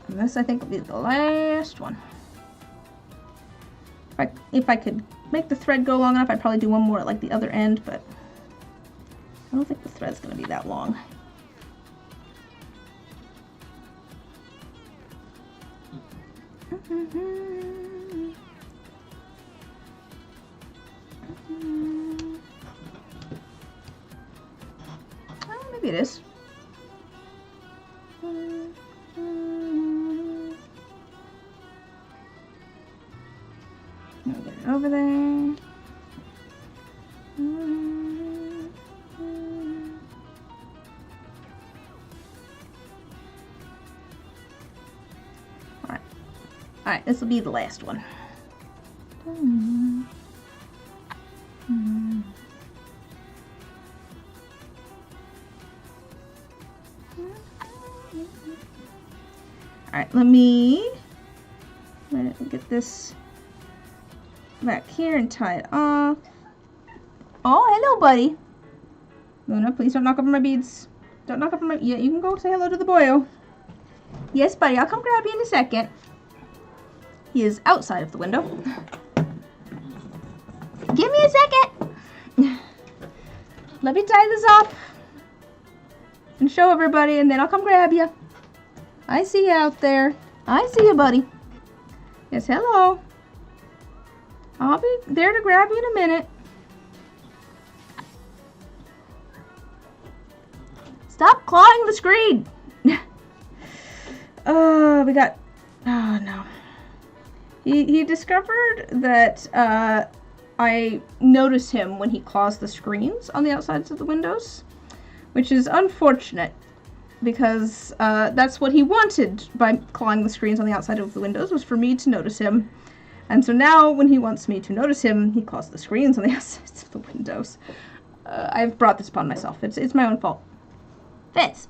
And this, I think, will be the last one. If I could make the thread go long enough, I'd probably do one more at like the other end, but I don't think the thread's going to be that long. Oh, maybe it is. Get it over there. Alright, this will be the last one. Alright, let me get this back here and tie it off. Oh, hello, buddy. Luna, please don't knock over my beads. Don't knock over my... Yeah, you can go say hello to the boyo. Yes, buddy, I'll come grab you in a second. He is outside of the window. Give me a second. Let me tie this up and show everybody, and then I'll come grab you. I see you out there. I see you, buddy. Yes, hello. I'll be there to grab you in a minute. Stop clawing the screen. Oh, we got... Oh, no. He discovered that I notice him when he claws the screens on the outsides of the windows, which is unfortunate because that's what he wanted by clawing the screens on the outside of the windows, was for me to notice him. And so now when he wants me to notice him, he claws the screens on the outsides of the windows. I've brought this upon myself. It's my own fault. Fitz.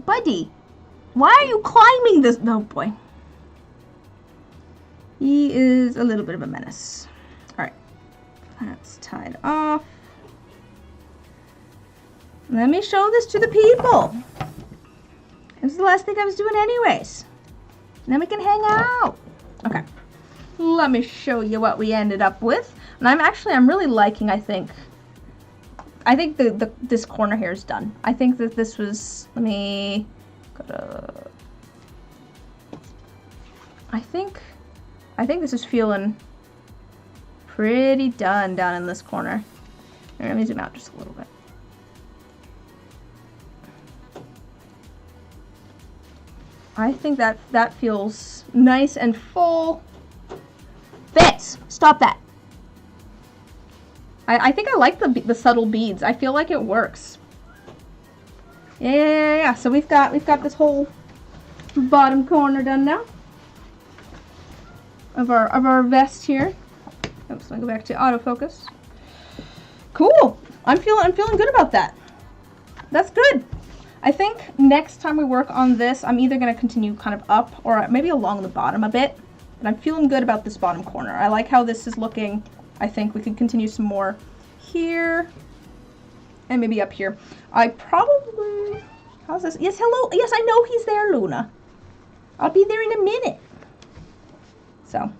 Buddy, why are you climbing this? No, boy. He is a little bit of a menace. Alright. That's tied off. Let me show this to the people. This is the last thing I was doing anyways. And then we can hang out. Okay. Let me show you what we ended up with. And I'm really liking, I think this corner here is done. I think that this was, let me go to, I think this is feeling pretty done down in this corner. Here, let me zoom out just a little bit. I think that feels nice and full. Fitz, stop that. I think I like the subtle beads. I feel like it works. Yeah. So we've got this whole bottom corner done now of our vest here. Oops, I'll go back to autofocus. Cool. I'm feeling good about that. That's good. I think next time we work on this, I'm either going to continue kind of up or maybe along the bottom a bit. But I'm feeling good about this bottom corner. I like how this is looking. I think we could continue some more here and maybe up here. I probably... How's this? Yes, hello. Yes, I know he's there, Luna. I'll be there in a minute. So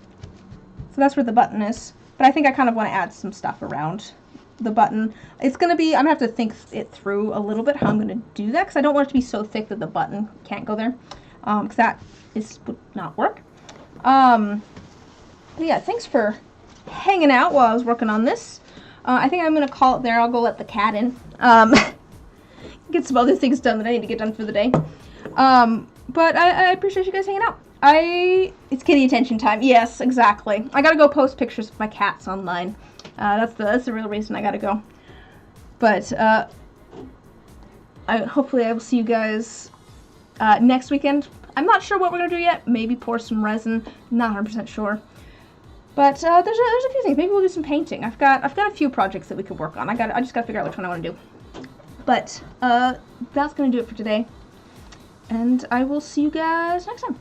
that's where the button is. But I think I kind of want to add some stuff around the button. It's going to be... I'm going to have to think it through a little bit how I'm going to do that, because I don't want it to be so thick that the button can't go there. Because that would not work. Yeah, thanks for hanging out while I was working on this. I think I'm going to call it there. I'll go let the cat in. Get some other things done that I need to get done for the day. But I appreciate you guys hanging out. It's kitty attention time. Yes, exactly. I gotta go post pictures of my cats online. That's the real reason I gotta go. But hopefully I will see you guys next weekend. I'm not sure what we're gonna do yet. Maybe pour some resin. Not 100% sure. But there's a few things. Maybe we'll do some painting. I've got a few projects that we could work on. I just gotta figure out which one I want to do. But that's gonna do it for today. And I will see you guys next time.